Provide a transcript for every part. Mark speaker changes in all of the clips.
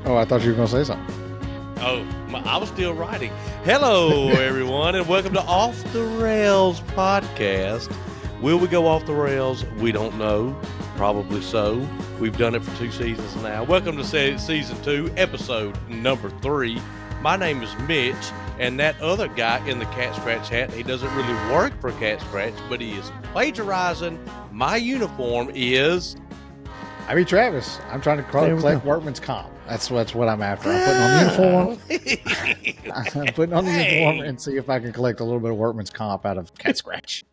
Speaker 1: Oh, I thought you were going to say something.
Speaker 2: Oh, I was still writing. Hello, everyone, and welcome to Off the Rails podcast. Will we go off the rails? We don't know. Probably so. We've done it for 2 seasons now. Welcome to season 2, episode number 3. My name is Mitch, and that other guy in the cat scratch hat, he doesn't really work for Cat Scratch, but he is plagiarizing my uniform is...
Speaker 1: I mean, Travis, I'm trying to collect workman's comp. That's what I'm after. I'm putting on the uniform. I'm putting on the uniform and see if I can collect a little bit of workman's comp out of Cat Scratch.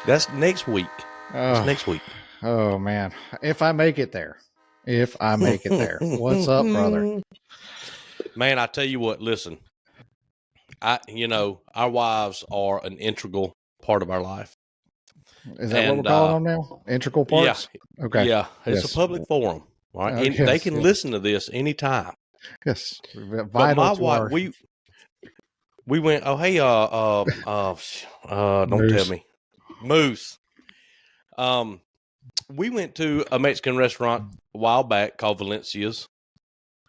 Speaker 2: That's next week. That's next week.
Speaker 1: Oh, man. If I make it there. What's up, brother?
Speaker 2: Man, I tell you what, listen. Our wives are an integral part of our life.
Speaker 1: Is that what we're calling them now? Integral parts?
Speaker 2: Yeah.
Speaker 1: Okay.
Speaker 2: Yeah. It's a public forum. Right? And they can listen to this anytime.
Speaker 1: Yes.
Speaker 2: But my wife, we went, oh, hey, don't tell me. Moose. We went to a Mexican restaurant a while back called Valencia's.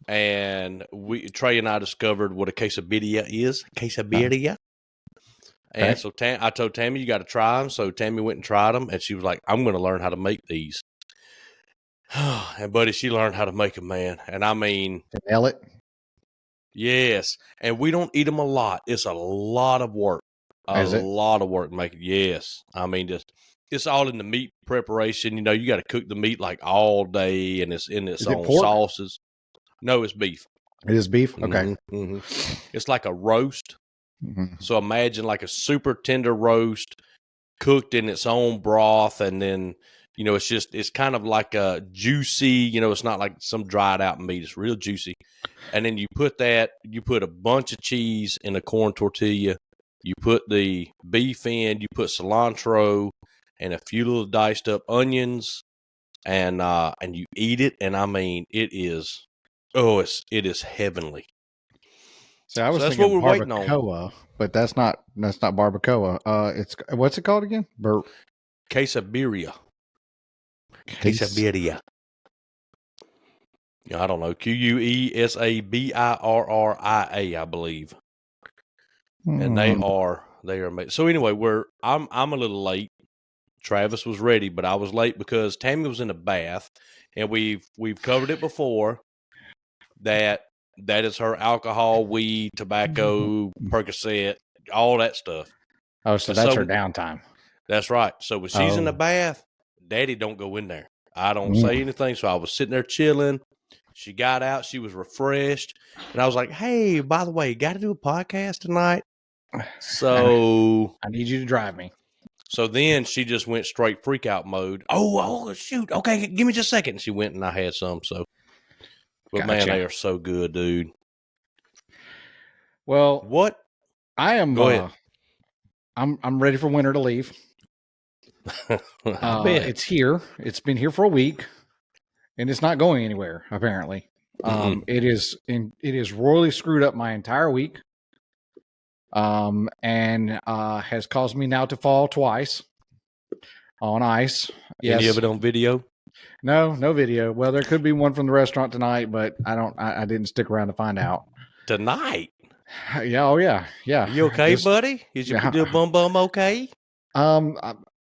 Speaker 2: And Trey and I discovered what a quesadilla is. Quesadilla. Okay. And so I told Tammy, you got to try them. So Tammy went and tried them. And she was like, I'm going to learn how to make these. And, buddy, she learned how to make them, man. And I mean.
Speaker 1: Nail it?
Speaker 2: Yes. And we don't eat them a lot. It's a lot of work. A lot of work making. Yes. I mean, it's all in the meat preparation. You know, you got to cook the meat like all day. And it's in its own sauces. No, it's beef.
Speaker 1: It is beef? Okay.
Speaker 2: Mm-hmm, mm-hmm. It's like a roast.
Speaker 1: Mm-hmm.
Speaker 2: So imagine like a super tender roast cooked in its own broth. And then, you know, it's kind of like a juicy, you know, it's not like some dried out meat. It's real juicy. And then you put a bunch of cheese in a corn tortilla. You put the beef in, you put cilantro and a few little diced up onions and you eat it. And I mean, it is heavenly.
Speaker 1: So I was thinking what we're barbacoa, but that's not barbacoa. It's what's it called again?
Speaker 2: Quesabirria. Quesabirria. I don't know. Quesabirria, I believe. And they are amazing. So anyway, I'm a little late. Travis was ready, but I was late because Tammy was in a bath, and we've covered it before. That is her alcohol, weed, tobacco, Percocet, all that stuff.
Speaker 1: Oh, so that's her downtime.
Speaker 2: That's right. So when she's in the bath, Daddy don't go in there. I don't say anything. So I was sitting there chilling. She got out. She was refreshed. And I was like, hey, by the way, got to do a podcast tonight? So
Speaker 1: I need you to drive me.
Speaker 2: So then she just went straight freak out mode. Oh, shoot. Okay, give me just a second. She went and I had some. So. But man, they are so good, dude.
Speaker 1: Well,
Speaker 2: what?
Speaker 1: I am.
Speaker 2: Go ahead.
Speaker 1: I'm ready for winter to leave. It's here. It's been here for a week, and it's not going anywhere. Apparently, it is royally screwed up my entire week. And has caused me now to fall twice on ice. Yes.
Speaker 2: Any of it on video?
Speaker 1: No video. Well, there could be one from the restaurant tonight, but I didn't stick around to find out.
Speaker 2: Tonight?
Speaker 1: Yeah. Oh, yeah. Yeah.
Speaker 2: You okay, buddy? Is your bum okay?
Speaker 1: I'm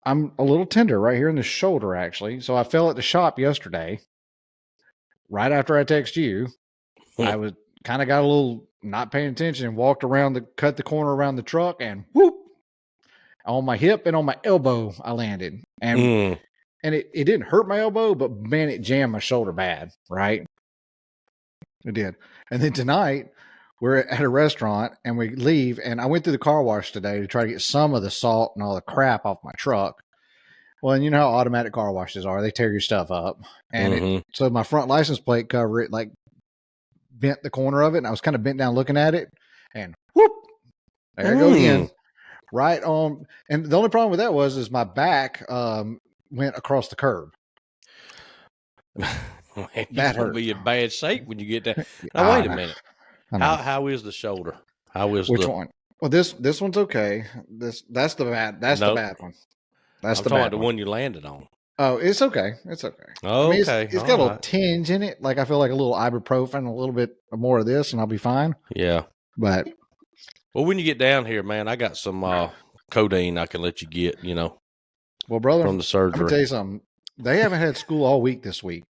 Speaker 1: a little tender right here in the shoulder, actually. So I fell at the shop yesterday. Right after I texted you, I was kind of got a little not paying attention and walked around cut the corner around the truck and whoop on my hip and on my elbow I landed. And it didn't hurt my elbow, but man, it jammed my shoulder bad, right? It did. And then tonight, we're at a restaurant and we leave, and I went through the car wash today to try to get some of the salt and all the crap off my truck. Well, and you know how automatic car washes are. They tear your stuff up. And so my front license plate cover, it like bent the corner of it, and I was kind of bent down looking at it, and whoop, there it goes again. Right on. And the only problem with that is my back went across the curb.
Speaker 2: Man, that hurt. Be in bad shape when you get that. Now wait a minute. How is the shoulder?
Speaker 1: Which one? Well, this one's okay. That's the bad one.
Speaker 2: I'm talking about the one you landed on.
Speaker 1: Oh, it's okay. It's okay. I mean,
Speaker 2: Okay,
Speaker 1: it's
Speaker 2: all
Speaker 1: got a little
Speaker 2: right.
Speaker 1: tinge in it. Like I feel like a little ibuprofen, a little bit more of this, and I'll be fine.
Speaker 2: Yeah.
Speaker 1: But
Speaker 2: Well, when you get down here, man, I got some codeine I can let you get,
Speaker 1: well, brother,
Speaker 2: from the
Speaker 1: I'm gonna
Speaker 2: surgery.
Speaker 1: tell you something. They haven't had school all week this week,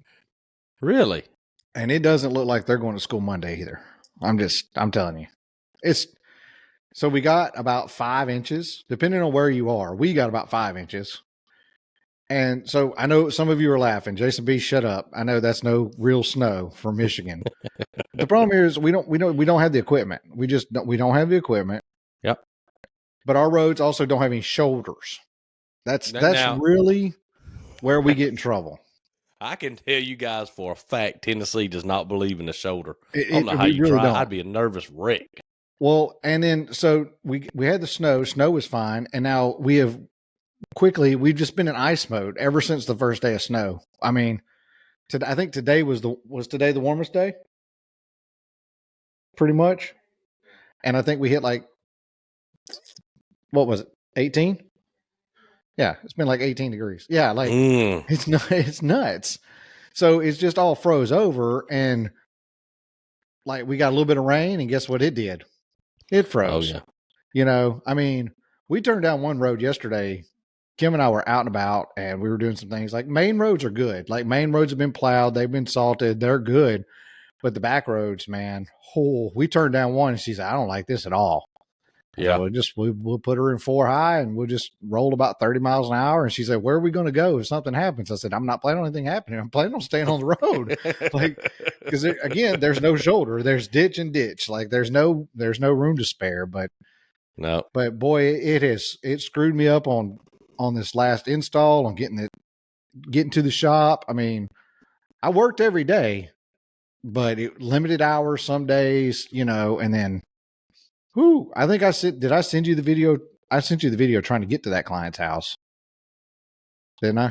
Speaker 2: Really?
Speaker 1: and it doesn't look like they're going to school Monday either. I'm telling you, it's so we got about 5 inches, depending on where you are. We got about 5 inches. And so I know some of you are laughing. Jason B, shut up. I know that's no real snow from Michigan. The problem here is we don't have the equipment. We don't have the equipment.
Speaker 2: Yep.
Speaker 1: But our roads also don't have any shoulders. That's
Speaker 2: Now,
Speaker 1: really where we get in trouble.
Speaker 2: I can tell you guys for a fact Tennessee does not believe in the shoulder. I don't know how
Speaker 1: We
Speaker 2: you
Speaker 1: really
Speaker 2: try.
Speaker 1: don't.
Speaker 2: I'd be a nervous wreck.
Speaker 1: Well, and then so we had the snow. Snow was fine, and now we've just been in ice mode ever since the first day of snow. I mean, I think today was today the warmest day, pretty much. And I think we hit like what was it, 18? Yeah, it's been like 18 degrees. Yeah, like
Speaker 2: Mm.
Speaker 1: it's not, it's nuts. So it's just all froze over, and like we got a little bit of rain, and guess what it did? It
Speaker 2: Oh,
Speaker 1: froze.
Speaker 2: yeah.
Speaker 1: I mean, we turned down one road yesterday. Kim and I were out and about, and we were doing some things. Like main roads are good. Like main roads have been plowed, they've been salted, they're good. But the back roads, man, we turned down one, and she's like, I don't like this at all. I was
Speaker 2: Yeah.
Speaker 1: like, we'll put her in 4 high, and we'll just roll about 30 miles an hour. And she said, where are we going to go if something happens? I said, I'm not planning on anything happening. I'm planning on staying on the road. Like, because again, there's no shoulder, there's ditch and ditch. Like there's no room to spare.
Speaker 2: No.
Speaker 1: But boy, it screwed me up on this last install, on getting to the shop. I mean, I worked every day, but limited hours some days, and then I think did I send you the video? I sent you the video trying to get to that client's house, didn't I?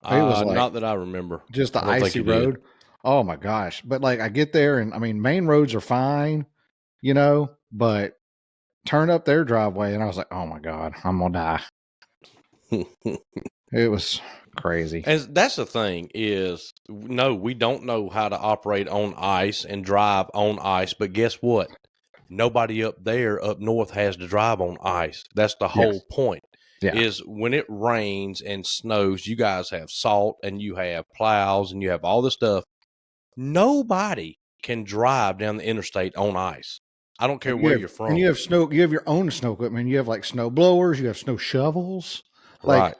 Speaker 1: It was like
Speaker 2: Not that I remember.
Speaker 1: just
Speaker 2: I
Speaker 1: the
Speaker 2: don't think
Speaker 1: icy
Speaker 2: you did.
Speaker 1: road. Oh my gosh. But like I get there, and I mean main roads are fine, but turn up their driveway, and I was like, oh my God, I'm gonna die. It was crazy.
Speaker 2: And that's the thing is, no, we don't know how to operate on ice and drive on ice. But guess what? Nobody up there up north has to drive on ice. That's the
Speaker 1: Yeah.
Speaker 2: whole point.
Speaker 1: Yeah.
Speaker 2: Is when it rains and snows, you guys have salt and you have plows and you have all this stuff. Nobody can drive down the interstate on ice. I don't care where you're
Speaker 1: And
Speaker 2: from.
Speaker 1: you have snow, you have your own snow equipment. You have like snow blowers, you have snow shovels. Like,
Speaker 2: Right.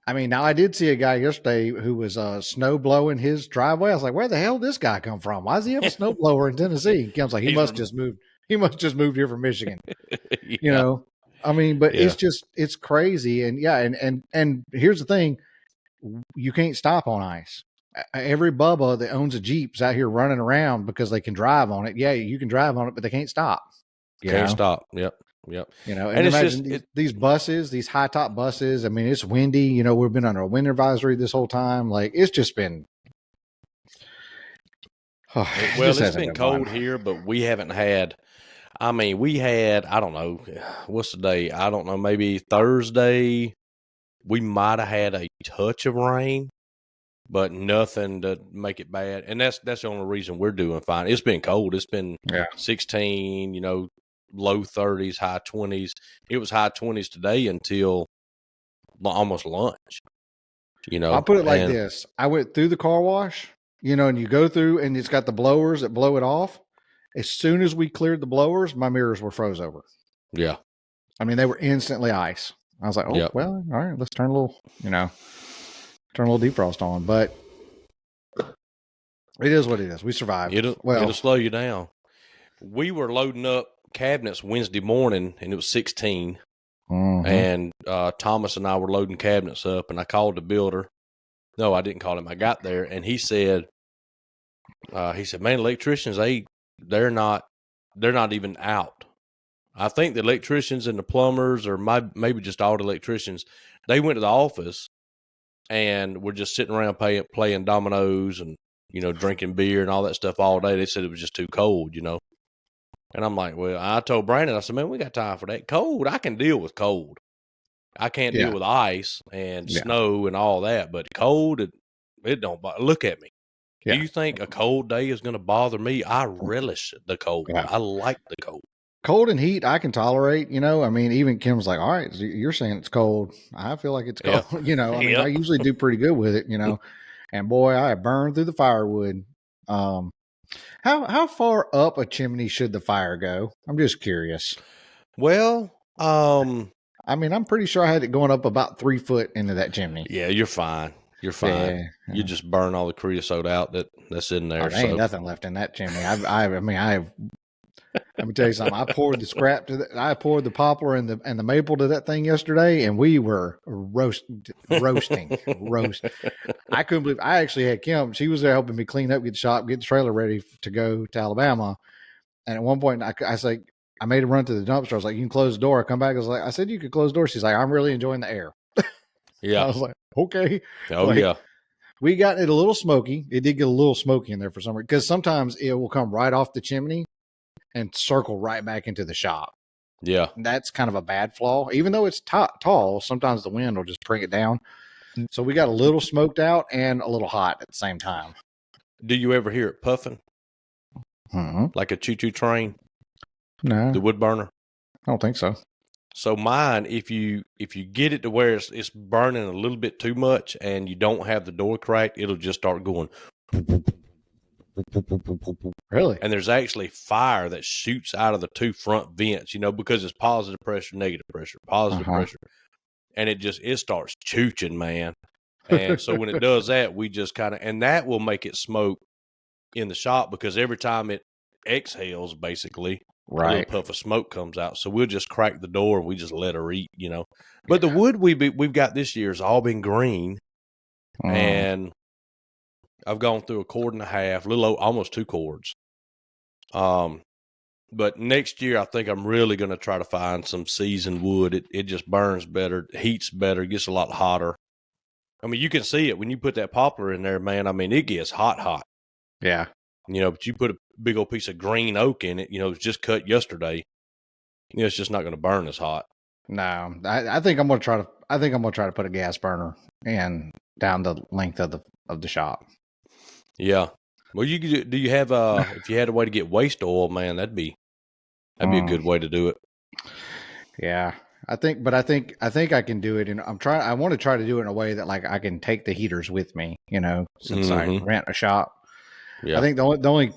Speaker 1: I mean, now I did see a guy yesterday who was snow blowing his driveway. I was like, where the hell did this guy come from? Why does he have a snow blower in Tennessee? And Kim's like,
Speaker 2: He's from,
Speaker 1: he must just moved here from Michigan. You
Speaker 2: yeah.
Speaker 1: know, I mean, but
Speaker 2: Yeah.
Speaker 1: it's crazy. And yeah, and here's the thing, you can't stop on ice. Every Bubba that owns a Jeep's out here running around because they can drive on it. Yeah, you can drive on it, but they can't stop. You
Speaker 2: Can't
Speaker 1: know,
Speaker 2: stop. Yep. Yep.
Speaker 1: and
Speaker 2: And it's
Speaker 1: imagine
Speaker 2: just,
Speaker 1: these buses, these high top buses. I mean, it's windy. We've been under a wind advisory this whole time. Like it's just been. It
Speaker 2: well,
Speaker 1: just
Speaker 2: it's
Speaker 1: hasn't
Speaker 2: been
Speaker 1: been
Speaker 2: cold
Speaker 1: fun.
Speaker 2: here, but we haven't had, I mean, we had, I don't know, what's the day? I don't know, maybe Thursday. We might have had a touch of rain, but nothing to make it bad. And that's the only reason we're doing fine. It's been cold. It's been
Speaker 1: Yeah,
Speaker 2: 16, low 30s, high 20s. It was high 20s today until almost lunch,
Speaker 1: I'll put it like
Speaker 2: and
Speaker 1: this: I went through the car wash, and you go through, and it's got the blowers that blow it off. As soon as we cleared the blowers, my mirrors were froze over.
Speaker 2: yeah,
Speaker 1: I mean, they were instantly ice. I was like, oh,
Speaker 2: yep.
Speaker 1: well, all right, let's turn a little defrost on. But it is what it is. We survived.
Speaker 2: It'll
Speaker 1: Well,
Speaker 2: slow you down. We were loading up cabinets Wednesday morning, and it was 16.
Speaker 1: mhm.
Speaker 2: And Thomas and I were loading cabinets up, and I called the builder. No, I didn't call him. I got there, and he said, man, electricians, they're not even out. I think the electricians and the plumbers, or maybe just all the electricians, they went to the office and were just sitting around playing dominoes and drinking beer and all that stuff all day. They said it was just too cold, And I'm like, well, I told Brandon, I said, man, we got time for that. Cold, I can deal with cold. I can't deal
Speaker 1: Yeah.
Speaker 2: with ice and
Speaker 1: Yeah.
Speaker 2: snow and all that, but cold, it don't bother. Look at me. Do
Speaker 1: Yeah.
Speaker 2: you think a cold day is going to bother me? I relish the cold.
Speaker 1: Yeah.
Speaker 2: I like the cold.
Speaker 1: Cold and heat I can tolerate, I mean, even Kim's like, all right, so you're saying it's cold. I feel like it's cold.
Speaker 2: Yeah.
Speaker 1: I mean, I
Speaker 2: Yep.
Speaker 1: usually do pretty good with it, and boy, I burned through the firewood. Um, how far up a chimney should the fire go? I'm just curious.
Speaker 2: Well,
Speaker 1: I mean, I'm pretty sure I had it going up about 3 foot into that chimney.
Speaker 2: yeah, you're fine. You're fine.
Speaker 1: Yeah.
Speaker 2: You just burn all the creosote out that's in
Speaker 1: Oh,
Speaker 2: there.
Speaker 1: there ain't
Speaker 2: So
Speaker 1: nothing left in that chimney. I mean, let me tell you something. I poured the scrap I poured the poplar and the maple to that thing yesterday, and we were roasting. I couldn't believe. I actually had Kim. She was there helping me clean up, get the shop, get the trailer ready to go to Alabama. And at one point, I said, I made him run to the dumpster. I was like, "You can close the door." I come back. I said, "You could close the door." She's like, "I'm really enjoying the air." I
Speaker 2: yeah.
Speaker 1: was like, "Okay."
Speaker 2: Oh
Speaker 1: Like,
Speaker 2: yeah.
Speaker 1: we got it a little smoky. It did get a little smoky in there for some reason, because sometimes it will come right off the chimney and circle right back into the shop.
Speaker 2: Yeah.
Speaker 1: That's kind of a bad flaw. Even though it's tall, sometimes the wind will just bring it down. So we got a little smoked out and a little hot at the same time.
Speaker 2: Do you ever hear it puffing like a choo-choo train?
Speaker 1: No,
Speaker 2: The wood burner.
Speaker 1: I don't think so.
Speaker 2: So mine, if you get it to where it's burning a little bit too much and you don't have the door cracked, it'll just start going.
Speaker 1: Really?
Speaker 2: And there's actually fire that shoots out of the two front vents, because it's positive pressure, negative pressure, positive pressure. And it starts chooching, man. And so when it does that, we just and that will make it smoke in the shop, because every time it exhales, basically, a little
Speaker 1: Right.
Speaker 2: puff of smoke comes out. So we'll just crack the door and we just let her eat, But the wood we've got this year has all been green, and I've gone through a cord and a half, almost 2 cords. But next year I think I'm really going to try to find some seasoned wood. It just burns better, heats better, gets a lot hotter. I mean, you can see it when you put that poplar in there, man. I mean, it gets hot.
Speaker 1: Yeah.
Speaker 2: But you put a big old piece of green oak in it, it's just cut yesterday. It's just not going to burn as hot.
Speaker 1: No, I think I'm gonna try to. I think I'm gonna try to put a gas burner in down the length of the shop.
Speaker 2: Yeah. Well, do you have if you had a way to get waste oil, man, that'd be a good way to do it.
Speaker 1: Yeah, I think I can do it, and I want to try to do it in a way that, like, I can take the heaters with me. Since I rent a shop.
Speaker 2: Yeah.
Speaker 1: I think the only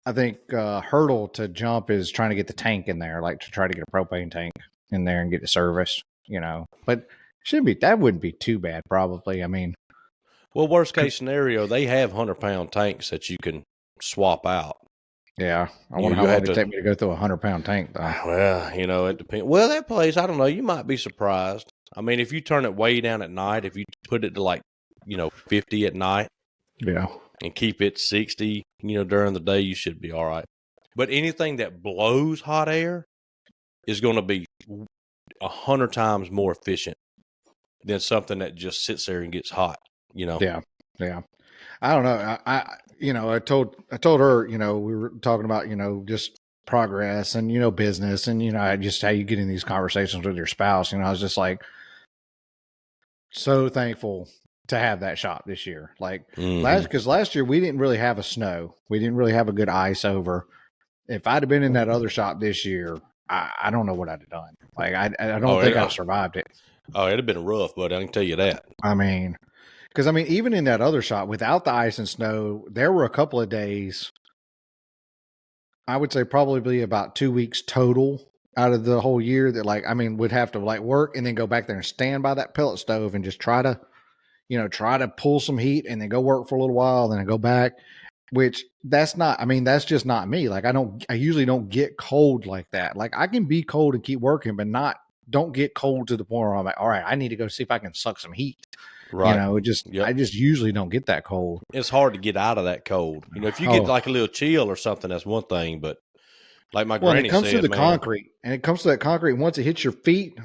Speaker 1: hurdle to jump is trying to get the tank in there, like to try to get a propane tank in there and get it serviced. But that wouldn't be too bad, probably. I mean,
Speaker 2: well, worst case scenario, they have 100-pound tanks that you can swap out.
Speaker 1: Yeah, I wonder how long it'd take me to go through a 100-pound tank, though.
Speaker 2: Well, it depends. Well, that place, I don't know. You might be surprised. I mean, if you turn it way down at night, if you put it to 50 at night,
Speaker 1: yeah,
Speaker 2: and keep it 60, during the day, you should be all right. But anything that blows hot air is going to be 100 times more efficient than something that just sits there and gets hot.
Speaker 1: Yeah. I don't know. I told her, we were talking about, just progress and, business and, just how you get in these conversations with your spouse. I was just like, so thankful to have that shop this year. Like last year we didn't really have a snow. We didn't really have a good ice over. If I'd have been in that other shop this year, I don't know what I'd have done. Like, I don't think I'd have survived it.
Speaker 2: Oh, it'd have been rough, but I can tell you that.
Speaker 1: I mean, because even in that other shop, without the ice and snow, there were a couple of days, I would say probably about 2 weeks total out of the whole year that would have to work and then go back there and stand by that pellet stove and just try to pull some heat and then go work for a little while, then I go back, which that's just not me. I usually don't get cold like that. Like, I can be cold and keep working, but don't get cold to the point where I'm like, all right, I need to go see if I can suck some heat.
Speaker 2: Right.
Speaker 1: I just usually don't get that cold.
Speaker 2: It's hard to get out of that cold. If you get a little chill or something, that's one thing. But like my granny said,
Speaker 1: it comes to the concrete, and it comes to that concrete. Once it hits your feet,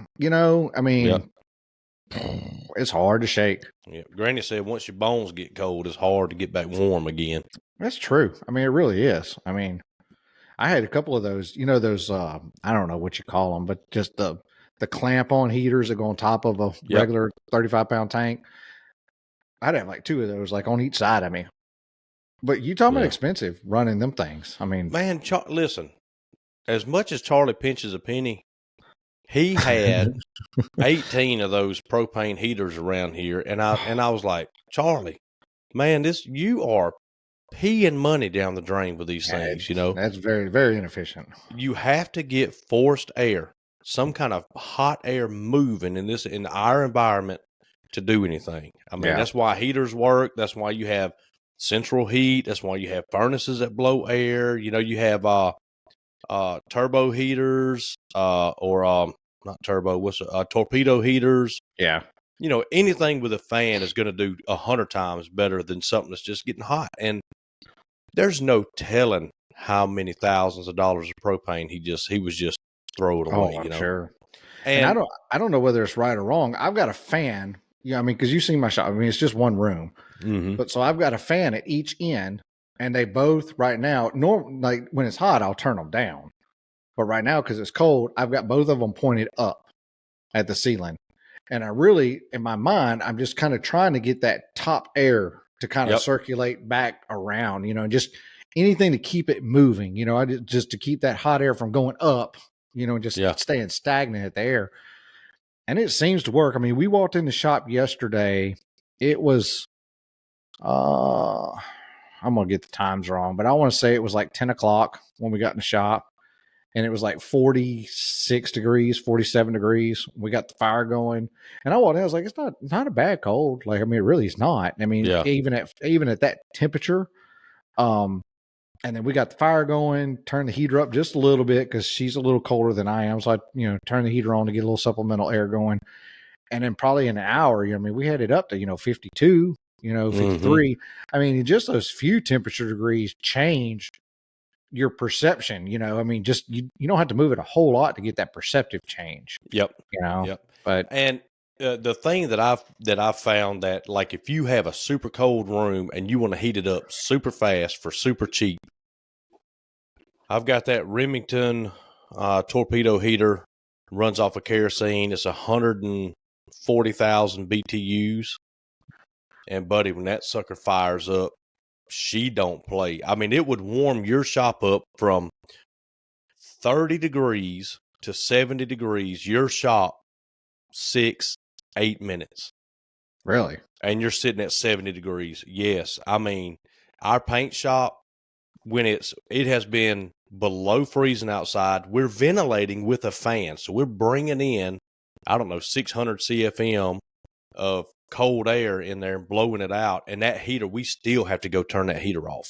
Speaker 1: it's hard to shake.
Speaker 2: Yeah. Granny said once your bones get cold, it's hard to get back warm again.
Speaker 1: That's true. I mean, it really is. I mean, I had a couple of those, I don't know what you call them, but just the the clamp on heaters that go on top of a regular 35-pound tank. I'd have like 2 of those, like on each side of me. But you talking about expensive running them things. I mean,
Speaker 2: man, listen, as much as Charlie pinches a penny, he had 18 of those propane heaters around here. And I was like, Charlie, man, you are peeing money down the drain with these things, you know.
Speaker 1: That's very, very inefficient.
Speaker 2: You have to get forced air, some kind of hot air moving in our environment to do anything. I mean, that's why heaters work. That's why you have central heat. That's why you have furnaces that blow air. You know, you have turbo heaters, or not turbo, torpedo heaters.
Speaker 1: Yeah.
Speaker 2: You know, anything with a fan is going to do 100 times better than something that's just getting hot. And there's no telling how many thousands of dollars of propane he was just throwing away.
Speaker 1: I'm
Speaker 2: you know,
Speaker 1: sure. And
Speaker 2: and
Speaker 1: I don't know whether it's right or wrong. I've got a fan. Yeah, I mean, because you see my shop. I mean, it's just one room, but so I've got a fan at each end, and they both right now. Like when it's hot, I'll turn them down, but right now because it's cold, I've got both of them pointed up at the ceiling. And I really, in my mind, I'm just kind of trying to get that top air to kind of circulate back around, you know, and just anything to keep it moving, you know, just to keep that hot air from going up, you know, just staying stagnant at the air. And it seems to work. I mean, we walked in the shop yesterday. It was, I'm going to get the times wrong, but I want to say it was like 10 o'clock when we got in the shop. And it was like 46 degrees, 47 degrees. We got the fire going. And I walked in, I was like, it's not a bad cold. Like, I mean, it really is not. I mean, even at that temperature. And then we got the fire going, turned the heater up just a little bit because she's a little colder than I am. So I, turned the heater on to get a little supplemental air going. And then probably in an hour, I mean, we had it up to, 52, 53. I mean, just those few temperature degrees changed your perception, I mean, just you don't have to move it a whole lot to get that perceptive change. But
Speaker 2: and the thing that I've found that, like, if you have a super cold room and you want to heat it up super fast for super cheap, I've got that Remington torpedo heater, runs off of kerosene. It's 140,000 BTUs, and buddy, when that sucker fires up, she don't play. I mean, it would warm your shop up from 30 degrees to 70 degrees, your shop 6-8 minutes.
Speaker 1: Really?
Speaker 2: And you're sitting at 70 degrees. Yes. I mean, our paint shop, when it has been below freezing outside, we're ventilating with a fan. So we're bringing in, 600 CFM of cold air in there and blowing it out. And that heater, we still have to go turn that heater off.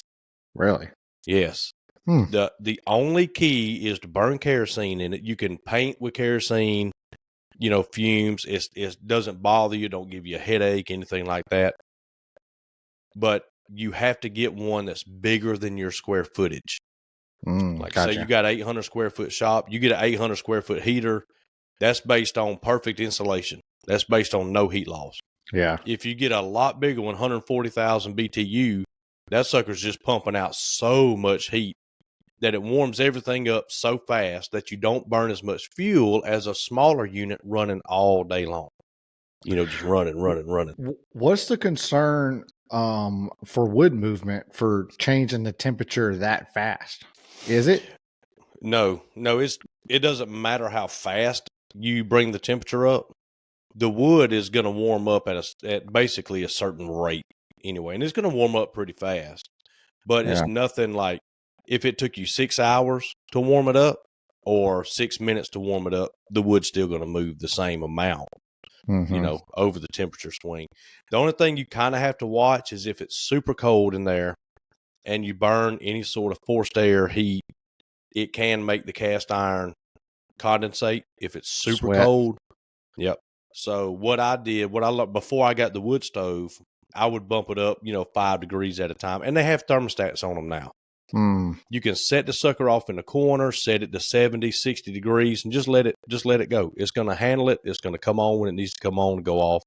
Speaker 1: Really?
Speaker 2: Yes. The only key is to burn kerosene in it. You can paint with kerosene, fumes. It doesn't bother you, don't give you a headache, anything like that. But you have to get one that's bigger than your square footage. Say you got 800 square foot shop, you get an 800 square foot heater. That's based on perfect insulation. That's based on no heat loss.
Speaker 1: Yeah.
Speaker 2: If you get a lot bigger one, 140,000 BTU, that sucker's just pumping out so much heat that it warms everything up so fast that you don't burn as much fuel as a smaller unit running all day long. Just running.
Speaker 1: What's the concern for wood movement for changing the temperature that fast? Is it?
Speaker 2: No, it doesn't matter how fast you bring the temperature up. The wood is going to warm up at basically a certain rate anyway, and it's going to warm up pretty fast. But it's nothing like if it took you 6 hours to warm it up or 6 minutes to warm it up, the wood's still going to move the same amount, over the temperature swing. The only thing you kind of have to watch is if it's super cold in there and you burn any sort of forced air heat, it can make the cast iron condensate if it's super cold. Yep. So what I did, before I got the wood stove, I would bump it up, 5 degrees at a time. And they have thermostats on them now. You can set the sucker off in the corner, set it to 70, 60 degrees, and just let it go. It's going to handle it. It's going to come on when it needs to come on and go off.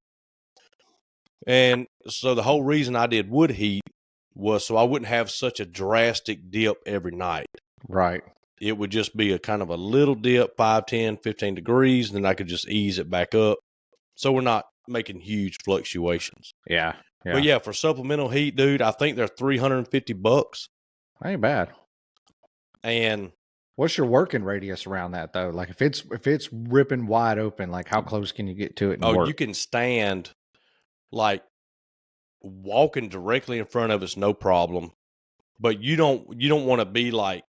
Speaker 2: And so the whole reason I did wood heat was so I wouldn't have such a drastic dip every night.
Speaker 1: Right.
Speaker 2: it would just be a kind of a little dip, 5, 10, 15 degrees, and then I could just ease it back up. So we're not making huge fluctuations.
Speaker 1: Yeah.
Speaker 2: But yeah, for supplemental heat, dude, I think they're $350.
Speaker 1: Ain't bad.
Speaker 2: And
Speaker 1: what's your working radius around that though? Like if it's ripping wide open, like how close can you get to it and work?
Speaker 2: you can stand, like, walking directly in front of it's no problem. But you don't want to be like,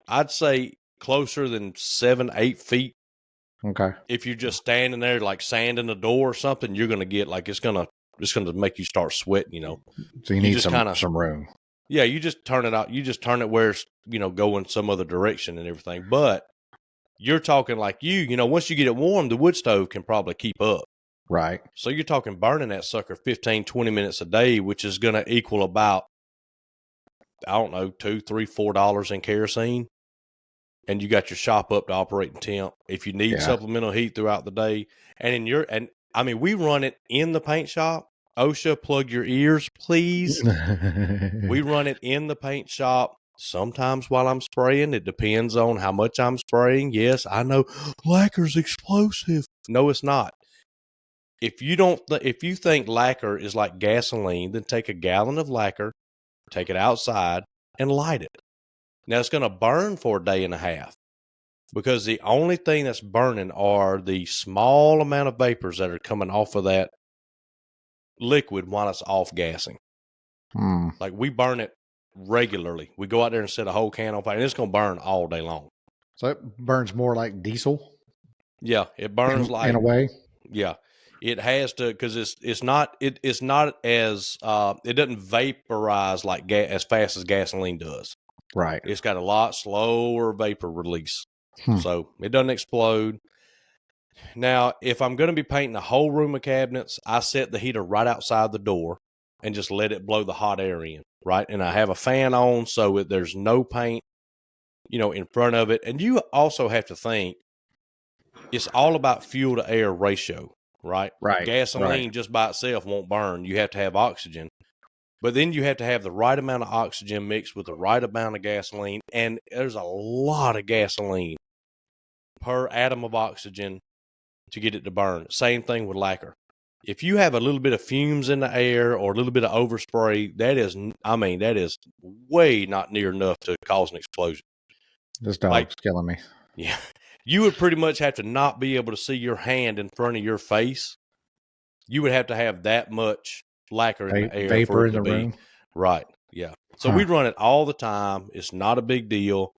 Speaker 2: I'd say closer than 7, 8 feet.
Speaker 1: Okay.
Speaker 2: If you're just standing there like sanding a door or something, you're gonna get like it's gonna make you start sweating, you know.
Speaker 1: So you need
Speaker 2: just
Speaker 1: some room.
Speaker 2: Yeah, you just turn it out. You just turn it where it's, going some other direction and everything. But you're talking like once you get it warm, the wood stove can probably keep up.
Speaker 1: Right.
Speaker 2: So you're talking burning that sucker 15, 20 minutes a day, which is going to equal about, I don't know, $2, $3, $4 in kerosene. And you got your shop up to operating temp. If you need supplemental heat throughout the day, and I mean, we run it in the paint shop. OSHA, plug your ears, please. We run it in the paint shop. Sometimes while I'm spraying, it depends on how much I'm spraying. Yes, I know lacquer's explosive. No, it's not. If you think lacquer is like gasoline, then take a gallon of lacquer, take it outside, and light it. Now it's going to burn for a day and a half, because the only thing that's burning are the small amount of vapors that are coming off of that liquid while it's off gassing. Like, we burn it regularly. We go out there and set a whole can on fire, and it's going to burn all day long.
Speaker 1: So it burns more like diesel?
Speaker 2: Yeah, it burns
Speaker 1: in a way.
Speaker 2: Yeah, it has to, because it's not as it doesn't vaporize like as fast as gasoline does.
Speaker 1: Right.
Speaker 2: It's got a lot slower vapor release, so it doesn't explode. Now, if I'm going to be painting a whole room of cabinets, I set the heater right outside the door and just let it blow the hot air in, right? And I have a fan on so there's no paint, in front of it. And you also have to think, it's all about fuel to air ratio, right?
Speaker 1: Right.
Speaker 2: Gasoline just by itself won't burn. You have to have oxygen. But then you have to have the right amount of oxygen mixed with the right amount of gasoline. And there's a lot of gasoline per atom of oxygen to get it to burn. Same thing with lacquer. If you have a little bit of fumes in the air or a little bit of overspray, that is way not near enough to cause an explosion.
Speaker 1: This dog's killing me.
Speaker 2: Yeah. You would pretty much have to not be able to see your hand in front of your face. You would have to have that much lacquer in the air
Speaker 1: vapor
Speaker 2: for it
Speaker 1: in
Speaker 2: to
Speaker 1: the
Speaker 2: be
Speaker 1: room.
Speaker 2: Right. Yeah. So we run it all the time. It's not a big deal.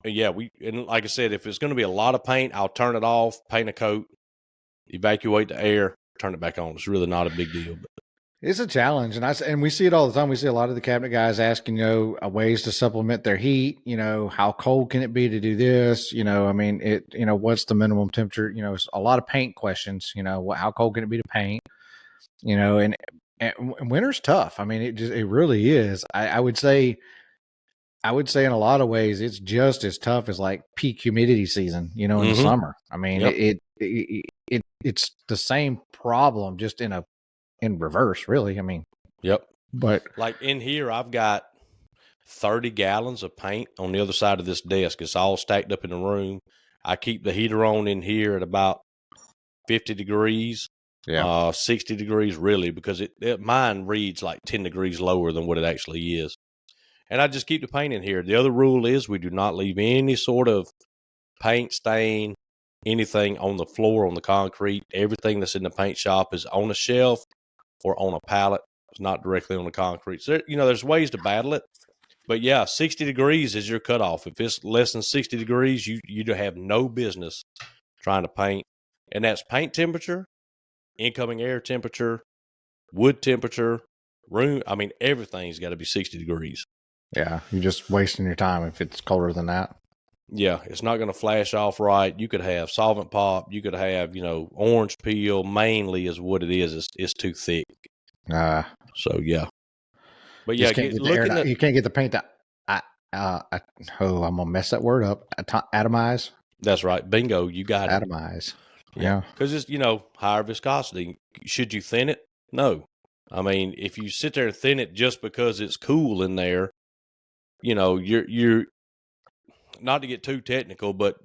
Speaker 2: Yeah, and like I said, if it's going to be a lot of paint, I'll turn it off, paint a coat, evacuate the air, turn it back on. It's really not a big deal. But
Speaker 1: it's a challenge, and we see it all the time. We see a lot of the cabinet guys asking, ways to supplement their heat. How cold can it be to do this? I mean, what's the minimum temperature? It's a lot of paint questions. How cold can it be to paint? And winter's tough. I mean, it really is. I would say in a lot of ways, it's just as tough as like peak humidity season, in the summer. I mean, it's the same problem, just in reverse, really. I mean, but
Speaker 2: like in here, I've got 30 gallons of paint on the other side of this desk. It's all stacked up in the room. I keep the heater on in here at about 50 degrees, 60 degrees really, because mine reads like 10 degrees lower than what it actually is. And I just keep the paint in here. The other rule is we do not leave any sort of paint stain, anything on the floor, on the concrete. Everything that's in the paint shop is on a shelf or on a pallet. It's not directly on the concrete. So, there's ways to battle it. But yeah, 60 degrees is your cutoff. If it's less than 60 degrees, you have no business trying to paint. And that's paint temperature, incoming air temperature, wood temperature, room. I mean, everything's got to be 60 degrees.
Speaker 1: Yeah, you're just wasting your time if it's colder than that.
Speaker 2: Yeah, it's not going to flash off right. You could have solvent pop. You could have, orange peel. Mainly is what it is. It's too thick. So yeah. But yeah,
Speaker 1: you can't get the paint to I'm gonna mess that word up. Atomize.
Speaker 2: That's right. Bingo. You got it.
Speaker 1: Atomize.
Speaker 2: Yeah. Because it's, higher viscosity. Should you thin it? No. I mean, if you sit there and thin it just because it's cool in there, you're not to get too technical, but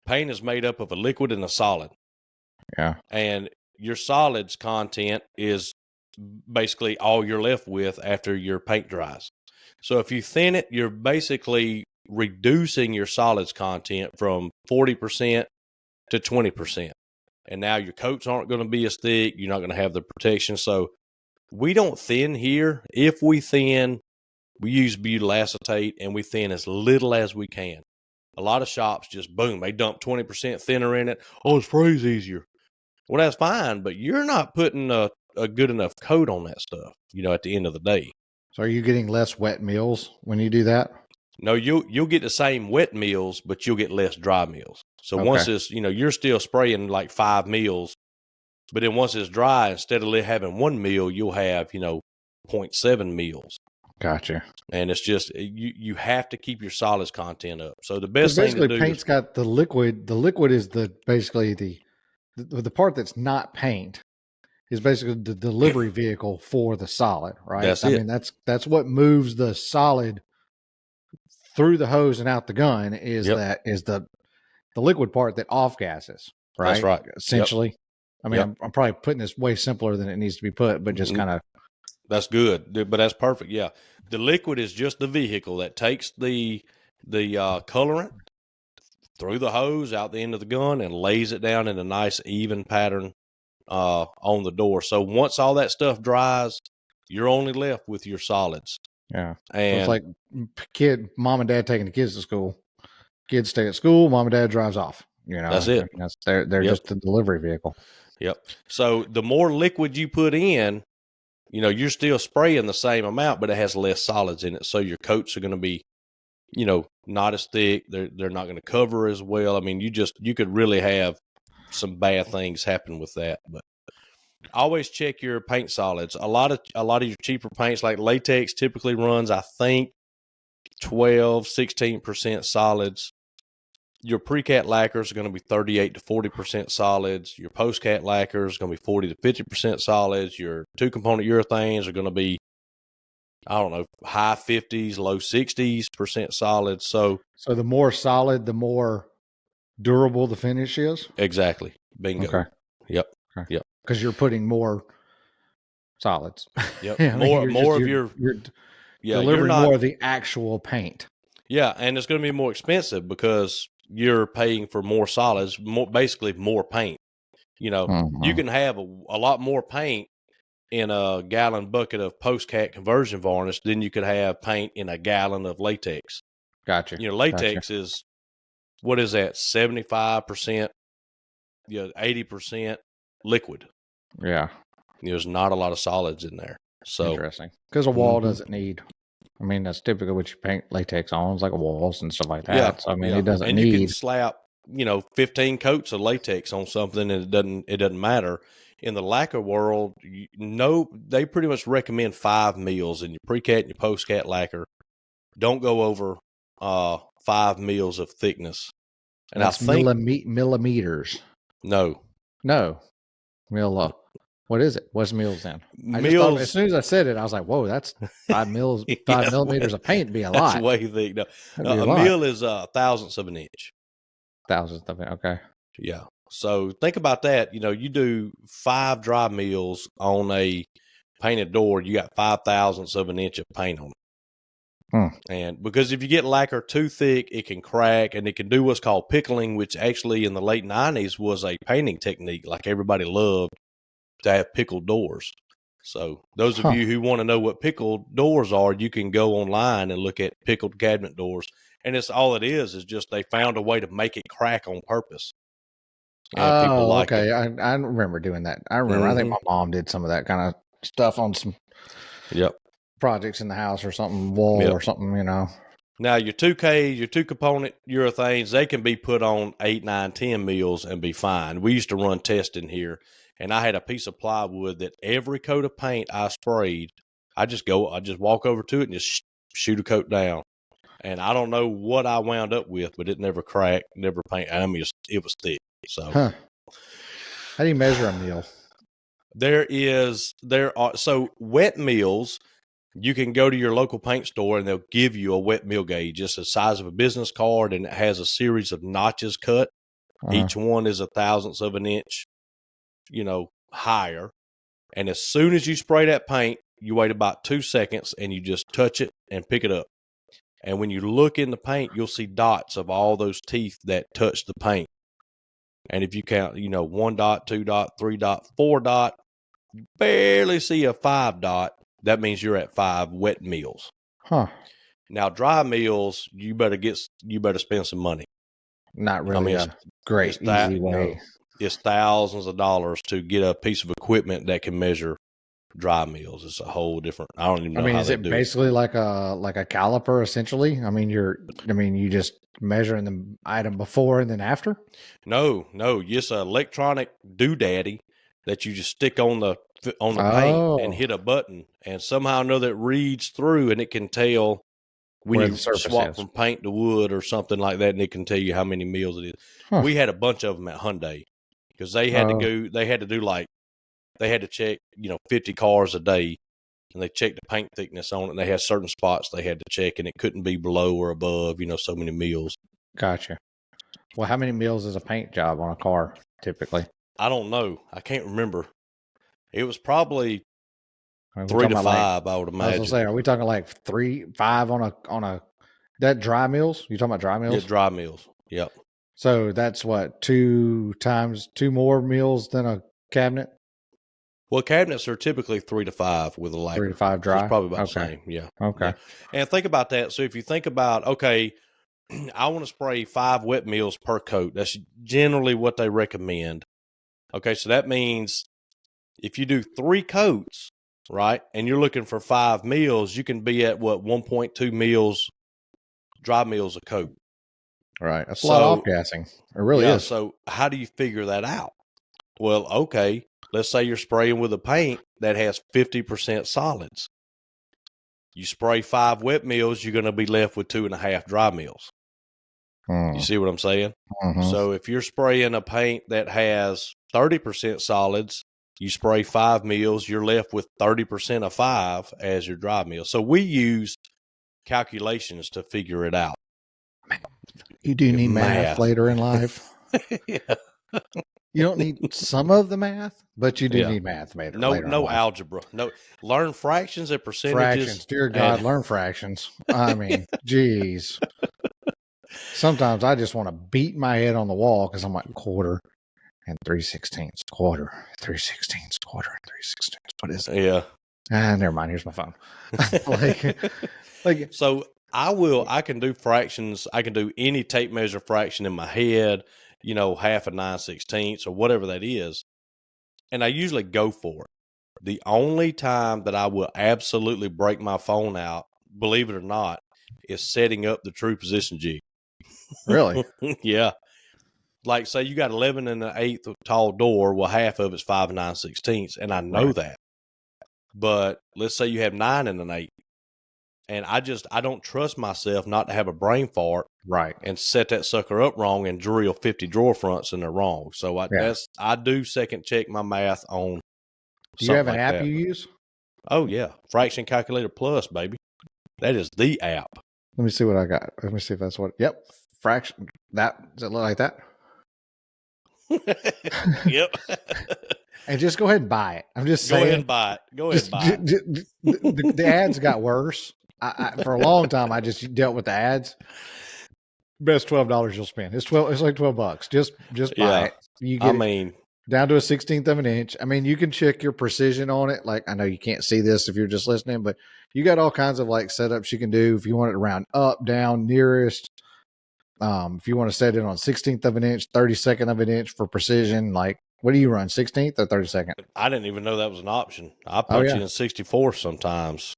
Speaker 2: paint is made up of a liquid and a solid.
Speaker 1: Yeah.
Speaker 2: And your solids content is basically all you're left with after your paint dries. So if you thin it, you're basically reducing your solids content from 40% to 20%. And now your coats aren't going to be as thick. You're not going to have the protection. So we don't thin here. If we thin, we use butyl acetate and we thin as little as we can. A lot of shops just, boom, they dump 20% thinner in it. Oh, it sprays easier. Well, that's fine, but you're not putting a good enough coat on that stuff, at the end of the day.
Speaker 1: So are you getting less wet meals when you do that?
Speaker 2: No, you'll get the same wet meals, but you'll get less dry meals. So once it's, you're still spraying like 5 meals, but then once it's dry, instead of having 1 meal, you'll have, 0.7 meals.
Speaker 1: Gotcha.
Speaker 2: And it's just, you have to keep your solids content up. So the best thing to
Speaker 1: Basically,
Speaker 2: do
Speaker 1: paint's got the liquid. The liquid is basically the part that's not paint is basically the delivery vehicle for the solid, right?
Speaker 2: That's
Speaker 1: I
Speaker 2: it.
Speaker 1: mean, that's what moves the solid through the hose and out the gun is the liquid part that off gases, right?
Speaker 2: That's right.
Speaker 1: Essentially.
Speaker 2: Yep.
Speaker 1: I mean, I'm probably putting this way simpler than it needs to be put, but just kind of.
Speaker 2: That's good, but that's perfect. Yeah. The liquid is just the vehicle that takes the colorant through the hose out the end of the gun and lays it down in a nice even pattern on the door. So once all that stuff dries, you're only left with your solids.
Speaker 1: Yeah.
Speaker 2: And
Speaker 1: so it's like mom and dad taking the kids to school. Kids stay at school, mom and dad drives off.
Speaker 2: That's it.
Speaker 1: They're just the delivery vehicle.
Speaker 2: Yep. So the more liquid you put in, you're still spraying the same amount, but it has less solids in it. So your coats are going to be, not as thick. They're not going to cover as well. I mean, you could really have some bad things happen with that. But always check your paint solids. A lot of your cheaper paints like latex typically runs, I think, 12-16% solids. Your pre-cat lacquers are going to be 38 to 40% solids. Your post-cat lacquers are going to be 40 to 50% solids. Your 2-component urethanes are going to be, I don't know, high 50s, low 60s% solids. So
Speaker 1: the more solid, the more durable the finish is.
Speaker 2: Exactly. Bingo.
Speaker 1: Okay.
Speaker 2: Yep.
Speaker 1: Okay.
Speaker 2: Yep.
Speaker 1: Because you're putting more solids.
Speaker 2: Yep.
Speaker 1: You're delivering more of the actual paint.
Speaker 2: Yeah, and it's going to be more expensive because you're paying for more solids, basically more paint. You can have a lot more paint in a gallon bucket of post-cat conversion varnish than you could have paint in a gallon of latex.
Speaker 1: Gotcha.
Speaker 2: Latex is, what is that, 75%, 80% liquid.
Speaker 1: Yeah.
Speaker 2: There's not a lot of solids in there. So
Speaker 1: interesting. Because a wall doesn't need, I mean, that's typically what you paint latex on. It's like walls and stuff like that.
Speaker 2: Yeah.
Speaker 1: So, I mean, it doesn't
Speaker 2: and
Speaker 1: need.
Speaker 2: You can slap, 15 coats of latex on something and it doesn't matter. In the lacquer world, they pretty much recommend 5 mils in your pre-cat and your post-cat lacquer. Don't go over 5 mils of thickness. And
Speaker 1: that's
Speaker 2: I think
Speaker 1: millimeters.
Speaker 2: No.
Speaker 1: What is it? What's mils then?
Speaker 2: Mils.
Speaker 1: As soon as I said it, I was like, "Whoa, that's 5 mils, 5 millimeters of paint. Be a lot."
Speaker 2: That's way thick. No, a mil is thousandths of an inch.
Speaker 1: Thousandths of it. Okay.
Speaker 2: Yeah. So think about that. You do 5 dry mils on a painted door, you got 5/1000ths of an inch of paint on it. And because if you get lacquer too thick, it can crack and it can do what's called pickling, which actually in the late 90s was a painting technique. Like everybody loved to have pickled doors. So those of you who want to know what pickled doors are, you can go online and look at pickled cabinet doors. And it's all it is just they found a way to make it crack on purpose. And people like
Speaker 1: it. I remember doing that. I remember. I think my mom did some of that kind of stuff on some projects in the house or something, wall or something,
Speaker 2: Now your 2K, your 2-component urethanes, they can be put on 8, 9, 10 mils and be fine. We used to run testing here, and I had a piece of plywood that every coat of paint I sprayed, I just walk over to it and just shoot a coat down. And I don't know what I wound up with, but it never cracked, never paint. I mean, it was thick. So,
Speaker 1: how do you measure a mil?
Speaker 2: So wet mills, You can go to your local paint store and they'll give you a wet mill gauge, just the size of a business card, and it has a series of notches cut. Each one is a thousandth of an inch, higher. And as soon as you spray that paint, you wait about 2 seconds and you just touch it and pick it up. And when you look in the paint, you'll see dots of all those teeth that touch the paint. And if you count, 1 dot, 2 dot, 3 dot, 4 dot, barely see a 5 dot, that means you're at 5 wet mills.
Speaker 1: Huh.
Speaker 2: Now, dry mills, you better spend some money.
Speaker 1: Not really a great, easy way.
Speaker 2: It's thousands of dollars to get a piece of equipment that can measure dry mills. It's a whole different. I don't even know. How
Speaker 1: is it basically like a caliper essentially? You just measuring the item before and then after?
Speaker 2: No, just an electronic doodaddy that you just stick on the paint and hit a button, and somehow or another it reads through, and it can tell when you swap from paint to wood or something like that, and it can tell you how many mills it is. Huh. We had a bunch of them at Hyundai because they had to go. They had to do they had to check 50 cars a day, and they checked the paint thickness on it. And they had certain spots they had to check, and it couldn't be below or above so many mills.
Speaker 1: Gotcha. Well, how many mills is a paint job on a car typically?
Speaker 2: I don't know. I can't remember. It was probably 3 to 5, I would imagine.
Speaker 1: I was gonna say, are we talking like 3, 5 on a that dry mills? You talking about dry mills?
Speaker 2: Yeah, dry mills. Yep.
Speaker 1: So that's what 2 more mills than a cabinet.
Speaker 2: Well, cabinets are typically 3 to 5 with a lacquer.
Speaker 1: 3 to 5 dry.
Speaker 2: So it's probably about the same. Yeah.
Speaker 1: Okay.
Speaker 2: Yeah. And think about that. So if you think about, okay, I want to spray 5 wet mills per coat. That's generally what they recommend. Okay, so that means if you do 3 coats, right, and you're looking for 5 mills, you can be at 1.2 mills, dry mills a coat.
Speaker 1: Right. That's a lot of off-gassing. It really is.
Speaker 2: So how do you figure that out? Well, okay, let's say you're spraying with a paint that has 50% solids. You spray 5 wet mills, you're going to be left with 2.5 dry mills. You see what I'm saying? So if you're spraying a paint that has 30% solids, you spray 5 mills, you're left with 30% of 5 as your dry mill. So we use calculations to figure it out.
Speaker 1: You do need math later in life.
Speaker 2: Yeah.
Speaker 1: You don't need some of the math, but you do need math later.
Speaker 2: No algebra. No, learn fractions and percentages.
Speaker 1: Fractions, dear God, learn fractions. I mean, geez. Sometimes I just want to beat my head on the wall because I'm like quarter and 3/16, quarter, 3/16, quarter, and 3/16. What is it?
Speaker 2: Yeah.
Speaker 1: Never mind. Here's my phone.
Speaker 2: So I can do fractions. I can do any tape measure fraction in my head, half of 9/16 or whatever that is. And I usually go for it. The only time that I will absolutely break my phone out, believe it or not, is setting up the true position jig.
Speaker 1: Really?
Speaker 2: Yeah. Like say you got 11 1/8 tall door. Well, half of it's 5 9/16, and I know that. But let's say you have 9 1/8, and I don't trust myself not to have a brain fart,
Speaker 1: right,
Speaker 2: and set that sucker up wrong and drill 50 drawer fronts and they're wrong. So I do second check my math on.
Speaker 1: Do you have an app you use?
Speaker 2: Oh yeah, Fraction Calculator Plus, baby. That is the app.
Speaker 1: Let me see what I got. Let me see if that's what. Yep, fraction. Does it look like that?
Speaker 2: Yep.
Speaker 1: And just go ahead and buy it. I'm just saying.
Speaker 2: Go ahead and buy it. Go ahead and buy it.
Speaker 1: The ads got worse. For a long time, I just dealt with the ads. Best $12 you'll spend. It's like $12. Just buy it. You get down to a 1/16 of an inch. I mean, you can check your precision on it. Like, I know you can't see this if you're just listening, but you got all kinds of like setups you can do if you want it to round up, down, nearest. If you want to set it on 1/16 of an inch, 32nd of an inch for precision, like what do you run, 16th or 32nd?
Speaker 2: I didn't even know that was an option. I punch you in 64 sometimes.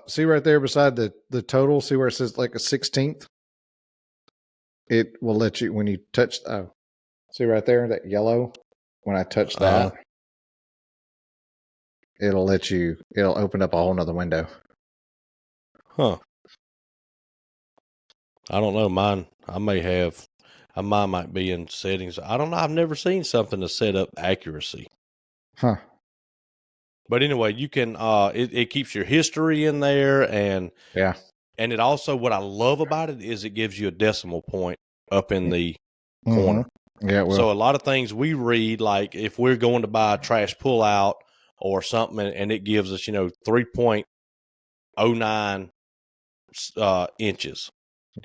Speaker 1: See right there beside the total, see where it says like a 16th? It will let you when you touch. See right there, that yellow. When I touch that, it'll open up a whole nother window.
Speaker 2: Huh. I don't know. Mine might be in settings. I don't know. I've never seen something to set up accuracy.
Speaker 1: Huh.
Speaker 2: But anyway, you can it keeps your history in there, and
Speaker 1: Yeah.
Speaker 2: it also, what I love about it is it gives you a decimal point up in the
Speaker 1: Mm-hmm.
Speaker 2: corner.
Speaker 1: Yeah, well,
Speaker 2: So a lot of things we read, like if we're going to buy a trash pullout or something, and it gives us 3.09 inches.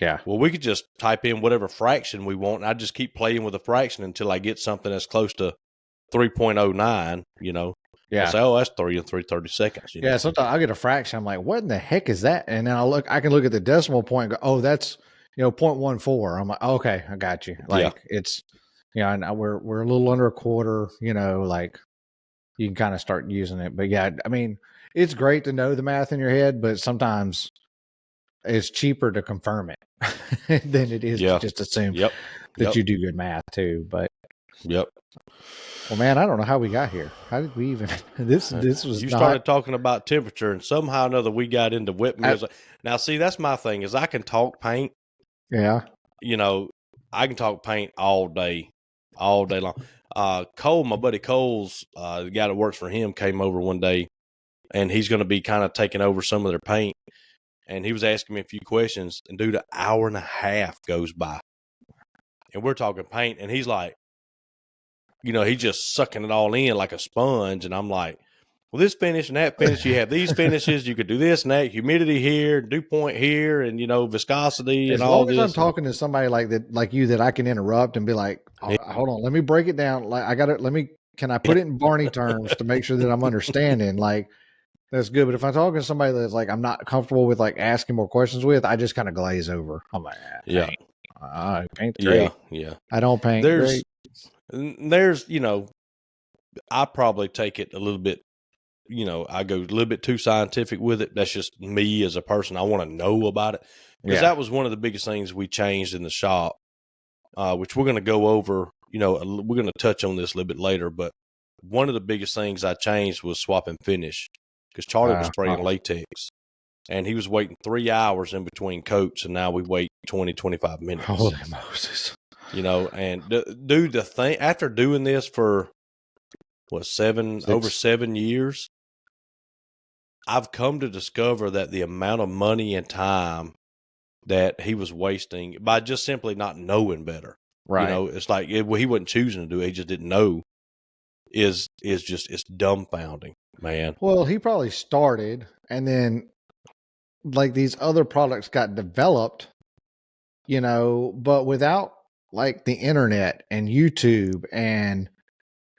Speaker 1: yeah.
Speaker 2: Well, we could just type in whatever fraction we want, and I just keep playing with the fraction until I get something that's close to 3.09, and
Speaker 1: Yeah.
Speaker 2: say, oh, that's 3 and 3/32.
Speaker 1: Yeah, sometimes I'll get a fraction. I'm like, what in the heck is that? And then I can look at the decimal point and go, oh, that's, 0.14. I'm like, okay, I got you.
Speaker 2: Yeah.
Speaker 1: Like it's, and we're a little under a quarter, like you can kind of start using it. But yeah, I mean, it's great to know the math in your head, but sometimes it's cheaper to confirm it than it is to
Speaker 2: Yeah.
Speaker 1: just assume
Speaker 2: Yep.
Speaker 1: that
Speaker 2: Yep.
Speaker 1: you do good math too. But
Speaker 2: Yep.
Speaker 1: well, man, I don't know how we got here. How did we even? This was
Speaker 2: You
Speaker 1: not.
Speaker 2: started talking about temperature, and somehow or another we got into wet meals. Now, see, that's my thing, is I can talk paint.
Speaker 1: Yeah.
Speaker 2: I can talk paint all day long. Cole, my buddy Cole's, the guy that works for him, came over one day, and he's going to be kind of taking over some of their paint. And he was asking me a few questions, and dude, an hour and a half goes by, and we're talking paint, and he's like, he's just sucking it all in like a sponge. And I'm like, well, this finish and that finish, you have these finishes, you could do this and that, humidity here, dew point here, and viscosity and
Speaker 1: As
Speaker 2: all
Speaker 1: long as I'm
Speaker 2: this.
Speaker 1: talking to somebody like that, like you, that I can interrupt and be like,
Speaker 2: And
Speaker 1: hold on, let me break it down. Like I got it. Can I put it in Barney terms to make sure that I'm understanding? Like that's good. But if I'm talking to somebody that's like, I'm not comfortable with like asking more questions with, I just kind of glaze over. I'm like,
Speaker 2: yeah,
Speaker 1: paint's
Speaker 2: yeah,
Speaker 1: great.
Speaker 2: yeah.
Speaker 1: I don't paint
Speaker 2: There's,
Speaker 1: great.
Speaker 2: there's, I probably take it a little bit, I go a little bit too scientific with it. That's just me as a person. I want to know about it, because
Speaker 1: Yeah.
Speaker 2: that was one of the biggest things we changed in the shop, which we're going to go over. We're going to touch on this a little bit later, but one of the biggest things I changed was swapping finish, because Charlie was spraying latex, and he was waiting 3 hours in between coats, and now we wait 20-25 minutes.
Speaker 1: Holy Moses.
Speaker 2: And dude, the thing, after doing this for over 7 years, I've come to discover that the amount of money and time that he was wasting by just simply not knowing better,
Speaker 1: Right.
Speaker 2: it's like he wasn't choosing to do it; he just didn't know. Is just, it's dumbfounding, man.
Speaker 1: Well, he probably started and then like these other products got developed, but without like the internet and YouTube and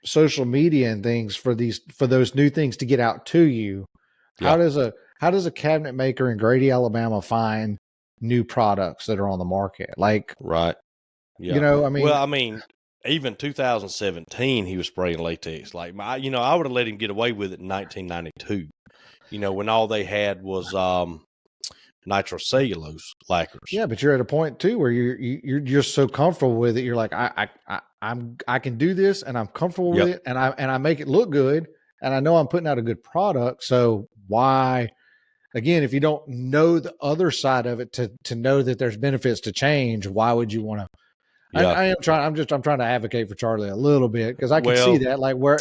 Speaker 1: social media and things for those new things to get out to you.
Speaker 2: Yeah,
Speaker 1: How does a cabinet maker in Grady, Alabama find new products that are on the market? Like,
Speaker 2: right. Yeah.
Speaker 1: I mean,
Speaker 2: Well, I mean, even 2017, he was spraying latex. Like, I would have let him get away with it in 1992. When all they had was nitrocellulose lacquers.
Speaker 1: yeah, but you're at a point too where you're just so comfortable with it. You're like, I can do this and I'm comfortable with
Speaker 2: Yep.
Speaker 1: it and I make it look good and I know I'm putting out a good product. So why, again, if you don't know the other side of it to know that there's benefits to change, why would you want to?
Speaker 2: Yeah.
Speaker 1: I'm trying to advocate for Charlie a little bit because I can see
Speaker 2: Well,
Speaker 1: that like where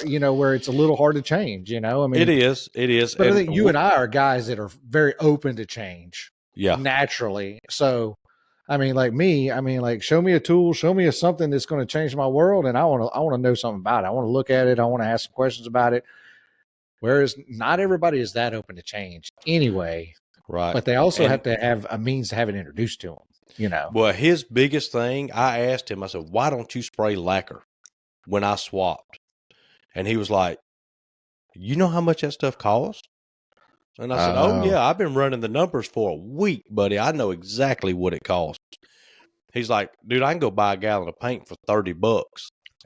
Speaker 1: it's a little hard to change. I mean,
Speaker 2: it is.
Speaker 1: but I
Speaker 2: And
Speaker 1: think you and I are guys that are very open to change
Speaker 2: yeah,
Speaker 1: naturally. So, I mean, like me, like show me a tool, show me something that's going to change my world, and I want to know something about it. I want to look at it. I want to ask some questions about it. Whereas not everybody is that open to change anyway.
Speaker 2: right.
Speaker 1: But they also
Speaker 2: And
Speaker 1: have to have a means to have it introduced to them.
Speaker 2: well, his biggest thing, I asked him, I said, why don't you spray lacquer when I swapped? And he was like, you know how much that stuff costs? And I said, oh,
Speaker 1: Oh,
Speaker 2: yeah, I've been running the numbers for a week, buddy. I know exactly what it costs. He's like, dude, I can go buy a gallon of paint for $30.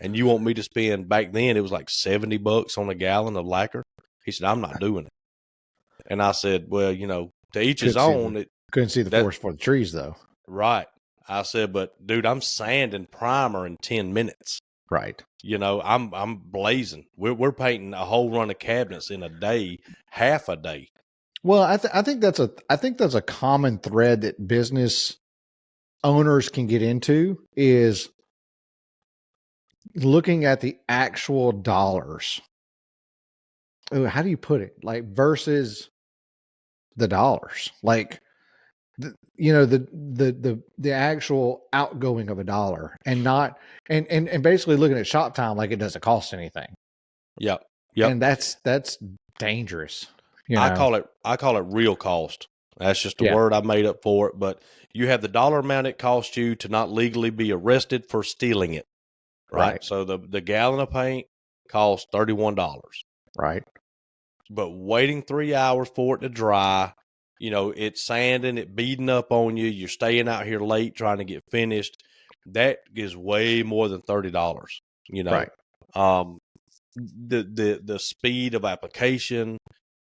Speaker 2: And you want me to spend, back then, it was like $70 on a gallon of lacquer? He said, I'm not doing it. And I said, well, to each his own.
Speaker 1: couldn't see the forest for the trees though.
Speaker 2: Right. I said, but dude, I'm sanding primer in 10 minutes.
Speaker 1: Right.
Speaker 2: I'm blazing. We're painting a whole run of cabinets in a day, half a day.
Speaker 1: Well, I think that's a common thread that business owners can get into is looking at the actual dollars how do you put it? Like versus the dollars, like the actual outgoing of a dollar, and not and basically looking at shop time like it doesn't cost anything.
Speaker 2: Yep. Yep.
Speaker 1: And that's dangerous.
Speaker 2: I call it real cost. That's just a
Speaker 1: Yeah.
Speaker 2: word I made up for it. But you have the dollar amount it costs you to not legally be arrested for stealing it. Right.
Speaker 1: Right.
Speaker 2: So the gallon of paint costs $31.
Speaker 1: Right.
Speaker 2: But waiting 3 hours for it to dry, it's sanding, it beating up on you. You're staying out here late trying to get finished. That is way more than $30.
Speaker 1: Right.
Speaker 2: Um, the speed of application.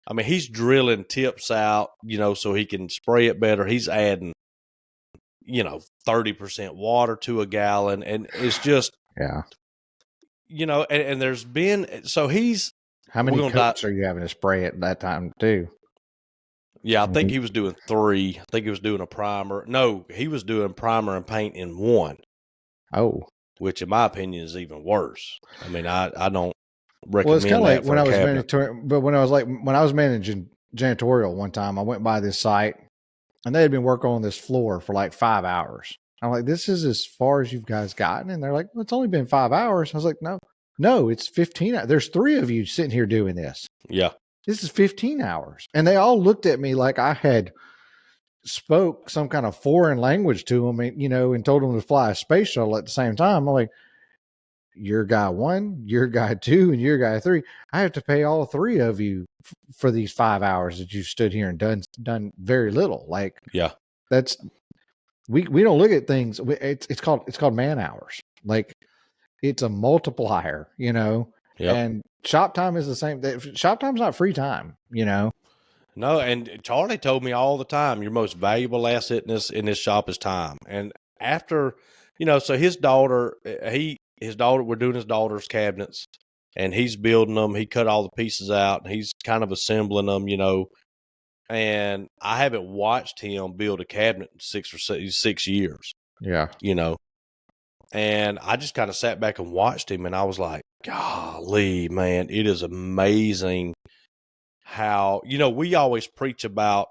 Speaker 2: I mean, he's drilling tips out, so he can spray it better. He's adding, 30% water to a gallon, and it's just,
Speaker 1: Yeah.
Speaker 2: and there's been
Speaker 1: How
Speaker 2: we're
Speaker 1: many
Speaker 2: gonna die.
Speaker 1: coats are you having to spray at that time too?
Speaker 2: Yeah, I think he was doing 3. I think he was doing a primer. No, he was doing primer and paint in 1.
Speaker 1: Oh.
Speaker 2: Which in my opinion is even worse. I mean, I don't
Speaker 1: Well, it's kind
Speaker 2: recommend
Speaker 1: of like
Speaker 2: that for
Speaker 1: when
Speaker 2: a
Speaker 1: I was
Speaker 2: cabinet.
Speaker 1: when I was managing janitorial one time, I went by this site and they had been working on this floor for like 5 hours. I'm like, this is as far as you guys gotten? And they're like, well, it's only been 5 hours. I was like, no, it's 15. There's 3 of you sitting here doing this.
Speaker 2: Yeah.
Speaker 1: This is 15 hours. And they all looked at me like I had spoke some kind of foreign language to them, and told them to fly a space shuttle at the same time. I'm like, you're guy 1, you're guy 2, and you're guy 3. I have to pay all 3 of you for these 5 hours that you stood here and done very little. Like,
Speaker 2: Yeah.
Speaker 1: that's we don't look at things. It's called man hours. Like, it's a multiplier,
Speaker 2: Yep.
Speaker 1: and shop time is the same. Shop time's not free time,
Speaker 2: No, and Charlie told me all the time, your most valuable asset in this shop is time. And after, so his daughter, we're doing his daughter's cabinets, and he's building them. He cut all the pieces out, and he's kind of assembling them, And I haven't watched him build a cabinet in 6 years.
Speaker 1: Yeah.
Speaker 2: And I just kind of sat back and watched him, and I was like, golly, man, it is amazing how, we always preach about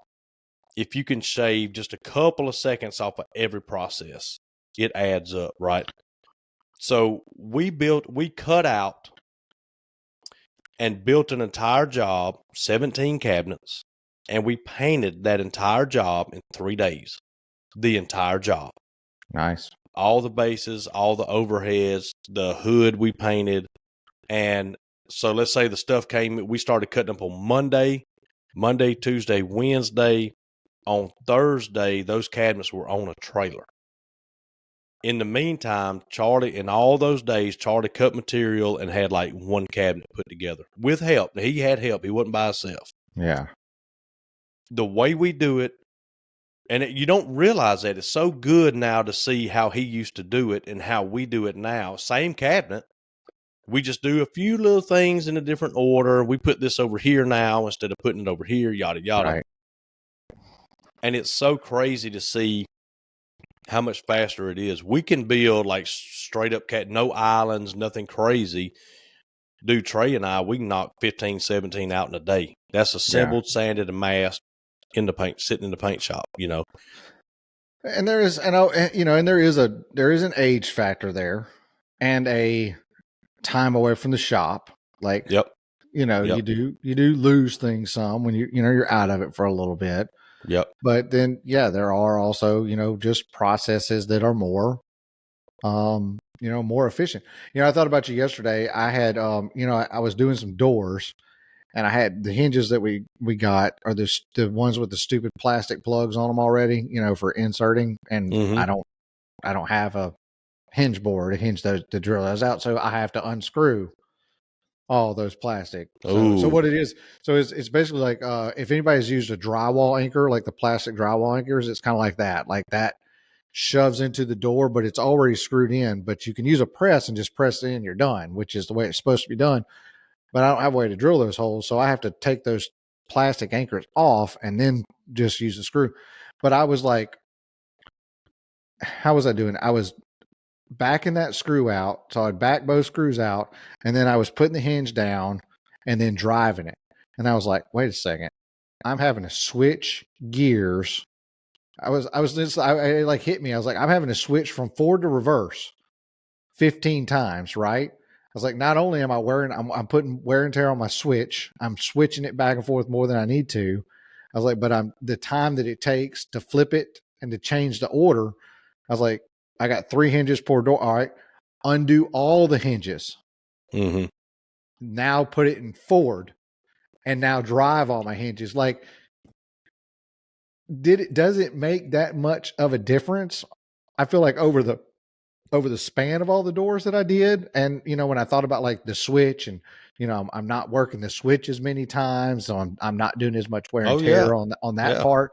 Speaker 2: if you can shave just a couple of seconds off of every process, it adds up, right? So we cut out and built an entire job, 17 cabinets, and we painted that entire job in 3 days. The entire job.
Speaker 1: Nice.
Speaker 2: All the bases, all the overheads, the hood we painted. And so let's say the stuff we started cutting up on Monday, Tuesday, Wednesday. On Thursday, those cabinets were on a trailer. In the meantime, Charlie, in all those days, Charlie cut material and had like 1 cabinet put together with help. He had help. He wasn't by himself.
Speaker 1: Yeah.
Speaker 2: The way we do it, and you don't realize that. It's so good now to see how he used to do it and how we do it now. Same cabinet. We just do a few little things in a different order. We put this over here now instead of putting it over here, yada, yada.
Speaker 1: Right.
Speaker 2: And it's so crazy to see how much faster it is. We can build like straight up no islands, nothing crazy. Dude, Trey and I, we can knock 15, 17 out in a day. That's assembled, sanded, and masked in the paint, sitting in the paint shop,
Speaker 1: And there is, and there is an age factor there, and a time away from the shop. Like,
Speaker 2: yep.
Speaker 1: You do lose things some when you're out of it for a little bit.
Speaker 2: Yep.
Speaker 1: But then, there are also, just processes that are more, more efficient. I thought about you yesterday. I had, I was doing some doors, and I had the hinges that we got are the ones with the stupid plastic plugs on them already, for inserting. And I don't have a hinge board to hinge to drill those out. So I have to unscrew all those plastic. So what it is, it's basically like, if anybody's used a drywall anchor, like the plastic drywall anchors, it's kind of like that shoves into the door, but it's already screwed in, but you can use a press and just press it in, you're done, which is the way it's supposed to be done. But I don't have a way to drill those holes. So I have to take those plastic anchors off and then just use the screw. But I was like, how was I doing? I was backing that screw out. So I'd back both screws out, and then I was putting the hinge down and then driving it. And I was like, wait a second, I'm having to switch gears. It like hit me. I was like, I'm having to switch from forward to reverse 15 times, right? I was like, not only am I I'm putting wear and tear on my switch, I'm switching it back and forth more than I need to. I was like, but the time that it takes to flip it and to change the order. I was like, I got 3 hinges per door. All right, undo all the hinges.
Speaker 2: Mm-hmm.
Speaker 1: Now put it in forward, and now drive all my hinges. Like, does it make that much of a difference? I feel like over the span of all the doors that I did, and when I thought about like the switch, and I'm not working the switch as many times, so I'm not doing as much wear and
Speaker 2: Oh yeah,
Speaker 1: tear on that
Speaker 2: yeah.
Speaker 1: part.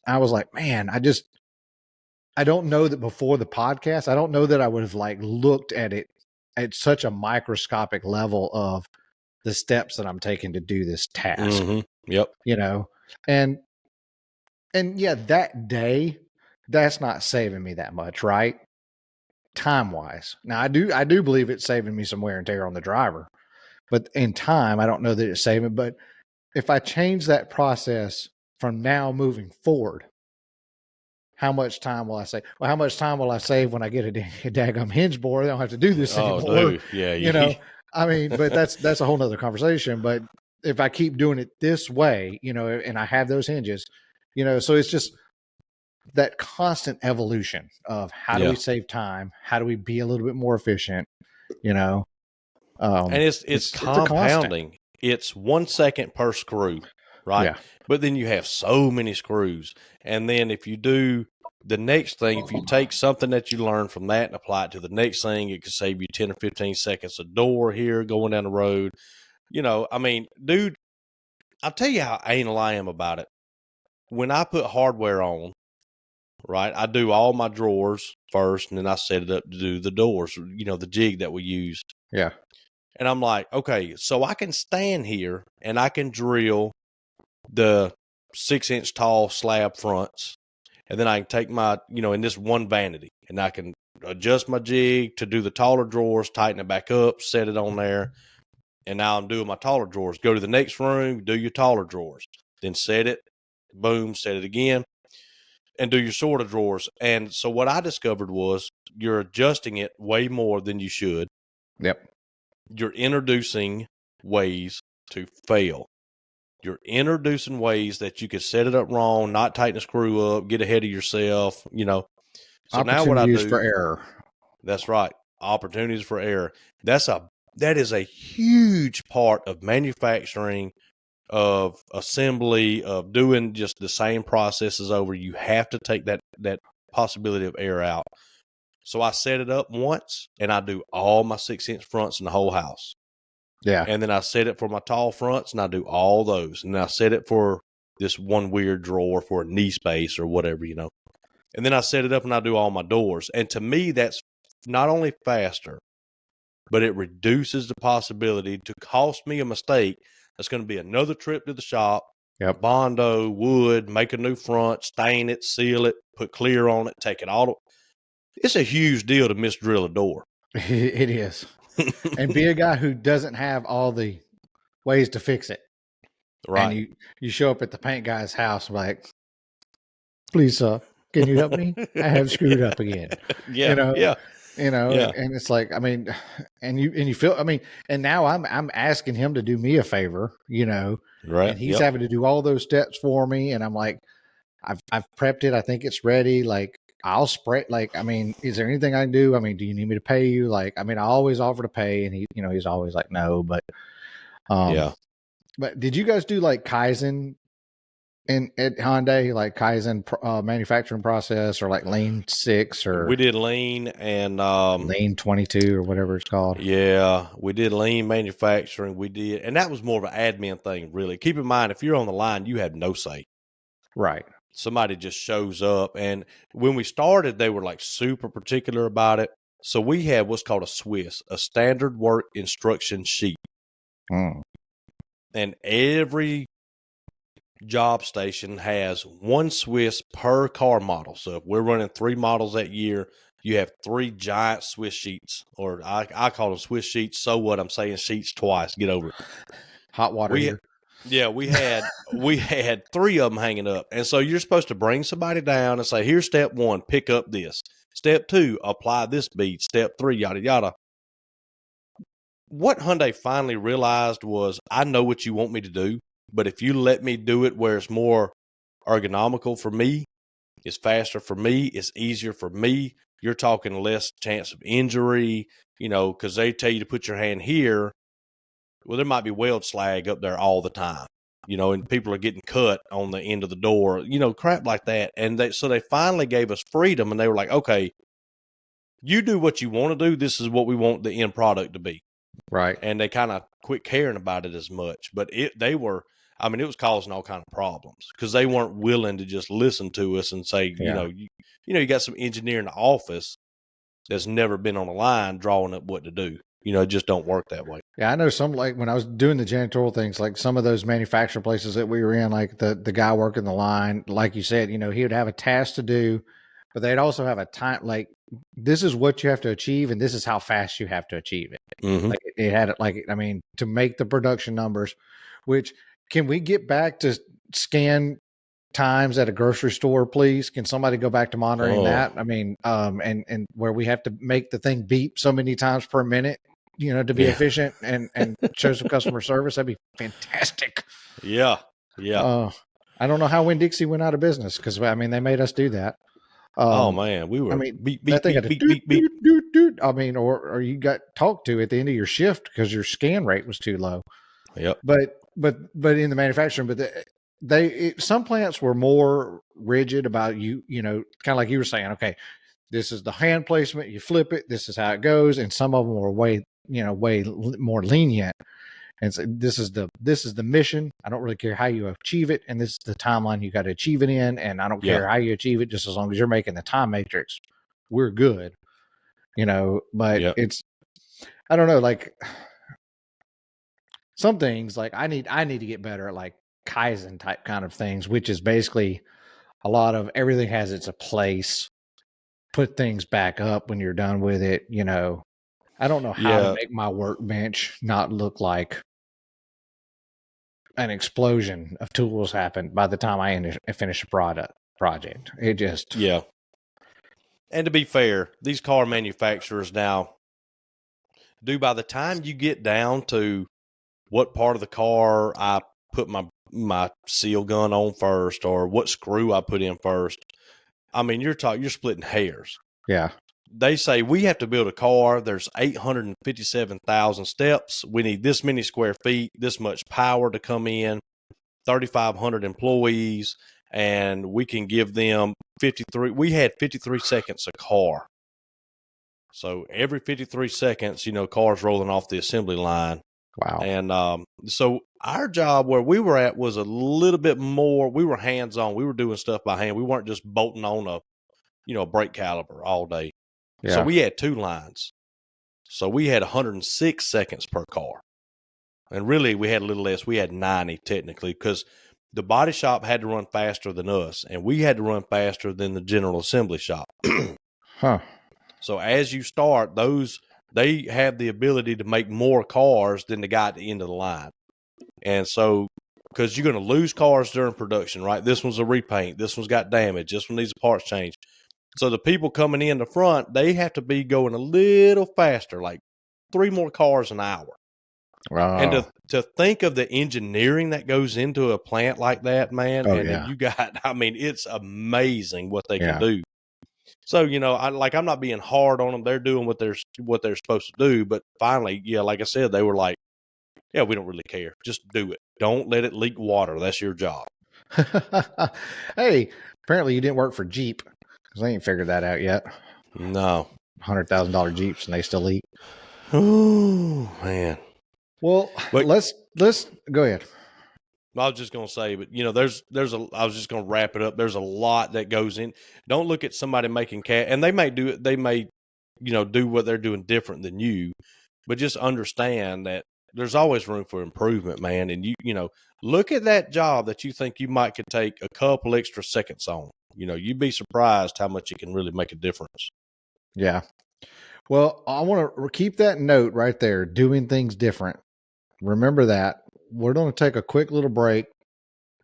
Speaker 1: I was like, man, I don't know that before the podcast, I don't know that I would have like looked at it at such a microscopic level of the steps that I'm taking to do this task.
Speaker 2: Mm-hmm. Yep.
Speaker 1: And yeah, that day, that's not saving me that much, right? Time wise. Now I do believe it's saving me some wear and tear on the driver, but in time, I don't know that it's saving. But if I change that process from now moving forward, how much time will I save? Well, how much time will I save when I get a daggum hinge board? I don't have to do this
Speaker 2: Oh,
Speaker 1: anymore.
Speaker 2: dude. Yeah.
Speaker 1: I mean, but that's a whole nother conversation. But if I keep doing it this way, and I have those hinges, so it's just that constant evolution of how do
Speaker 2: Yeah.
Speaker 1: we save time? How do we be a little bit more efficient?
Speaker 2: And it's
Speaker 1: It's a constant.
Speaker 2: compounding. It's 1 second per screw, right?
Speaker 1: Yeah.
Speaker 2: But then you have so many screws. And then if you do the next thing, if you take something that you learn from that and apply it to the next thing, it could save you 10 or 15 seconds a door here going down the road. I mean, dude, I'll tell you how anal I am about it. When I put hardware on, right, I do all my drawers first, and then I set it up to do the doors, the jig that we use.
Speaker 1: Yeah.
Speaker 2: And I'm like, okay, so I can stand here and I can drill the 6-inch tall slab fronts. And then I can take my, in this one vanity, and I can adjust my jig to do the taller drawers, tighten it back up, set it on there. And now I'm doing my taller drawers. Go to the next room, do your taller drawers. Then set it, boom, set it again, and do your shorter drawers. And so what I discovered was you're adjusting it way more than you should.
Speaker 1: Yep.
Speaker 2: You're introducing ways to fail. You're introducing ways that you could set it up wrong, not tighten a screw up, get ahead of yourself, So now what I
Speaker 1: Opportunities
Speaker 2: do,
Speaker 1: for error.
Speaker 2: that's right, opportunities for error. That is a huge part of manufacturing, of assembly, of doing just the same processes over. You have to take that possibility of error out. So I set it up once, and I do all my 6-inch fronts in the whole house.
Speaker 1: Yeah.
Speaker 2: And then I set it for my tall fronts, and I do all those. And I set it for this one weird drawer for a knee space or whatever, And then I set it up and I do all my doors. And to me, that's not only faster, but it reduces the possibility to cost me a mistake. That's going to be another trip to the shop,
Speaker 1: Yep.
Speaker 2: Bondo, wood, make a new front, stain it, seal it, put clear on it, take it all. It's a huge deal to misdrill a door.
Speaker 1: It is. And be a guy who doesn't have all the ways to fix it.
Speaker 2: Right.
Speaker 1: And you show up at the paint guy's house like, please, sir, can you help me? I have screwed up again.
Speaker 2: Yeah. Yeah. Yeah.
Speaker 1: And it's like, I mean, and you feel, I mean, and now I'm asking him to do me a favor,
Speaker 2: Right.
Speaker 1: and he's
Speaker 2: Yep.
Speaker 1: having to do all those steps for me. And I'm like, I've prepped it. I think it's ready. Like, I'll spread, like, I mean, is there anything I can do? I mean, do you need me to pay you? Like, I mean, I always offer to pay, and he's always like, no,
Speaker 2: Yeah.
Speaker 1: but did you guys do like Kaizen at Hyundai, like Kaizen manufacturing process, or like Lean 6 or
Speaker 2: We did lean and
Speaker 1: Lean 22 or whatever it's called?
Speaker 2: yeah, we did lean manufacturing. We did, and that was more of an admin thing, really. Keep in mind, if you're on the line, you have no say.
Speaker 1: Right.
Speaker 2: Somebody just shows up, and when we started, they were like super particular about it. So we had what's called a Swiss, a standard work instruction sheet,
Speaker 1: Mm.
Speaker 2: and every job station has one Swiss per car model. So if we're running 3 models that year, you have 3 giant Swiss sheets, or I call them Swiss sheets. So what? I'm saying sheets twice. Get over it.
Speaker 1: Hot water
Speaker 2: We
Speaker 1: heater.
Speaker 2: Yeah, we had 3 of them hanging up. And so you're supposed to bring somebody down and say, here's step 1, pick up this. Step 2, apply this bead. Step 3, yada yada. What Hyundai finally realized was, I know what you want me to do, but if you let me do it where it's more ergonomical for me, it's faster for me, it's easier for me, you're talking less chance of injury, because they tell you to put your hand here. Well, there might be weld slag up there all the time, and people are getting cut on the end of the door, crap like that. And so they finally gave us freedom, and they were like, okay, you do what you want to do. This is what we want the end product to be.
Speaker 1: Right.
Speaker 2: And they kind of quit caring about it as much. But it was causing all kind of problems because they weren't willing to just listen to us and say,
Speaker 1: Yeah.
Speaker 2: you got some engineer in the office that's never been on a line drawing up what to do. It just don't work that way.
Speaker 1: Yeah, I know some, like when I was doing the janitorial things, like some of those manufacturing places that we were in, like the guy working the line, like you said, he would have a task to do, but they'd also have a time, like this is what you have to achieve and this is how fast you have to achieve it.
Speaker 2: Mm-hmm.
Speaker 1: Like it had it, like, I mean, to make the production numbers, which can we get back to scan times at a grocery store, please? Can somebody go back to monitoring that? I mean, and where we have to make the thing beep so many times per minute, to be efficient and show some customer service. That'd be fantastic.
Speaker 2: Yeah.
Speaker 1: I don't know how Winn-Dixie went out of business because I mean they made us do that.
Speaker 2: Oh man, we were
Speaker 1: I mean
Speaker 2: beep
Speaker 1: that
Speaker 2: beep
Speaker 1: thing
Speaker 2: beep
Speaker 1: had to
Speaker 2: beep
Speaker 1: doot,
Speaker 2: beep beep.
Speaker 1: doot, doot, doot. I mean, or you got talked to at the end of your shift because your scan rate was too low.
Speaker 2: Yep.
Speaker 1: But in the manufacturing, but some plants were more rigid about kind of like you were saying. Okay, this is the hand placement. You flip it. This is how it goes. And some of them were way more lenient. And so this is the mission. I don't really care how you achieve it, and this is the timeline you got to achieve it in. And I don't care how you achieve it, just as long as you're making the time matrix, we're good. But
Speaker 2: Yep.
Speaker 1: it's I don't know, like some things like I need to get better at like Kaizen type kind of things, which is basically a lot of everything has its place. Put things back up when you're done with it. I don't know how to make my workbench not look like an explosion of tools happen by the time I finish a project. It just
Speaker 2: And to be fair, these car manufacturers now do, by the time you get down to what part of the car I put my seal gun on first, or what screw I put in first, I mean, you're splitting hairs.
Speaker 1: Yeah.
Speaker 2: They say we have to build a car. There's 857,000 steps. We need this many square feet, this much power to come in, 3,500 employees, and we can give them 53. We had 53 seconds a car. So every 53 seconds, cars rolling off the assembly line.
Speaker 1: Wow.
Speaker 2: And so our job where we were at was a little bit more, we were hands-on. We were doing stuff by hand. We weren't just bolting on a brake caliper all day.
Speaker 1: Yeah.
Speaker 2: So we had 2 lines. So we had 106 seconds per car. And really we had a little less. We had 90 technically, because the body shop had to run faster than us, and we had to run faster than the general assembly shop.
Speaker 1: Huh.
Speaker 2: So as you start, they have the ability to make more cars than the guy at the end of the line. And so, because you're going to lose cars during production, right? This one's a repaint. This one's got damage. This one needs a parts change. So the people coming in the front, they have to be going a little faster, like 3 more cars an hour.
Speaker 1: Wow.
Speaker 2: And to think of the engineering that goes into a plant like that, man, then you got, I mean, it's amazing what they can do. So, I'm not being hard on them. They're doing what they're supposed to do. But finally, like I said, they were like, yeah, we don't really care. Just do it. Don't let it leak water. That's your job.
Speaker 1: Hey, apparently you didn't work for Jeep because I ain't figured that out yet.
Speaker 2: No.
Speaker 1: $100,000 Jeeps and they still leak.
Speaker 2: Oh, man.
Speaker 1: Well, let's go ahead.
Speaker 2: I was just going to say, but I was just going to wrap it up. There's a lot that goes in. Don't look at somebody making cash, and they may do it. They may, do what they're doing different than you, but just understand that there's always room for improvement, man. And look at that job that you think you could take a couple extra seconds on. You'd be surprised how much it can really make a difference.
Speaker 1: Yeah. Well, I want to keep that note right there. Doing things different. Remember that. we're going to take a quick little break.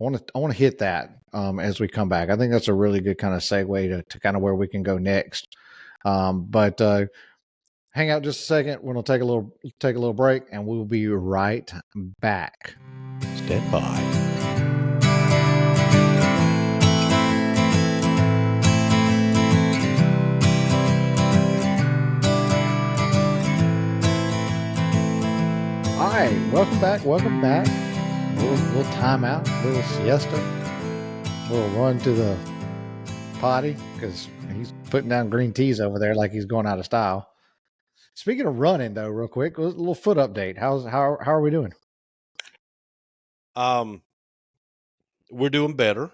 Speaker 1: I want to hit that as we come back. I think that's a really good kind of segue to kind of where we can go next. But hang out just a second. We're going to take a little break, and we'll be right back.
Speaker 2: Stand by.
Speaker 1: All right, welcome back. Little timeout, little siesta, little run to the potty because he's putting down green teas over there like he's going out of style. Speaking of running, though, real quick, a little foot update. How are we doing?
Speaker 2: We're doing better.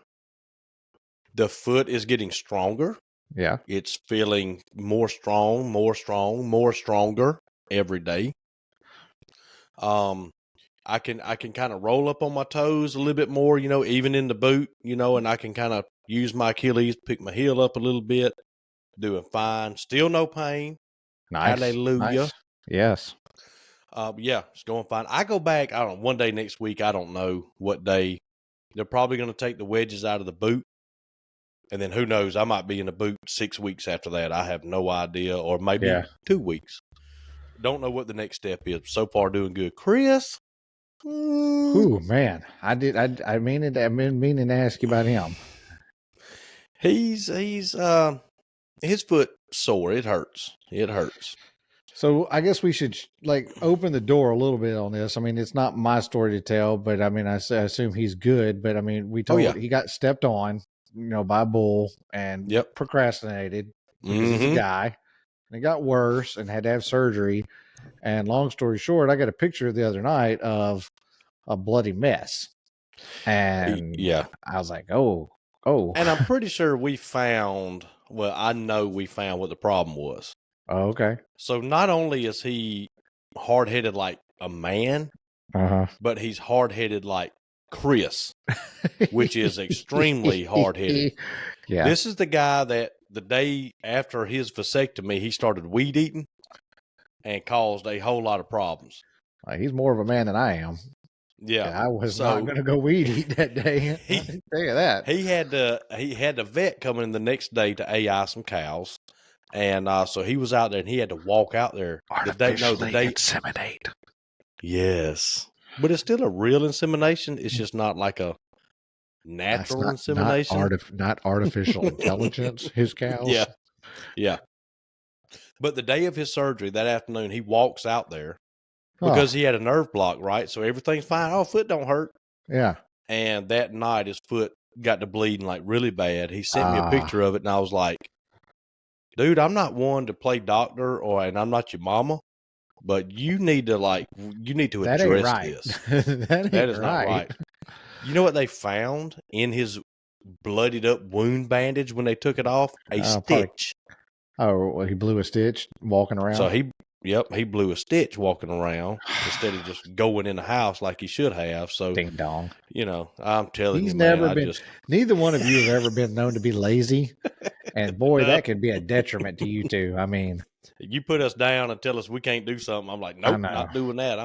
Speaker 2: The foot is getting stronger.
Speaker 1: Yeah,
Speaker 2: It's feeling more stronger every day. I can kind of roll up on my toes a little bit more, even in the boot, and I can kind of use my Achilles, pick my heel up a little bit, doing fine. Still no pain.
Speaker 1: nice.
Speaker 2: Hallelujah.
Speaker 1: Nice. Yes.
Speaker 2: Yeah, it's going fine. I go back, I don't know, one day next week, I don't know what day. They're probably going to take the wedges out of the boot. And then who knows, I might be in the boot 6 weeks after that. I have no idea, or maybe 2 weeks. Don't know what the next step is. So far, doing good. Chris?
Speaker 1: Ooh, man. I've been meaning to ask you about him.
Speaker 2: He's his foot sore. It hurts.
Speaker 1: So I guess we should open the door a little bit on this. I mean, it's not my story to tell, but I mean, I assume he's good. But I mean, he got stepped on, by a bull and procrastinated because he's a guy, and it got worse and had to have surgery. And long story short, I got a picture the other night of a bloody mess, and I was like, oh.
Speaker 2: And I'm pretty sure we found. Well, I know we found what the problem was.
Speaker 1: Oh, okay.
Speaker 2: So not only is he hard-headed like a man, but he's hard-headed like Chris, which is extremely hard-headed.
Speaker 1: Yeah.
Speaker 2: This is the guy that the day after his vasectomy, he started weed eating and caused a whole lot of problems.
Speaker 1: He's more of a man than I am.
Speaker 2: Yeah.
Speaker 1: I was not going to go weed eat that day. I can tell you that.
Speaker 2: He had the vet coming in the next day to AI some cows. And so he was out there, and he had to walk out there.
Speaker 1: Artificially inseminate.
Speaker 2: Yes. But it's still a real insemination. It's just not like a natural insemination.
Speaker 1: Not artificial intelligence, his cows.
Speaker 2: Yeah. But the day of his surgery, that afternoon, he walks out there because he had a nerve block, right? So everything's fine. Oh, foot don't hurt.
Speaker 1: Yeah.
Speaker 2: And that night, his foot got to bleeding like really bad. He sent me a picture of it, and I was like, dude, I'm not one to play doctor, and I'm not your mama, but you need to address this. That is not right. You know what they found in his bloodied up wound bandage when they took it off? A stitch.
Speaker 1: Well, he blew a stitch walking around.
Speaker 2: So he blew a stitch walking around instead of just going in the house like he should have. So
Speaker 1: ding dong.
Speaker 2: I'm telling
Speaker 1: you,
Speaker 2: man,
Speaker 1: neither one of you have ever been known to be lazy. And boy, that could be a detriment to you too. I mean,
Speaker 2: you put us down and tell us we can't do something. I'm like, nope, not doing that.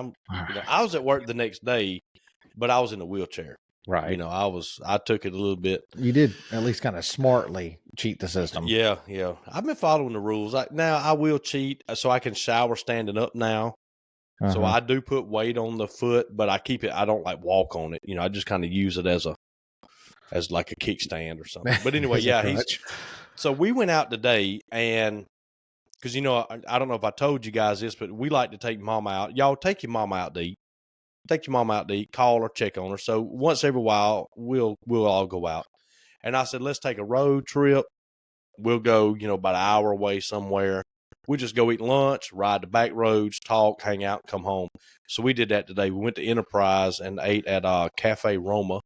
Speaker 2: I was at work the next day, but I was in a wheelchair.
Speaker 1: Right.
Speaker 2: I took it a little bit.
Speaker 1: You did at least kind of smartly cheat the system.
Speaker 2: Yeah. I've been following the rules. Now I will cheat so I can shower standing up now. So I do put weight on the foot, but I keep it. I don't walk on it. I just kind of use it as like a kickstand or something. But anyway, so we went out today, and because I don't know if I told you guys this, but we like to take mama out. Y'all take your mama out to eat. Take your mama out to eat, call her, check on her. So once every while, we'll all go out. And I said, let's take a road trip. We'll go, about an hour away somewhere. We'll just go eat lunch, ride the back roads, talk, hang out, come home. So we did that today. We went to Enterprise and ate at Cafe Roma, a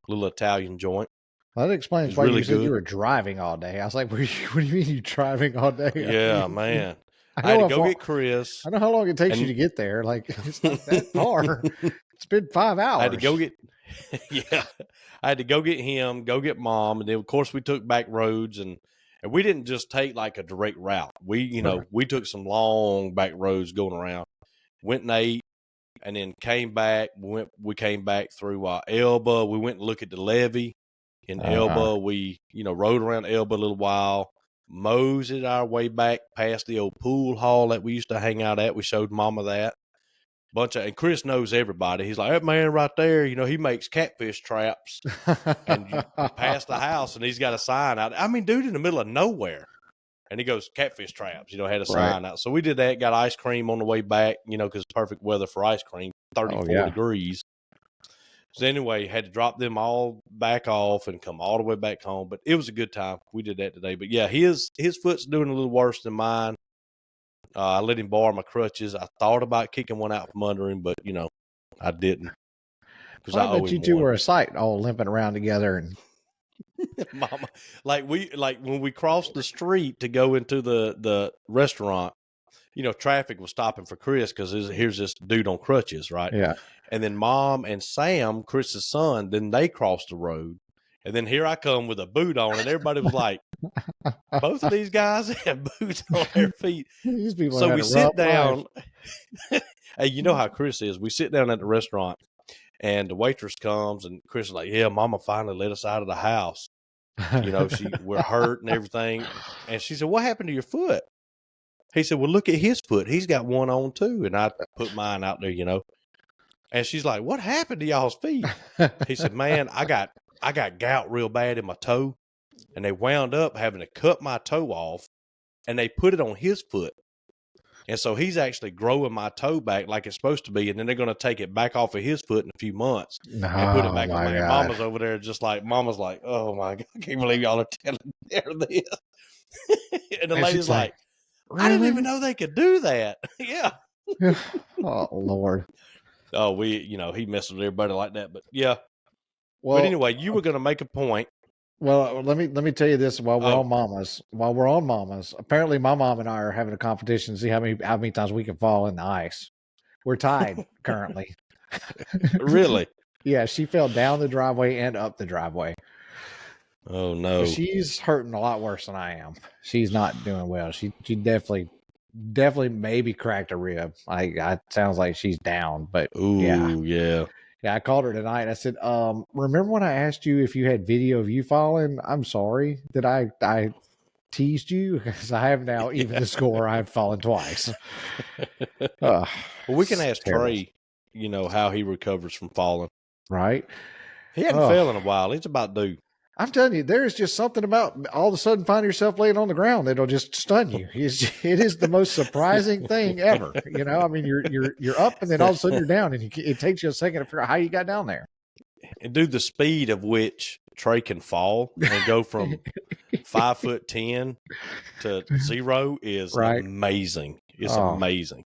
Speaker 2: little Italian joint.
Speaker 1: Well, that explains why you said you were driving all day. I was like, what do you mean you driving all day?
Speaker 2: Yeah, man. I had to go get Chris.
Speaker 1: I know how long it takes you to get there. It's not that far. It's been 5 hours.
Speaker 2: I had to go get, I had to go get him, go get mom. And then, of course, we took back roads and we didn't just take like a direct route. We, we took some long back roads going around, went and ate, and then came back. We came back through Elba. We went and looked at the levee in Elba. We, rode around Elba a little while, moseyed our way back past the old pool hall that we used to hang out at. We showed Mama that. And Chris knows everybody. He's like, that man right there, he makes catfish traps. And you pass the house and he's got a sign out. I mean, dude, in the middle of nowhere. And he goes, catfish traps, had a sign out. So we did that, got ice cream on the way back, because it's perfect weather for ice cream, 34 degrees. So anyway, had to drop them all back off and come all the way back home. But it was a good time. We did that today. But yeah, his foot's doing a little worse than mine. I let him borrow my crutches. I thought about kicking one out from under him, but I didn't.
Speaker 1: Well, I bet you two were a sight, all limping around together. And
Speaker 2: Mama, like when we crossed the street to go into the restaurant, traffic was stopping for Chris because here's this dude on crutches, right?
Speaker 1: Yeah.
Speaker 2: And then Mom and Sam, Chris's son, then they crossed the road. And then here I come with a boot on, and everybody was like, both of these guys have boots on their feet.
Speaker 1: These people
Speaker 2: so we sit down. Hey, you know how Chris is. We sit down at the restaurant, and the waitress comes, and Chris is like, yeah, Mama finally let us out of the house. We're hurt and everything. And she said, what happened to your foot? He said, well, look at his foot. He's got one on too. And I put mine out there, And she's like, what happened to y'all's feet? He said, man, I got gout real bad in my toe. And they wound up having to cut my toe off, and they put it on his foot. And so he's actually growing my toe back like it's supposed to be. And then they're going to take it back off of his foot in a few months and put it back on mine. Mama's over there Mama's like, oh my God, I can't believe y'all are telling her this. And the lady's like, really? I didn't even know they could do that. Yeah.
Speaker 1: Oh, Lord.
Speaker 2: Oh, he messes with everybody like that. But yeah. Well, but anyway, you were going to make a point.
Speaker 1: Well, let me tell you this while we're on Mamas. Apparently my mom and I are having a competition to see how many times we can fall in the ice. We're tied currently.
Speaker 2: Really?
Speaker 1: Yeah, she fell down the driveway and up the driveway.
Speaker 2: Oh no.
Speaker 1: She's hurting a lot worse than I am. She's not doing well. She definitely maybe cracked a rib. It sounds like she's down, but yeah. Yeah, I called her tonight. I said, remember when I asked you if you had video of you falling? I'm sorry that I teased you, because I have now even the score. I've fallen twice.
Speaker 2: Well, we can ask Trey, how he recovers from falling.
Speaker 1: Right?
Speaker 2: He hadn't fell in a while. He's about due.
Speaker 1: I'm telling you, there's just something about all of a sudden find yourself laying on the ground that'll just stun you. It is the most surprising thing ever. I mean, you're up and then all of a sudden you're down, and it takes you a second to figure out how you got down there.
Speaker 2: And dude, the speed of which Trey can fall and go from 5'10" to 0 is amazing. It's amazing.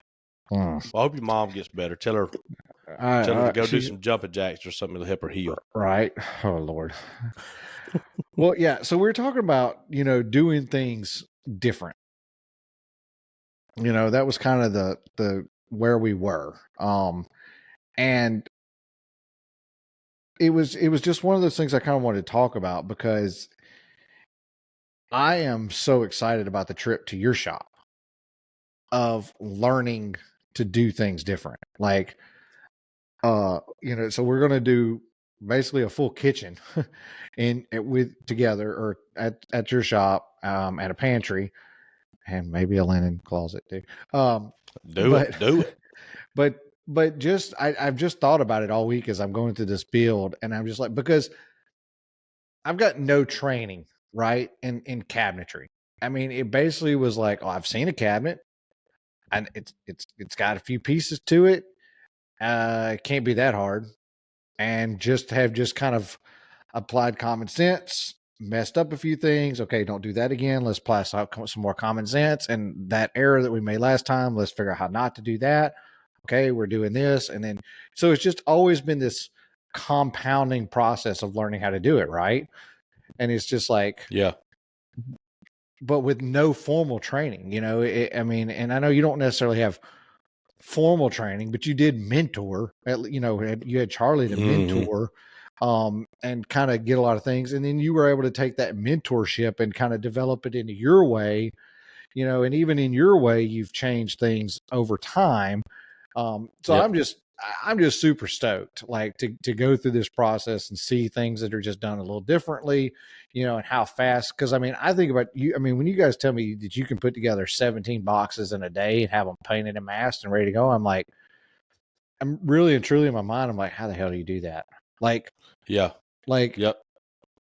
Speaker 2: Well, I hope your mom gets better. Tell her to go do some jumping jacks or something to help her heal.
Speaker 1: Right. Oh, Lord. Well, yeah. So we're talking about, doing things different. That was kind of the where we were. And it was just one of those things I kind of wanted to talk about, because I am so excited about the trip to your shop of learning to do things different. Like, so we're going to do basically a full kitchen together, or at your shop, at a pantry, and maybe a linen closet too.
Speaker 2: Do it.
Speaker 1: But just, I've just thought about it all week as I'm going through this build, and I'm just like, because I've got no training, right, in cabinetry. I mean, it basically was like, I've seen a cabinet, and it's got a few pieces to it. It can't be that hard. And just kind of applied common sense, messed up a few things. Okay, don't do that again. Let's apply some more common sense. And that error that we made last time, let's figure out how not to do that. Okay, we're doing this. And then, so it's just always been this compounding process of learning how to do it, right? And it's just like,
Speaker 2: yeah.
Speaker 1: But with no formal training, and I know you don't necessarily have formal training, but you did mentor, you had Charlie to mentor, and kind of get a lot of things. And then you were able to take that mentorship and kind of develop it into your way, and even in your way, you've changed things over time. So yep. I'm just super stoked, like to go through this process and see things that are just done a little differently, and how fast. Because I mean, I think about you. I mean, when you guys tell me that you can put together 17 boxes in a day and have them painted and masked and ready to go, I'm like, I'm really and truly in my mind, I'm like, how the hell do you do that? Like,
Speaker 2: Yeah.
Speaker 1: like,
Speaker 2: Yep.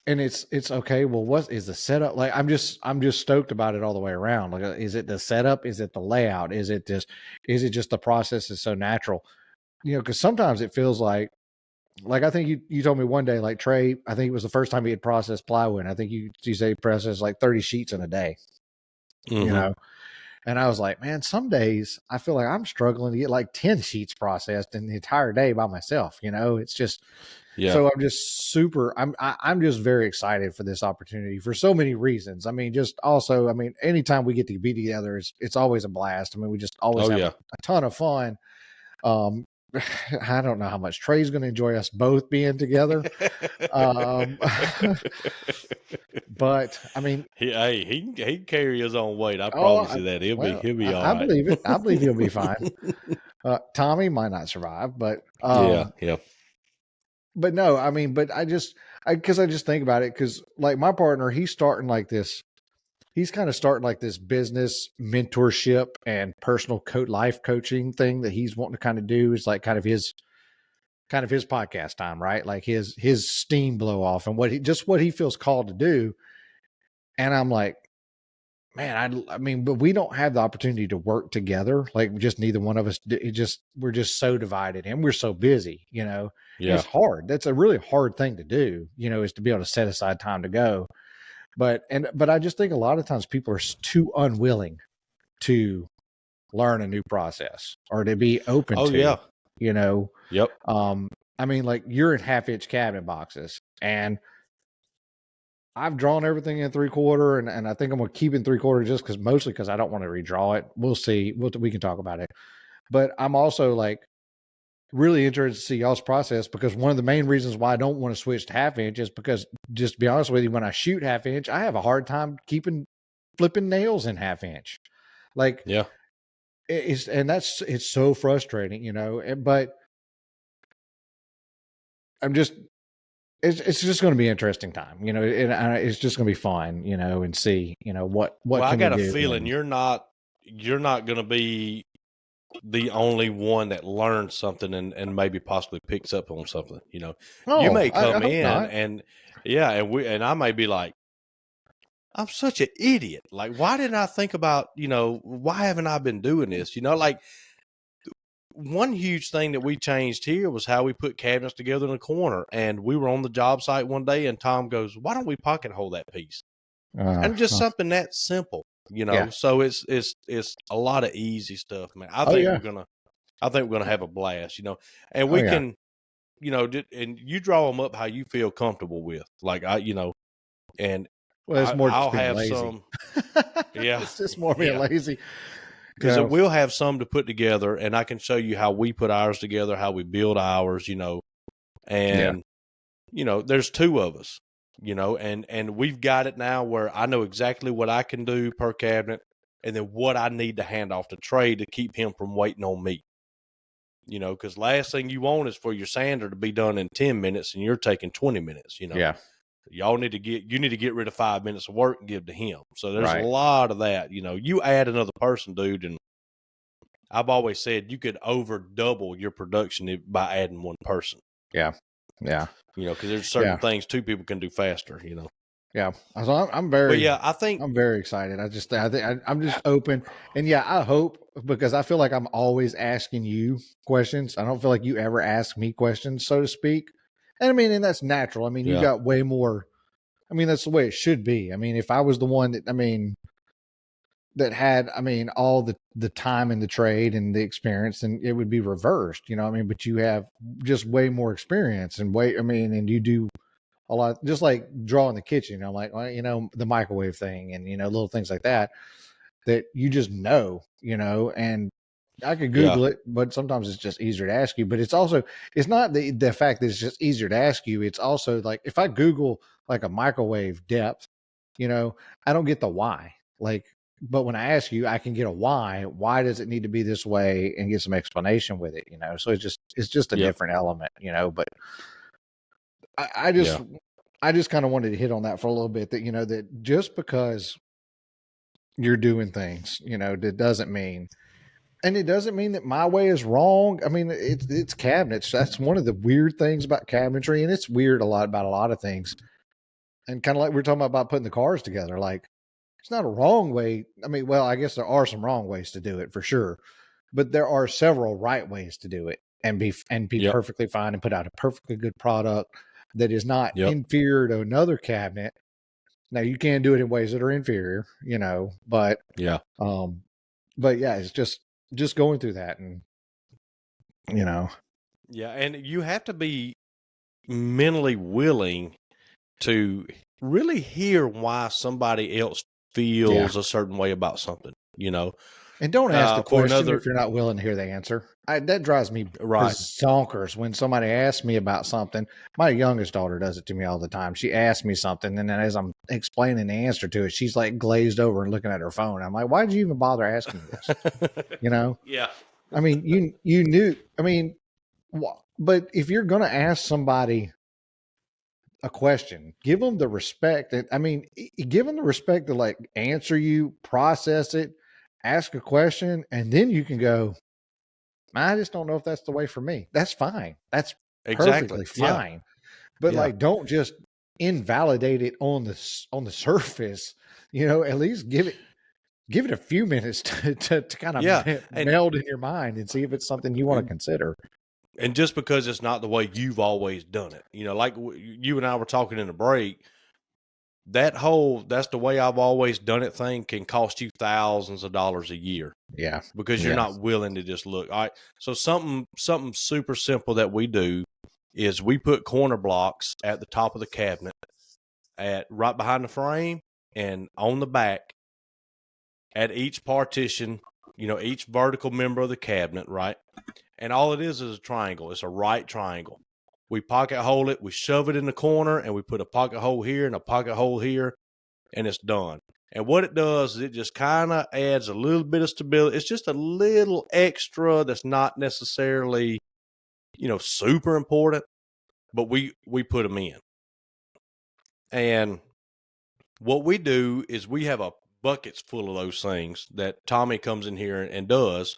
Speaker 1: and it's okay. Well, what is the setup? Like, I'm just stoked about it all the way around. Like, is it the setup? Is it the layout? Is it just the process is so natural? Because sometimes it feels like I think you told me one day, like Trey, I think it was the first time he had processed plywood. I think you say he processed like 30 sheets in a day, you
Speaker 2: Mm-hmm.
Speaker 1: know? And I was like, man, some days I feel like I'm struggling to get like 10 sheets processed in the entire day by myself. It's just,
Speaker 2: Yeah.
Speaker 1: so I'm just I'm just very excited for this opportunity for so many reasons. I mean, just also, I mean, anytime we get to be together, it's always a blast. I mean, we just always
Speaker 2: Oh
Speaker 1: have
Speaker 2: yeah.
Speaker 1: a ton of fun. Um, I don't know how much Trey's going to enjoy us both being together. Um, but I mean,
Speaker 2: He can carry his own weight. I
Speaker 1: oh,
Speaker 2: promise you that. He'll be
Speaker 1: well,
Speaker 2: he'll be all
Speaker 1: I
Speaker 2: right.
Speaker 1: believe it. I believe he'll be fine. Tommy might not survive,
Speaker 2: Yeah. Yeah.
Speaker 1: but no, I mean, but because I just think about it, because like my partner, he's starting like this. He's kind of starting like this business mentorship and personal life coaching thing that he's wanting to kind of do is like kind of his podcast time, right? Like his steam blow off and what he feels called to do. And I'm like, man, I mean, but we don't have the opportunity to work together. Like just neither one of us. We're just so divided and we're so busy. And
Speaker 2: Yeah.
Speaker 1: it's hard. That's a really hard thing to do. Is to be able to set aside time to go. But I just think a lot of times people are too unwilling to learn a new process or to be open
Speaker 2: Oh
Speaker 1: to.
Speaker 2: yeah.
Speaker 1: You know,
Speaker 2: Yep.
Speaker 1: I mean, like you're in half-inch cabinet boxes, and I've drawn everything in 3/4, and I think I'm gonna keep in 3/4 just mostly because I don't want to redraw it. We'll see. We can talk about it. But I'm also like really interested to see y'all's process because one of the main reasons why I don't want to switch to half-inch is because, just to be honest with you, when I shoot half-inch, I have a hard time flipping nails in half-inch. Like
Speaker 2: Yeah.
Speaker 1: it's so frustrating, but I'm just it's just going to be an interesting time, and it's just going to be fun, and see, what
Speaker 2: Well, I
Speaker 1: can we
Speaker 2: got a
Speaker 1: do.
Speaker 2: feeling
Speaker 1: And
Speaker 2: you're not going to be the only one that learns something and maybe possibly picks up on something. You
Speaker 1: oh,
Speaker 2: may
Speaker 1: I
Speaker 2: come
Speaker 1: hope
Speaker 2: in
Speaker 1: not.
Speaker 2: and yeah, and I may be like, I'm such an idiot. Like, why didn't I think about, why haven't I been doing this? Like one huge thing that we changed here was how we put cabinets together in a corner. And we were on the job site one day and Tom goes, why don't we pocket hole that piece? And just
Speaker 1: Huh.
Speaker 2: something that simple,
Speaker 1: Yeah.
Speaker 2: so it's a lot of easy stuff, man.
Speaker 1: Oh yeah.
Speaker 2: I think we're gonna have a blast, and
Speaker 1: Oh
Speaker 2: we
Speaker 1: yeah.
Speaker 2: can, and you draw them up how you feel comfortable with. Like and
Speaker 1: Well, it's more
Speaker 2: I'll
Speaker 1: just being
Speaker 2: have
Speaker 1: lazy.
Speaker 2: some, yeah,
Speaker 1: It's just more being
Speaker 2: yeah,
Speaker 1: lazy.
Speaker 2: because we'll have some to put together, and I can show you how we put ours together, how we build ours,
Speaker 1: Yeah.
Speaker 2: and there's two of us, and we've got it now where I know exactly what I can do per cabinet, and then what I need to hand off to Trey to keep him from waiting on me. Because last thing you want is for your sander to be done in 10 minutes and you're taking 20 minutes.
Speaker 1: Yeah.
Speaker 2: You need to get rid of 5 minutes of work and give to him. So there's a
Speaker 1: Right.
Speaker 2: lot of that. You add another person, dude, and I've always said you could over double your production by adding one person.
Speaker 1: Yeah. Yeah.
Speaker 2: Because there's certain
Speaker 1: Yeah.
Speaker 2: things two people can do faster.
Speaker 1: Yeah. So
Speaker 2: But yeah, I think
Speaker 1: I'm very excited. I think I'm just open, and yeah, I hope, because I feel like I'm always asking you questions. I don't feel like you ever ask me questions, so to speak. And I mean, and that's natural. I mean, you
Speaker 2: yeah,
Speaker 1: got way more. I mean, that's the way it should be. I mean, if I was the one that, I mean, that had, I mean, all the time in the trade and the experience, and it would be reversed. I mean, but you have just way more experience and I mean, and you do a lot, just like drawing the kitchen. I'm like, well, the microwave thing, and little things like that you just and I could
Speaker 2: yeah,
Speaker 1: Google it, but sometimes it's just easier to ask you. But it's not the fact that it's just easier to ask you. It's also like if I Google like a microwave depth, I don't get the why. Like but when I ask you, I can get a why. Why does it need to be this way, and get some explanation with it? So it's just a
Speaker 2: Yep.
Speaker 1: different element. But
Speaker 2: Yeah.
Speaker 1: I just kind of wanted to hit on that for a little bit, that that just because you're doing things, that doesn't mean, and it doesn't mean that my way is wrong. I mean, it's cabinets. That's one of the weird things about cabinetry, and it's weird about a lot of things. And kind of like we are talking about putting the cars together, like it's not a wrong way. I mean, well, I guess there are some wrong ways to do it for sure, but there are several right ways to do it and be
Speaker 2: Yep.
Speaker 1: perfectly fine and put out a perfectly good product that is not
Speaker 2: Yep.
Speaker 1: inferior to another cabinet. Now you can do it in ways that are inferior, but
Speaker 2: Yeah.
Speaker 1: yeah, it's just going through that, and
Speaker 2: Yeah. And you have to be mentally willing to really hear why somebody else
Speaker 1: yeah.
Speaker 2: feels a certain way about something,
Speaker 1: And don't ask the
Speaker 2: for
Speaker 1: question
Speaker 2: another,
Speaker 1: if you're not willing to hear the answer. That drives me
Speaker 2: right.
Speaker 1: bonkers when somebody asks me about something. My youngest daughter does it to me all the time. She asks me something, and then as I'm explaining the answer to it, she's like glazed over and looking at her phone. I'm like, why did you even bother asking me this?
Speaker 2: Yeah.
Speaker 1: I mean, you knew. I mean, but if you're going to ask somebody a question, give them the respect. I mean, give them the respect to like answer you, process it, ask a question, and then you can go, I just don't know if that's the way for me. That's fine. That's
Speaker 2: Exactly.
Speaker 1: perfectly
Speaker 2: Yeah.
Speaker 1: fine. But
Speaker 2: Yeah.
Speaker 1: like, don't just invalidate it on the surface. At least give it a few minutes to kind
Speaker 2: Yeah.
Speaker 1: of
Speaker 2: And
Speaker 1: meld in your mind and see if it's something you want to consider.
Speaker 2: and just because it's not the way you've always done it, like you and I were talking in the break, that's the way I've always done it thing can cost you thousands of dollars a year
Speaker 1: Yeah.
Speaker 2: because you're
Speaker 1: Yeah.
Speaker 2: not willing to just look. All right. So something super simple that we do is we put corner blocks at the top of the cabinet at right behind the frame and on the back at each partition, each vertical member of the cabinet, right? And all it is a triangle. It's a right triangle. We pocket hole it, we shove it in the corner, and we put a pocket hole here and a pocket hole here, and it's done. And what it does is it just kind of adds a little bit of stability. It's just a little extra that's not necessarily, super important, but we put them in. And what we do is we have a buckets full of those things that Tommy comes in here and does.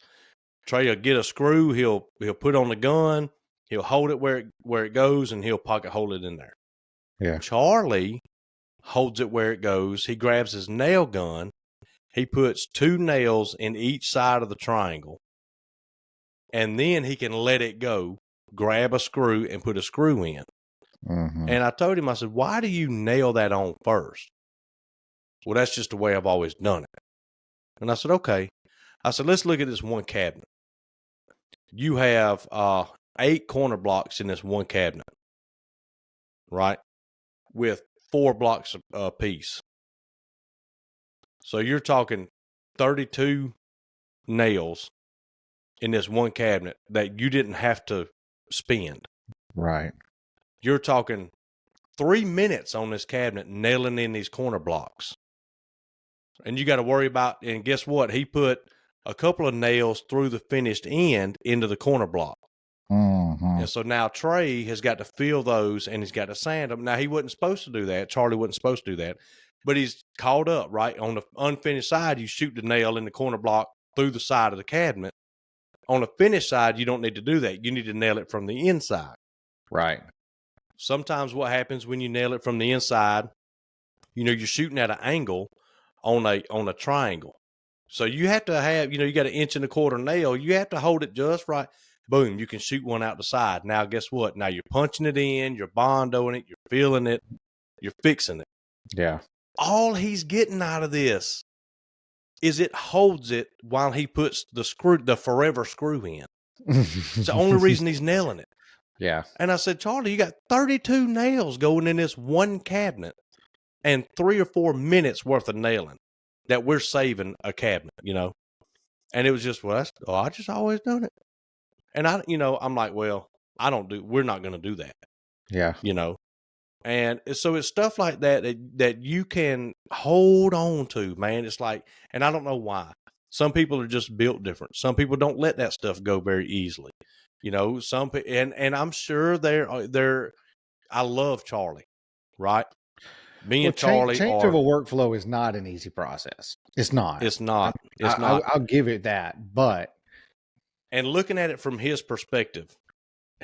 Speaker 2: Trey will get a screw. He'll put on the gun. He'll hold it where it goes, and he'll pocket hold it in there.
Speaker 1: Yeah.
Speaker 2: Charlie holds it where it goes. He grabs his nail gun. He puts 2 nails in each side of the triangle, and then he can let it go, grab a screw, and put a screw in.
Speaker 1: Mm-hmm.
Speaker 2: And I told him, I said, why do you nail that on first? Well, that's just the way I've always done it. And I said, okay. I said, let's look at this one cabinet. You have 8 corner blocks in this one cabinet, right? With 4 blocks a piece. So you're talking 32 nails in this one cabinet that you didn't have to spend.
Speaker 1: Right.
Speaker 2: You're talking 3 minutes on this cabinet nailing in these corner blocks. And you got to worry about, and guess what? He put a couple of nails through the finished end into the corner block.
Speaker 1: Mm-hmm.
Speaker 2: And so now Trey has got to fill those and he's got to sand them. Now, he wasn't supposed to do that. Charlie wasn't supposed to do that. But he's caught up, right? On the unfinished side, you shoot the nail in the corner block through the side of the cabinet. On the finished side, you don't need to do that. You need to nail it from the inside.
Speaker 1: Right.
Speaker 2: Sometimes what happens when you nail it from the inside, you're shooting at an angle on a triangle. So you have to have, you got an 1.25 inch nail. You have to hold it just right. Boom, you can shoot one out the side. Now, guess what? Now you're punching it in, you're bondoing it, you're filling it, you're fixing it.
Speaker 1: Yeah.
Speaker 2: All he's getting out of this is it holds it while he puts the forever screw in. It's the only reason he's nailing it.
Speaker 1: Yeah.
Speaker 2: And I said, Charlie, you got 32 nails going in this one cabinet and 3 or 4 minutes worth of nailing that we're saving a cabinet, And it was just, I just always done it. And I'm like, well, we're not going to do that,
Speaker 1: Yeah.
Speaker 2: And so it's stuff like that you can hold on to, man. It's like, and I don't know why. Some people are just built different. Some people don't let that stuff go very easily. You know, some people, and I'm sure they're. I love Charlie, right? Me
Speaker 1: Well,
Speaker 2: and Charlie
Speaker 1: change of
Speaker 2: are.
Speaker 1: a workflow is not an easy process. It's not.
Speaker 2: It's not. It's not.
Speaker 1: I'll give it that. But
Speaker 2: And looking at it from his perspective,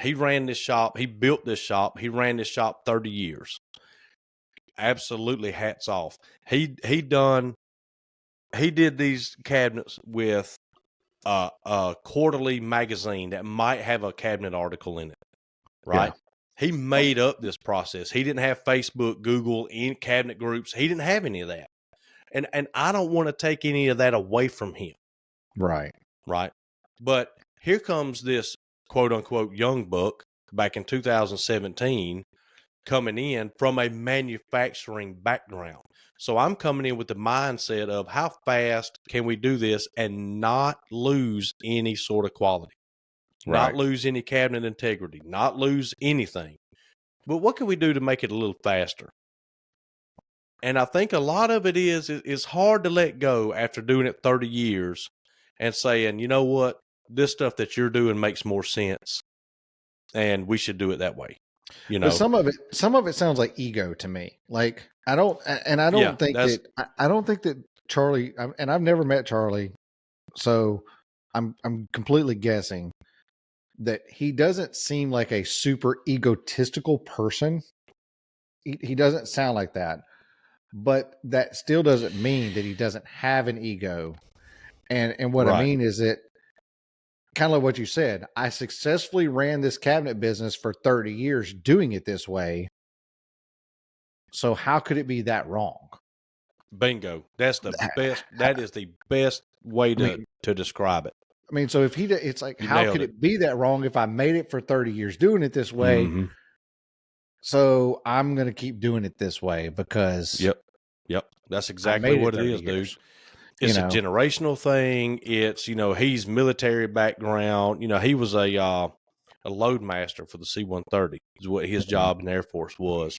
Speaker 2: he ran this shop. He built this shop. He ran this shop 30 years. Absolutely, hats off. He done. He did these cabinets with a quarterly magazine that might have a cabinet article in it,
Speaker 1: yeah,
Speaker 2: right? He made up this process. He didn't have Facebook, Google, any cabinet groups. He didn't have any of that. And I don't want to take any of that away from him,
Speaker 1: right.
Speaker 2: right? But here comes this quote unquote young buck back in 2017 coming in from a manufacturing background. So I'm coming in with the mindset of how fast can we do this and not lose any sort of quality, not
Speaker 1: Right.
Speaker 2: lose any cabinet integrity, not lose anything. But what can we do to make it a little faster? And I think a lot of it is hard to let go after doing it 30 years and saying, you know what, this stuff that you're doing makes more sense and we should do it that way. You
Speaker 1: But
Speaker 2: know,
Speaker 1: some of it sounds like ego to me. Like I don't, and I
Speaker 2: yeah,
Speaker 1: don't think
Speaker 2: that's
Speaker 1: that I don't think that Charlie. And I've never met Charlie, so I'm completely guessing that he doesn't seem like a super egotistical person. He doesn't sound like that, but that still doesn't mean that he doesn't have an ego. And what I
Speaker 2: right.
Speaker 1: mean is that kind of like what you said, I successfully ran this cabinet business for 30 years doing it this way. So how could it be that wrong?
Speaker 2: Bingo. That's the best. That is the best way
Speaker 1: I mean,
Speaker 2: to describe it.
Speaker 1: so if it's like,
Speaker 2: You
Speaker 1: how could
Speaker 2: nailed it.
Speaker 1: it be that wrong if I made it for 30 years doing it this way?
Speaker 2: Mm-hmm.
Speaker 1: So I'm going to keep doing it this way because
Speaker 2: Yep. Yep. That's
Speaker 1: I
Speaker 2: exactly
Speaker 1: made it
Speaker 2: what it
Speaker 1: 30
Speaker 2: is, dude.
Speaker 1: years, you
Speaker 2: It's a
Speaker 1: know?
Speaker 2: generational thing. It's, he's military background. He was a load master for the C-130 is what his
Speaker 1: Mhm.
Speaker 2: job in the Air Force was.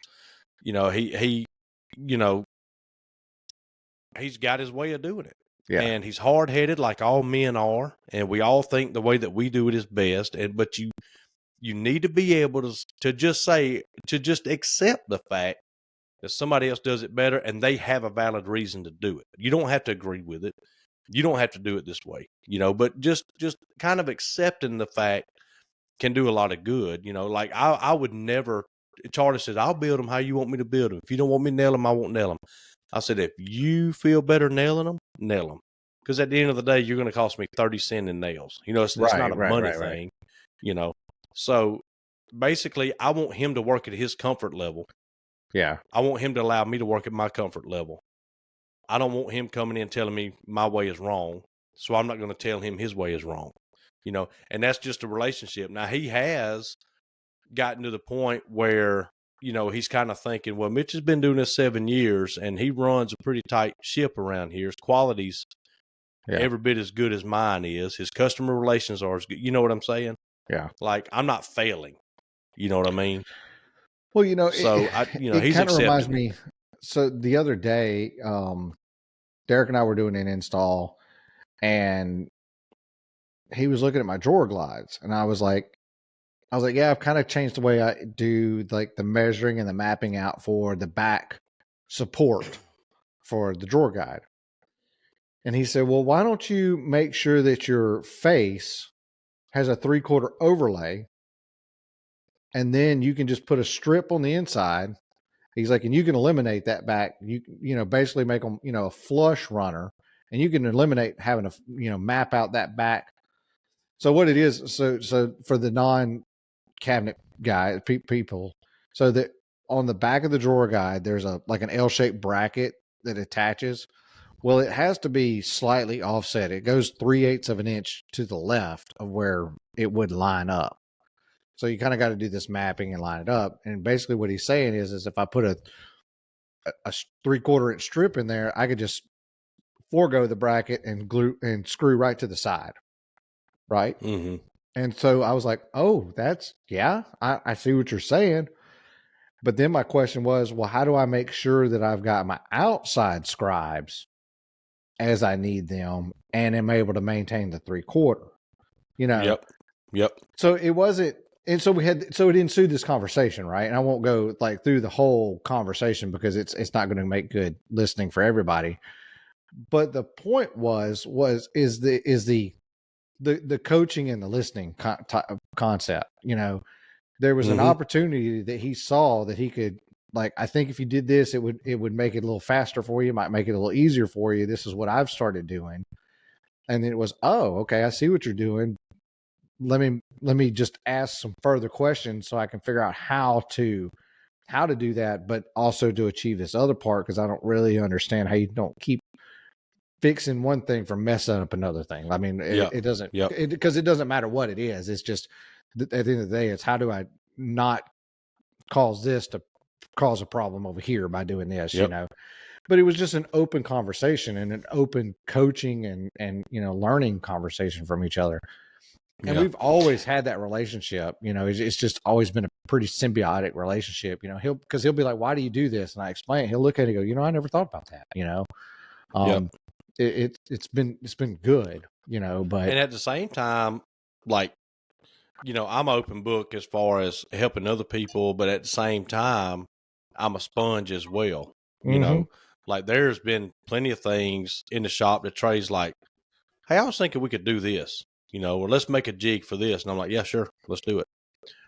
Speaker 2: He you know, he's got his way of doing it.
Speaker 1: Yeah.
Speaker 2: And he's hard headed like all men are, and we all think the way that we do it is best. But you need to be able to just accept the fact that somebody else does it better and they have a valid reason to do it. You don't have to agree with it. You don't have to do it this way, but just kind of accepting the fact can do a lot of good. Like I would never. Charlie says, "I'll build them how you want me to build them. If you don't want me to nail them, I won't nail them." I said, "If you feel better nailing them, nail them." Because at the end of the day, you're going to cost me 30 cents in nails. It's not
Speaker 1: Right,
Speaker 2: a
Speaker 1: right,
Speaker 2: money
Speaker 1: right, right.
Speaker 2: thing. You know, so basically, I want him to work at his comfort level.
Speaker 1: Yeah.
Speaker 2: I want him to allow me to work at my comfort level. I don't want him coming in telling me my way is wrong. So I'm not going to tell him his way is wrong. And that's just a relationship. Now he has gotten to the point where, he's kind of thinking, well, Mitch has been doing this 7 years and he runs a pretty tight ship around here. His quality's
Speaker 1: Yeah.
Speaker 2: every bit as good as mine is. His customer relations are as good. You know what I'm saying?
Speaker 1: Yeah.
Speaker 2: Like I'm not failing. You know what I mean?
Speaker 1: Well,
Speaker 2: So
Speaker 1: it
Speaker 2: he's
Speaker 1: kind of reminds
Speaker 2: accepting it.
Speaker 1: me. So the other day, Derek and I were doing an install, and he was looking at my drawer glides, and I was like, yeah, I've kind of changed the way I do like the measuring and the mapping out for the back support for the drawer guide. And he said, well, why don't you make sure that your face has a 3/4 overlay, and then you can just put a strip on the inside. He's like, and you can eliminate that back. Basically make them, a flush runner, and you can eliminate having to, map out that back. So what it is, so for the non cabinet guy people, so that on the back of the drawer guide, there's like an L-shaped bracket that attaches. Well, it has to be slightly offset. It goes 3/8 of an inch to the left of where it would line up. So you kind of got to do this mapping and line it up. And basically what he's saying is if I put a 3/4 inch strip in there, I could just forego the bracket and glue and screw right to the side. Right.
Speaker 2: Mm-hmm.
Speaker 1: And so I was like, oh, yeah, I see what you're saying. But then my question was, well, how do I make sure that I've got my outside scribes as I need them and am able to maintain the 3/4? You know,
Speaker 2: Yep. Yep.
Speaker 1: so it wasn't, and so so it ensued this conversation, right? And I won't go like through the whole conversation because it's not going to make good listening for everybody. But the point is the coaching and the listening concept. There was an opportunity that he saw that he could, like, I think if you did this, it would make it a little faster for you, might make it a little easier for you. This is what I've started doing. And then it was, oh, okay, I see what you're doing. Let me just ask some further questions so I can figure out how to do that, but also to achieve this other part, because I don't really understand how you don't keep fixing one thing from messing up another thing. I mean, it doesn't, because it doesn't matter what it is. It's just at the end of the day, it's how do I not cause this to cause a problem over here by doing this, But it was just an open conversation and an open coaching and learning conversation from each other. And we've always had that relationship. It's just always been a pretty symbiotic relationship. He'll be like, "Why do you do this?" And I explain it. He'll look at it and go, "I never thought about that." It's been good. But
Speaker 2: And at the same time, like, I'm open book as far as helping other people, but at the same time, I'm a sponge as well. Like there's been plenty of things in the shop that Trey's like, "Hey, I was thinking we could do this, or let's make a jig for this." And I'm like, "Yeah, sure, let's do it."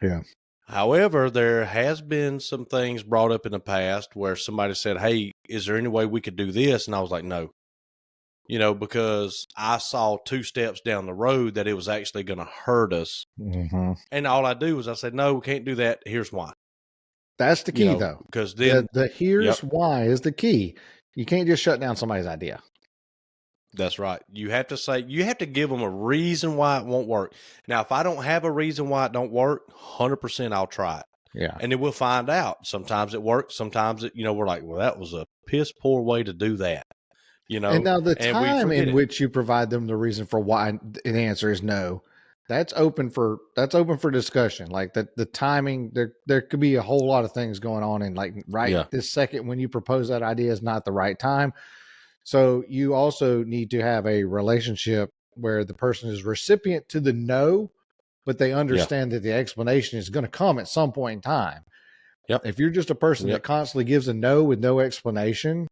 Speaker 1: Yeah.
Speaker 2: However, there has been some things brought up in the past where somebody said, "Hey, is there any way we could do this?" And I was like, "No." Because I saw 2 steps down the road that it was actually going to hurt us. And all I do was I said, "No, we can't do that. Here's why."
Speaker 1: That's the key, though.
Speaker 2: Because then
Speaker 1: the here's why is the key. You can't just shut down somebody's idea.
Speaker 2: That's right. You have to give them a reason why it won't work. Now, if I don't have a reason why it don't work, 100% I'll try it.
Speaker 1: Yeah.
Speaker 2: And then we'll find out. Sometimes it works. Sometimes we're like, well, that was a piss poor way to do that.
Speaker 1: And now the
Speaker 2: and we
Speaker 1: time
Speaker 2: forget
Speaker 1: in
Speaker 2: it.
Speaker 1: which you provide them the reason for why an answer is no, that's open for discussion. Like the timing, there could be a whole lot of things going on, and like this second when you propose that idea is not the right time. So you also need to have a relationship where the person is recipient to the no, but they understand that the explanation is going to come at some point in time.
Speaker 2: Yep.
Speaker 1: If you're just a person that constantly gives a no with no explanation,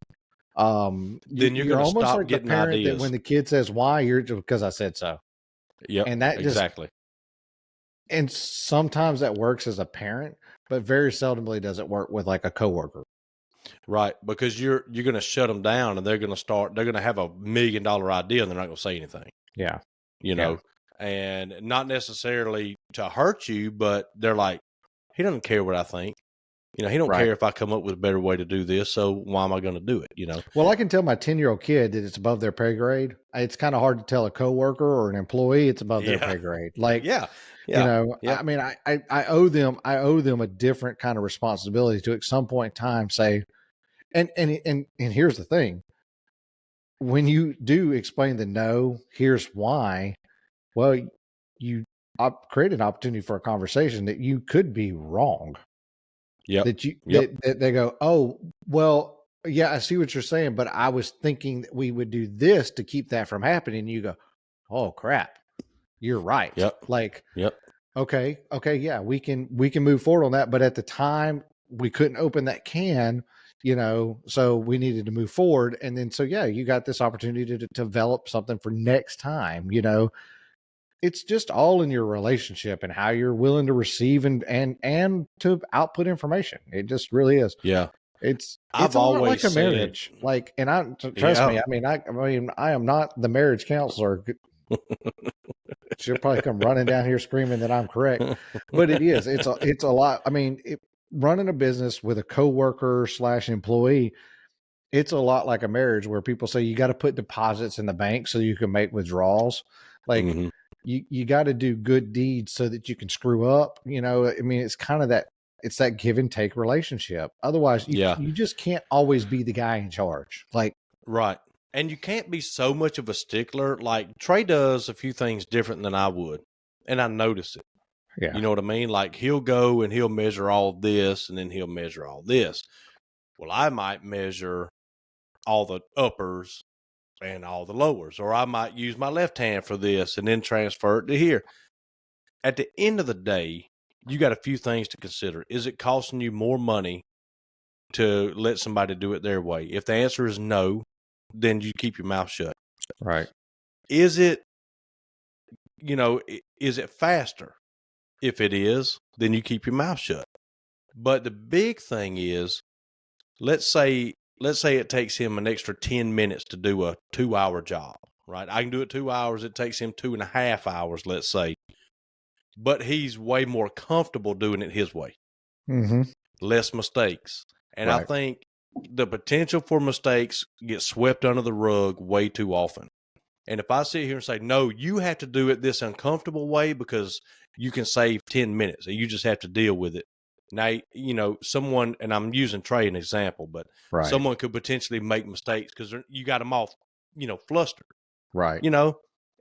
Speaker 1: then you're almost stop like the parent ideas. That when the kid says why, you're just because I said so.
Speaker 2: Yeah, and that exactly.
Speaker 1: And sometimes that works as a parent, but very seldomly does it work with like a coworker.
Speaker 2: Right, because you're going to shut them down, and they're going to have $1 million idea, and they're not going to say anything.
Speaker 1: Yeah,
Speaker 2: and not necessarily to hurt you, but they're like, he doesn't care what I think. He don't care if I come up with a better way to do this, so why am I going to do it,
Speaker 1: Well, I can tell my 10-year-old kid that it's above their pay grade. It's kind of hard to tell a coworker or an employee it's above their pay grade. Like, I mean, I owe them a different kind of responsibility to at some point in time say, and here's the thing. When you do explain the no, here's why, well, you create an opportunity for a conversation that you could be wrong.
Speaker 2: Yeah.
Speaker 1: That they go, oh, well, yeah, I see what you're saying, but I was thinking that we would do this to keep that from happening. And you go, oh crap, you're right.
Speaker 2: Yep.
Speaker 1: Like, okay, yeah, we can move forward on that. But at the time, we couldn't open that can, so we needed to move forward. And then, so yeah, you got this opportunity to develop something for next time. It's just all in your relationship and how you're willing to receive and to output information. It just really is.
Speaker 2: Yeah.
Speaker 1: It's a lot like a marriage. Like, and trust me, I am not the marriage counselor. She'll probably come running down here screaming that I'm correct, but it is. It's a lot. I mean, running a business with a coworker / employee, it's a lot like a marriage where people say you got to put deposits in the bank so you can make withdrawals. Like you got to do good deeds so that you can screw up. I mean, it's kind of that. It's that give and take relationship. Otherwise, you just can't always be the guy in charge. Like,
Speaker 2: right. And you can't be so much of a stickler. Like Trey does a few things different than I would, and I notice it.
Speaker 1: Yeah.
Speaker 2: You know what I mean? Like he'll go and he'll measure all this and then he'll measure all this. Well, I might measure all the uppers and all the lowers, or I might use my left hand for this and then transfer it to here. At the end of the day, you got a few things to consider. Is it costing you more money to let somebody do it their way? If the answer is no, then you keep your mouth shut.
Speaker 1: Right.
Speaker 2: Is it, is it faster? If it is, then you keep your mouth shut. But the big thing is, let's say it takes him an extra 10 minutes to do a 2-hour job, right? I can do it 2 hours. It takes him 2.5 hours, let's say. But he's way more comfortable doing it his way.
Speaker 1: Mm-hmm.
Speaker 2: Less mistakes. And I
Speaker 1: Right.
Speaker 2: think the potential for mistakes gets swept under the rug way too often. And if I sit here and say, no, you have to do it this uncomfortable way because you can save 10 minutes and you just have to deal with it. Now, someone, and I'm using Trey an example, but
Speaker 1: Right.
Speaker 2: someone could potentially make mistakes because you got them all, flustered,
Speaker 1: Right.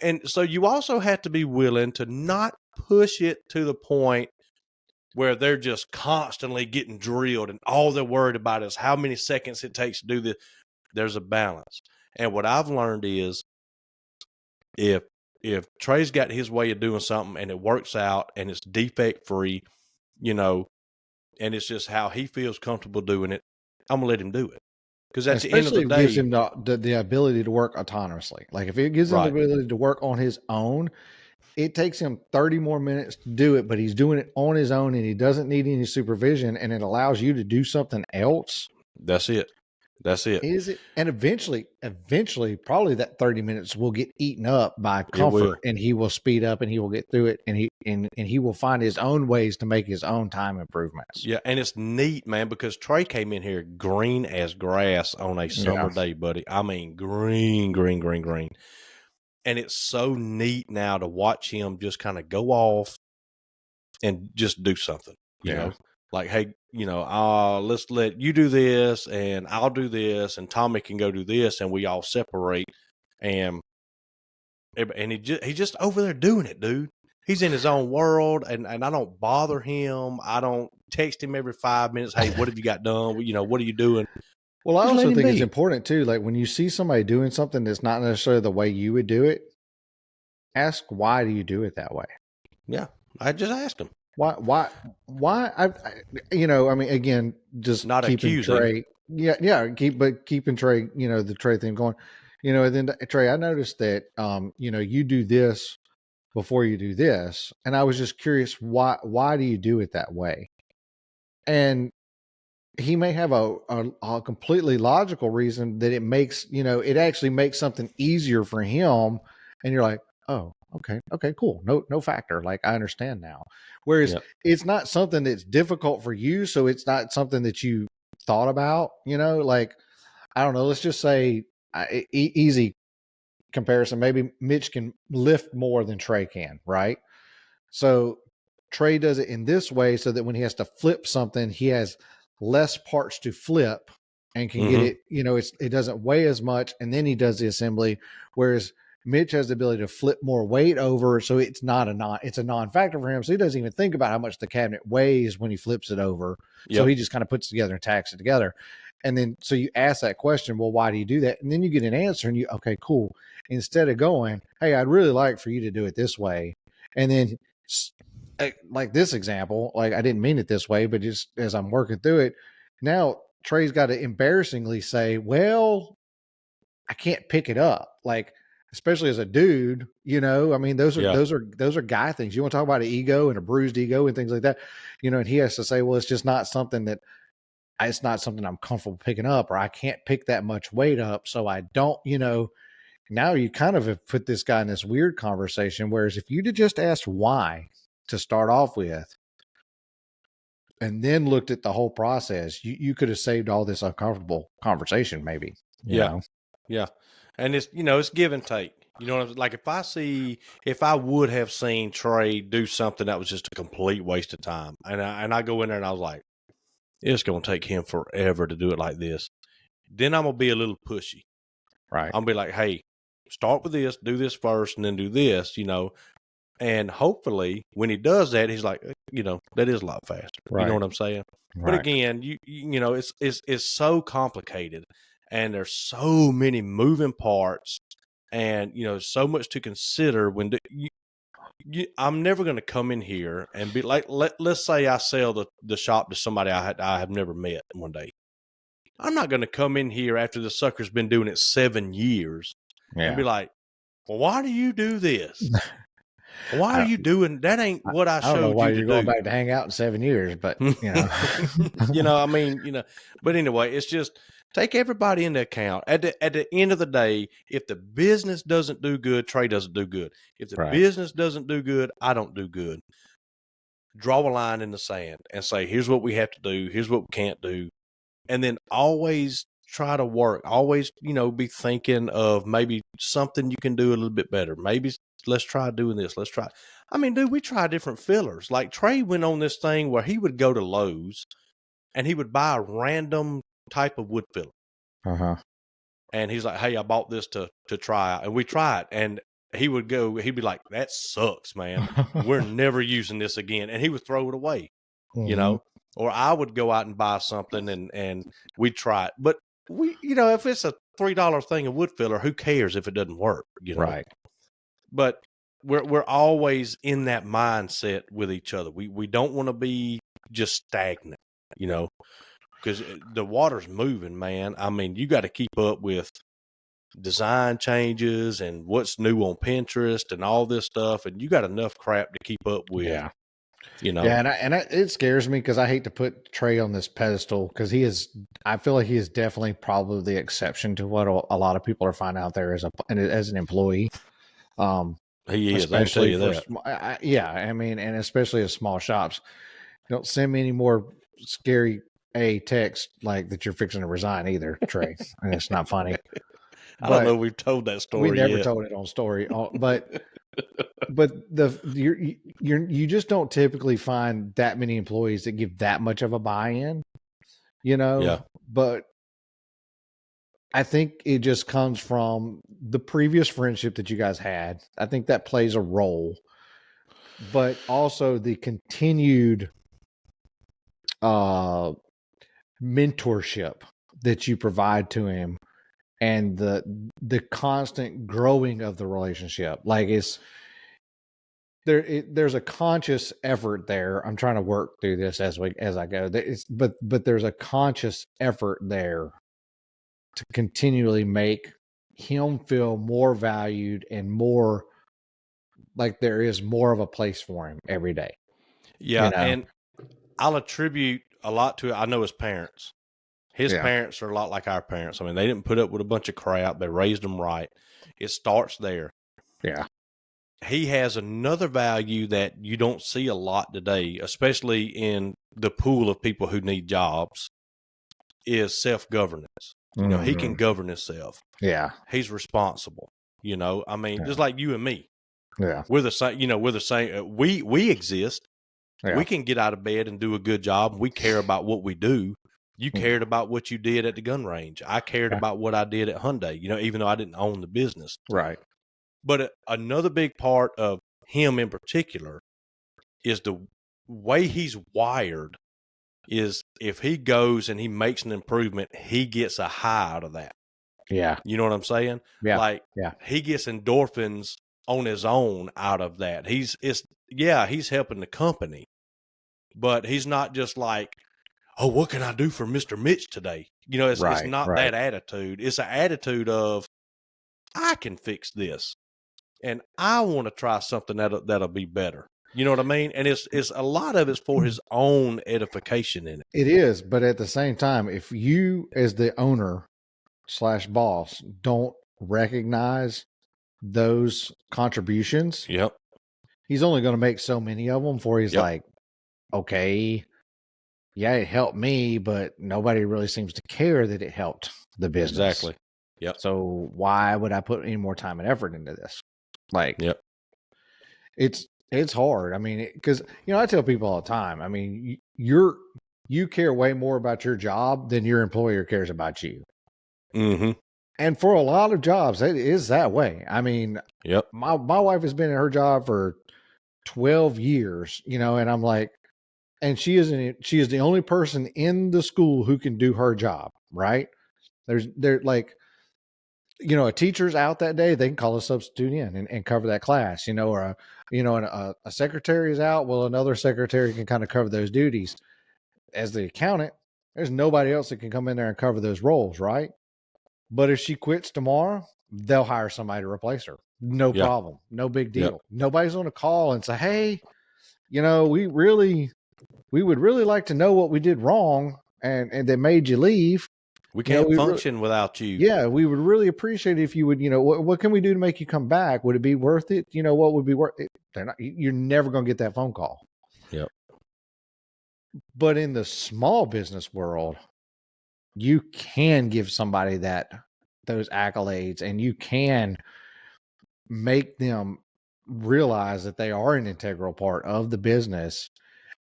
Speaker 2: And so you also have to be willing to not push it to the point where they're just constantly getting drilled and all they're worried about is how many seconds it takes to do this. There's a balance. And what I've learned is, if Trey's got his way of doing something and it works out and it's defect free, and it's just how he feels comfortable doing it, I'm gonna let him do it. Because at the end of the
Speaker 1: Especially if it gives
Speaker 2: day,
Speaker 1: him the ability to work autonomously. Like if it gives him the
Speaker 2: right,
Speaker 1: ability to work on his own, it takes him 30 more minutes to do it, but he's doing it on his own and he doesn't need any supervision, and it allows you to do something else.
Speaker 2: that's it. That's it.
Speaker 1: Is it? And eventually, probably that 30 minutes will get eaten up by
Speaker 2: It will.
Speaker 1: comfort, and he will speed up and he will get through it, and he will find his own ways to make his own time improvements.
Speaker 2: Yeah, and it's neat, man, because Trey came in here green as grass on a summer day, buddy. I mean, green, green, green, green. And it's so neat now to watch him just kind of go off and just do something, you know, like, hey, let's let you do this and I'll do this and Tommy can go do this and we all separate. And he's just over there doing it, dude. He's in his own world and I don't bother him. I don't text him every 5 minutes. Hey, what have you got done? What are you doing?
Speaker 1: Well, I
Speaker 2: Just let
Speaker 1: also
Speaker 2: him
Speaker 1: think
Speaker 2: be.
Speaker 1: it's important too. Like when you see somebody doing something that's not necessarily the way you would do it, ask why do you do it that way?
Speaker 2: Yeah, I just asked him.
Speaker 1: Why? I mean, again, just
Speaker 2: Not
Speaker 1: keeping
Speaker 2: accusing.
Speaker 1: Trey. Yeah. Keeping Trey. The Trey thing going. And then Trey, I noticed that, you do this before you do this, and I was just curious why do you do it that way? And he may have a completely logical reason that it makes, it actually makes something easier for him. And you're like, oh, okay, cool. No factor. Like I understand now. Whereas it's not something that's difficult for you. So it's not something that you thought about, like, I don't know. Let's just say easy comparison. Maybe Mitch can lift more than Trey can, right? So Trey does it in this way so that when he has to flip something, he has less parts to flip and can get it, it doesn't weigh as much. And then he does the assembly. Whereas Mitch has the ability to flip more weight over. So it's it's a non-factor for him. So he doesn't even think about how much the cabinet weighs when he flips it over. So he just kind of puts it together and tacks it together. And then, so you ask that question, well, why do you do that? And then you get an answer and okay, cool. Instead of going, hey, I'd really like for you to do it this way. And then, like this example, like I didn't mean it this way, but just as I'm working through it, now Trey's got to embarrassingly say, well, I can't pick it up. Like, especially as a dude, I mean, those are guy things. You want to talk about an ego and a bruised ego and things like that, and he has to say, well, it's just not something it's not something I'm comfortable picking up, or I can't pick that much weight up. So I don't, now you kind of have put this guy in this weird conversation. Whereas if you'd have just asked why to start off with, and then looked at the whole process, you could have saved all this uncomfortable conversation, maybe.
Speaker 2: Yeah. And it's, it's give and take. Like if I would have seen Trey do something that was just a complete waste of time, and I go in there and I was like, it's going to take him forever to do it like this, then I'm going to be a little pushy.
Speaker 1: Right.
Speaker 2: I'll be like, hey, start with this, do this first, and then do this, And hopefully when he does that, he's like, that is a lot faster. You know
Speaker 1: Right.
Speaker 2: what I'm saying? But
Speaker 1: Right.
Speaker 2: again, it's so complicated, and there's so many moving parts, and so much to consider when I'm never going to come in here and be like, let's say I sell the shop to somebody I have never met one day. I'm not going to come in here after the sucker's been doing it 7 years and be like, well, why do you do this? Why are
Speaker 1: I,
Speaker 2: you doing that? Ain't what I
Speaker 1: I don't know
Speaker 2: showed
Speaker 1: why
Speaker 2: you to
Speaker 1: you're going
Speaker 2: do.
Speaker 1: back to hang out in 7 years, but
Speaker 2: But anyway, it's just take everybody into account. At the end of the day, if the business doesn't do good, Trey doesn't do good. If the
Speaker 1: right.
Speaker 2: business doesn't do good, I don't do good. Draw a line in the sand and say, here's what we have to do. Here's what we can't do. And then always try to work. Always, be thinking of maybe something you can do a little bit better. Maybe let's try doing this. Let's try. I mean, dude, we try different fillers. Like Trey went on this thing where he would go to Lowe's and he would buy a random type of wood filler.
Speaker 1: Uh-huh.
Speaker 2: And he's like, hey, I bought this to try out. And we try it. And he'd be like, that sucks, man. We're never using this again. And he would throw it away, or I would go out and buy something and we'd try it. But if it's a $3 thing of wood filler, who cares if it doesn't work,
Speaker 1: Right.
Speaker 2: But we're always in that mindset with each other. We don't want to be just stagnant, because the water's moving, man. I mean, you got to keep up with design changes and what's new on Pinterest and all this stuff, and you got enough crap to keep up with.
Speaker 1: Yeah. Yeah, and it scares me because I hate to put Trey on this pedestal because I feel like he is definitely probably the exception to what a lot of people are finding out there as an employee.
Speaker 2: He is. I can tell you that.
Speaker 1: I mean, and especially as small shops, don't send me any more scary text like that you're fixing to resign either, Trey. And it's not funny.
Speaker 2: I don't know if we've told that story.
Speaker 1: We never told it on story, but you just don't typically find that many employees that give that much of a buy-in,
Speaker 2: Yeah.
Speaker 1: But I think it just comes from the previous friendship that you guys had. I think that plays a role, but also the continued mentorship that you provide to him and the constant growing of the relationship. Like there's a conscious effort there. I'm trying to work through this as I go. But there's a conscious effort there to continually make him feel more valued and more like there is more of a place for him every day.
Speaker 2: Yeah, and I'll attribute a lot to it. I know his parents. His parents are a lot like our parents. I mean, they didn't put up with a bunch of crap. They raised them right. It starts there.
Speaker 1: Yeah.
Speaker 2: He has another value that you don't see a lot today, especially in the pool of people who need jobs, is self-governance. He can govern himself.
Speaker 1: Yeah.
Speaker 2: He's responsible. I mean, just like you and me.
Speaker 1: Yeah.
Speaker 2: We're the same, we're the same. We exist.
Speaker 1: Yeah.
Speaker 2: We can get out of bed and do a good job. We care about what we do. You cared about what you did at the gun range. I cared about what I did at Hyundai, even though I didn't own the business.
Speaker 1: Right.
Speaker 2: But another big part of him in particular is the way he's wired is if he goes and he makes an improvement, he gets a high out of that.
Speaker 1: Yeah.
Speaker 2: You know what I'm saying?
Speaker 1: Yeah.
Speaker 2: Like he gets endorphins on his own out of that. He's helping the company, but he's not just like, oh, what can I do for Mr. Mitch today? It's not that attitude. It's an attitude of, I can fix this and I want to try something that'll be better. You know what I mean? And it's a lot of it's for his own edification in it.
Speaker 1: It is, but at the same time, if you as the owner / boss don't recognize those contributions, he's only going to make so many of them before he's like, okay, yeah, it helped me, but nobody really seems to care that it helped the business.
Speaker 2: Exactly. Yep.
Speaker 1: So why would I put any more time and effort into this? Like, it's hard. I mean, because I tell people all the time. I mean, you care way more about your job than your employer cares about you.
Speaker 2: Mm-hmm.
Speaker 1: And for a lot of jobs, it is that way. I mean, my wife has been in her job for 12 years, you know, and I'm like, and she is the only person in the school who can do her job, right? They're like, you know, a teacher's out that day, they can call a substitute in and cover that class, you know, or a secretary is out. Well, another secretary can kind of cover those duties. As the accountant, there's nobody else that can come in there and cover those roles, right? But if she quits tomorrow, they'll hire somebody to replace her. No
Speaker 2: Yeah.
Speaker 1: problem. No big
Speaker 2: Yep.
Speaker 1: deal. Nobody's going to call and say, hey, you know, we would really like to know what we did wrong and that made you leave.
Speaker 2: We
Speaker 1: You know,
Speaker 2: can't function without you.
Speaker 1: yeah, we would really appreciate it if you would, you know, what can we do to make you come back? Would it be worth it? You know, what would be worth it? You're never going to get that phone call.
Speaker 2: Yep.
Speaker 1: But in the small business world, you can give somebody those accolades, and you can make them realize that they are an integral part of the business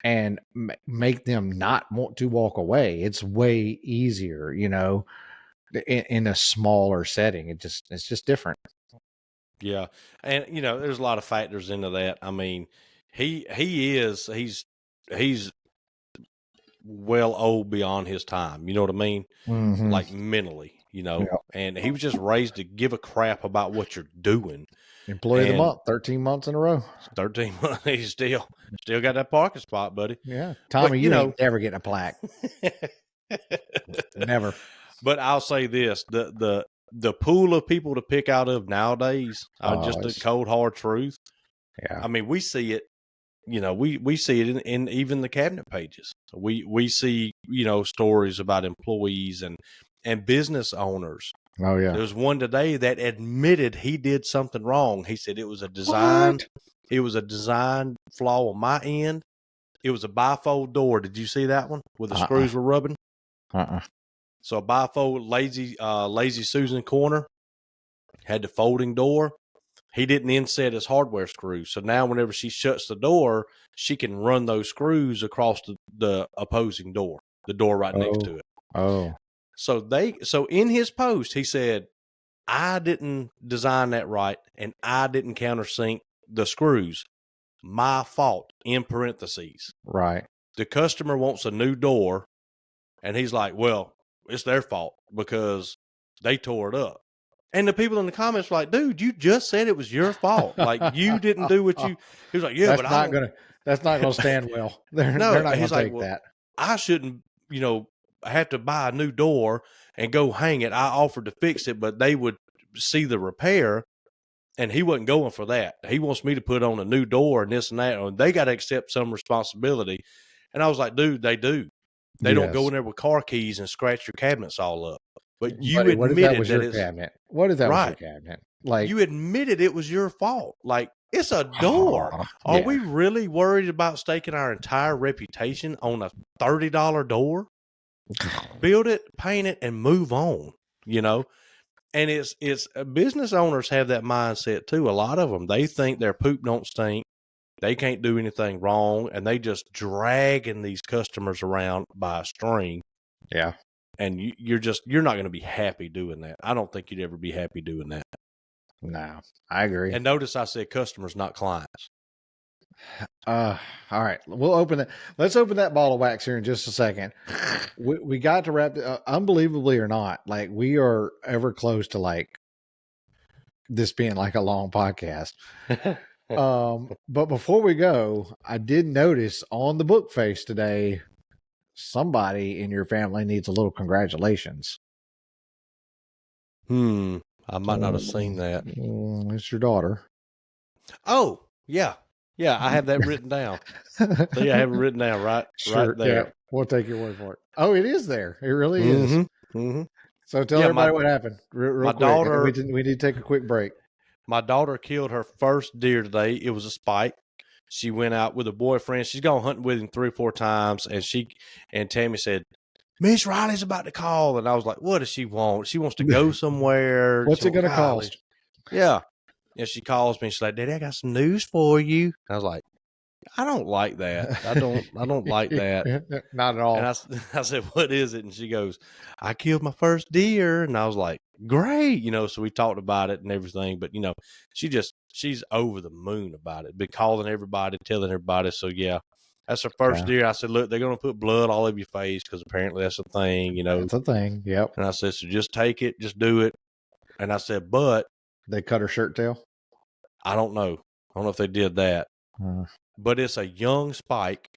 Speaker 1: and make them not want to walk away. It's way easier, you know, in a smaller setting. It's just different.
Speaker 2: Yeah. And you know, there's a lot of factors into that. I mean, he's well old beyond his time. You know what I mean?
Speaker 1: Mm-hmm.
Speaker 2: Like mentally, you know,
Speaker 1: Yeah.
Speaker 2: and he was just raised to give a crap about what you're doing.
Speaker 1: Employee of the
Speaker 2: And
Speaker 1: month, 13 months in a row.
Speaker 2: 13 months, he's still got that parking spot, buddy.
Speaker 1: Yeah. Tommy,
Speaker 2: But,
Speaker 1: you ain't never getting a plaque.
Speaker 2: but
Speaker 1: Never.
Speaker 2: I'll say this, the pool of people to pick out of nowadays, just the cold hard truth.
Speaker 1: Yeah.
Speaker 2: I mean, we see it, you know, we see it in even the cabinet pages. We see, you know, stories about employees and business owners.
Speaker 1: Oh yeah.
Speaker 2: There was one today that admitted he did something wrong. He said it was a design.
Speaker 1: What?
Speaker 2: It was a design flaw on my end. It was a bifold door. Did you see that one where the screws were rubbing? So a bifold lazy Susan corner had the folding door. He didn't inset his hardware screws. So now whenever she shuts the door, she can run those screws across the opposing door, the door right next to it.
Speaker 1: Oh.
Speaker 2: So in his post, he said, I didn't design that right, and I didn't countersink the screws. My fault, in parentheses.
Speaker 1: Right.
Speaker 2: The customer wants a new door, and he's like, well, it's their fault because they tore it up. And the people in the comments were like, dude, you just said it was your fault. Like, you didn't do what you... He was like, yeah,
Speaker 1: that's not gonna stand well. They're not gonna take that.
Speaker 2: I shouldn't, you know, have to buy a new door and go hang it. I offered to fix it, but they would see the repair, and he wasn't going for that. He wants me to put on a new door and this and that, and they got to accept some responsibility. And I was like, dude, they do. They don't go in there with car keys and scratch your cabinets all up. But you admitted
Speaker 1: what if that was your cabinet? What if that was your cabinet? Like,
Speaker 2: you admitted it was your fault. Like, it's a door. Are we really worried about staking our entire reputation on a $30 door? Build it, paint it, and move on, you know? And it's business owners have that mindset too. A lot of them, they think their poop don't stink. They can't do anything wrong, and they just dragging these customers around by a string.
Speaker 1: Yeah.
Speaker 2: And you're not going to be happy doing that. I don't think you'd ever be happy doing that.
Speaker 1: No, I agree.
Speaker 2: And notice I said customers, not clients.
Speaker 1: All right, we'll open that. Let's open that bottle of wax here in just a second. We got to wrap. Unbelievably or not, like we are ever close to like this being like a long podcast. But before we go, I did notice on the book face today, somebody in your family needs a little congratulations.
Speaker 2: I might not have seen that.
Speaker 1: It's your daughter.
Speaker 2: Oh, yeah. Yeah, I have that written down. See, I have it written down right there.
Speaker 1: Yeah, we'll take your word for it. Oh, it is there. It really is.
Speaker 2: Mm-hmm.
Speaker 1: So tell everybody what happened real quick.
Speaker 2: Daughter,
Speaker 1: we need to take a quick break.
Speaker 2: My daughter killed her first deer today. It was a spike. She went out with a boyfriend. She's gone hunting with him 3 or 4 times. And Tammy said, Miss Riley's about to call. And I was like, what does she want? She wants to go somewhere.
Speaker 1: What's it going to cost?
Speaker 2: Yeah. And she calls me and she's like, Daddy, I got some news for you. I was like, I don't like that. I don't like that.
Speaker 1: Not at all.
Speaker 2: And I said, what is it? And she goes, I killed my first deer. And I was like, great, so we talked about it and everything, but she's over the moon about it, been calling everybody, telling everybody. So yeah, that's her first
Speaker 1: Okay.
Speaker 2: deer. I said, look, they're going to put blood all over your face because apparently that's a thing,
Speaker 1: That's a thing. Yep.
Speaker 2: and I said, so just take it, just do it. And I said, but
Speaker 1: They cut her shirt tail.
Speaker 2: I don't know if they did that, but it's a young spike.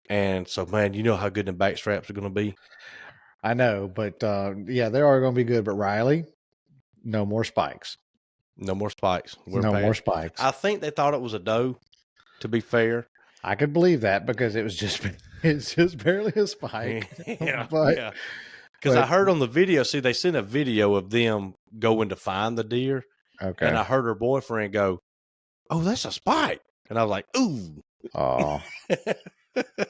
Speaker 2: And so, man, you know how good the back straps are going to be.
Speaker 1: I know, but yeah, they are going to be good. But Riley, no more spikes.
Speaker 2: No more spikes.
Speaker 1: No more spikes.
Speaker 2: I think they thought it was a doe, to be fair.
Speaker 1: I could believe that because it's just barely a spike.
Speaker 2: Yeah,
Speaker 1: but
Speaker 2: yeah. Because I heard on the video, they sent a video of them going to find the deer.
Speaker 1: Okay.
Speaker 2: And I heard her boyfriend go, "Oh, that's a spike." And I was like, "Ooh."
Speaker 1: Oh.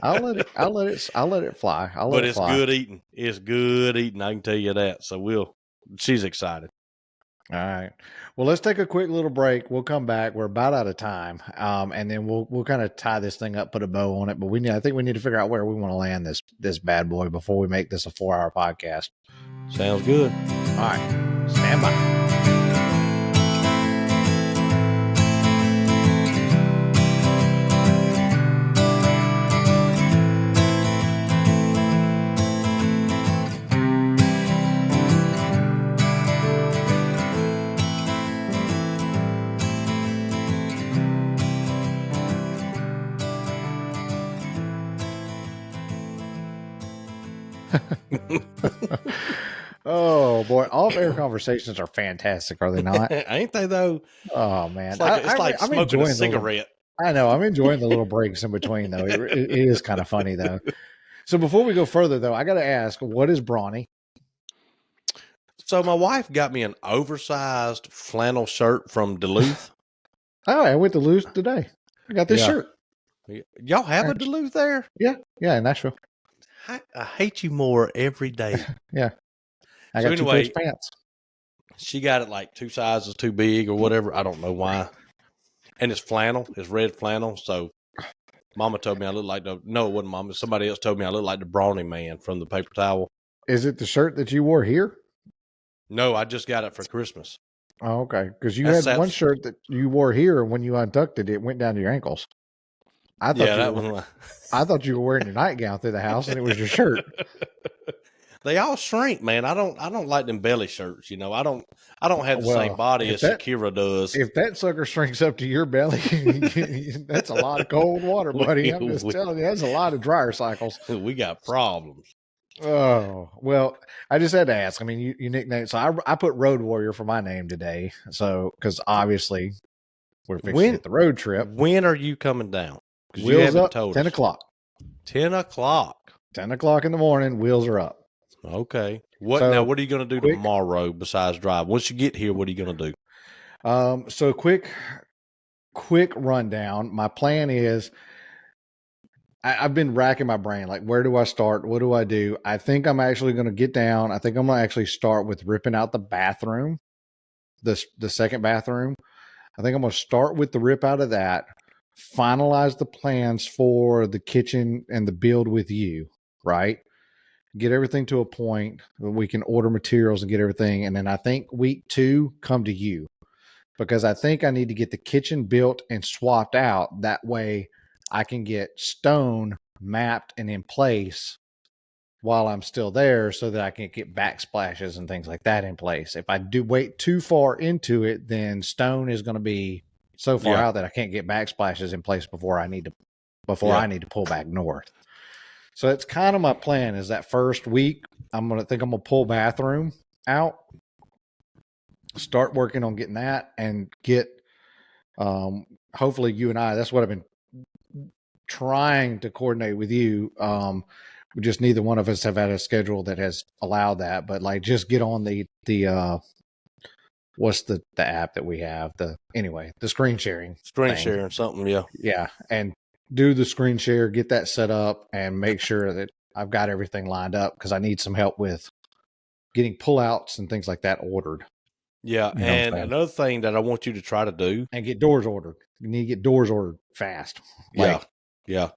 Speaker 1: I'll let it fly.
Speaker 2: But it's good eating. It's good eating. I can tell you that. So she's excited.
Speaker 1: All right. Well, let's take a quick little break. We'll come back. We're about out of time. And then we'll kind of tie this thing up, put a bow on it. But I think we need to figure out where we want to land this bad boy before we make this a 4-hour podcast.
Speaker 2: Sounds good.
Speaker 1: All right. Stand by. Oh boy, off-air conversations are fantastic, are they not?
Speaker 2: Ain't they though?
Speaker 1: Oh man,
Speaker 2: It's like
Speaker 1: I'm
Speaker 2: smoking a
Speaker 1: enjoying
Speaker 2: cigarette.
Speaker 1: I know I'm enjoying the little breaks in between though. It is kind of funny though. So before we go further though, I got to ask, what is brawny?
Speaker 2: So my wife got me an oversized flannel shirt from Duluth.
Speaker 1: Oh, I went to Duluth today. I got this shirt.
Speaker 2: Y'all have a Duluth there?
Speaker 1: Yeah, in Nashville.
Speaker 2: I hate you more every day.
Speaker 1: Yeah. I got 2 pairs of pants.
Speaker 2: She got it like 2 sizes too big or whatever. I don't know why. And it's flannel. It's red flannel. So Mama told me I look like no, it wasn't Mama. Somebody else told me I look like the brawny man from the paper towel.
Speaker 1: Is it the shirt that you wore here?
Speaker 2: No, I just got it for Christmas.
Speaker 1: Oh, okay. Because you had one shirt that you wore here, and when you untucked it, it went down to your ankles. I thought you were wearing your nightgown through the house, and it was your shirt.
Speaker 2: They all shrink, man. I don't like them belly shirts. I don't have the same body as Shakira does.
Speaker 1: If that sucker shrinks up to your belly, that's a lot of cold water, buddy. I'm just telling you, that's a lot of dryer cycles.
Speaker 2: We got problems.
Speaker 1: Oh, well, I just had to ask. I mean, you nicknamed, so I put Road Warrior for my name today. So, because obviously we're fixing to hit the road trip.
Speaker 2: When are you coming down?
Speaker 1: Wheels up, 10 o'clock.
Speaker 2: 10 o'clock.
Speaker 1: 10 o'clock in the morning, wheels are up.
Speaker 2: Okay. Now, what are you going to do tomorrow besides drive? Once you get here, what are you going to
Speaker 1: do? So quick rundown. My plan is, I've been racking my brain. Like, where do I start? What do I do? I think I'm actually going to get down. I think I'm going to actually start with ripping out the bathroom, the second bathroom. I think I'm going to start with the rip out of that, finalize the plans for the kitchen and the build with you, right? Get everything to a point where we can order materials and get everything. And then I think week 2, come to you, because I think I need to get the kitchen built and swapped out. That way I can get stone mapped and in place while I'm still there, so that I can get backsplashes and things like that in place. If I do wait too far into it, then stone is going to be so far out that I can't get backsplashes in place before I need to pull back north. So it's kind of my plan is that first week, I'm going to pull bathroom out, start working on getting that, and get, hopefully you and I, that's what I've been trying to coordinate with you. We just neither one of us have had a schedule that has allowed that, but like just get on the what's the app that we have? The screen sharing.
Speaker 2: Screen sharing something, yeah.
Speaker 1: Yeah. And do the screen share, get that set up, and make sure that I've got everything lined up, because I need some help with getting pullouts and things like that ordered.
Speaker 2: Yeah. And another thing that I want you to try to do.
Speaker 1: And get doors ordered. You need to get doors ordered fast.
Speaker 2: Yeah.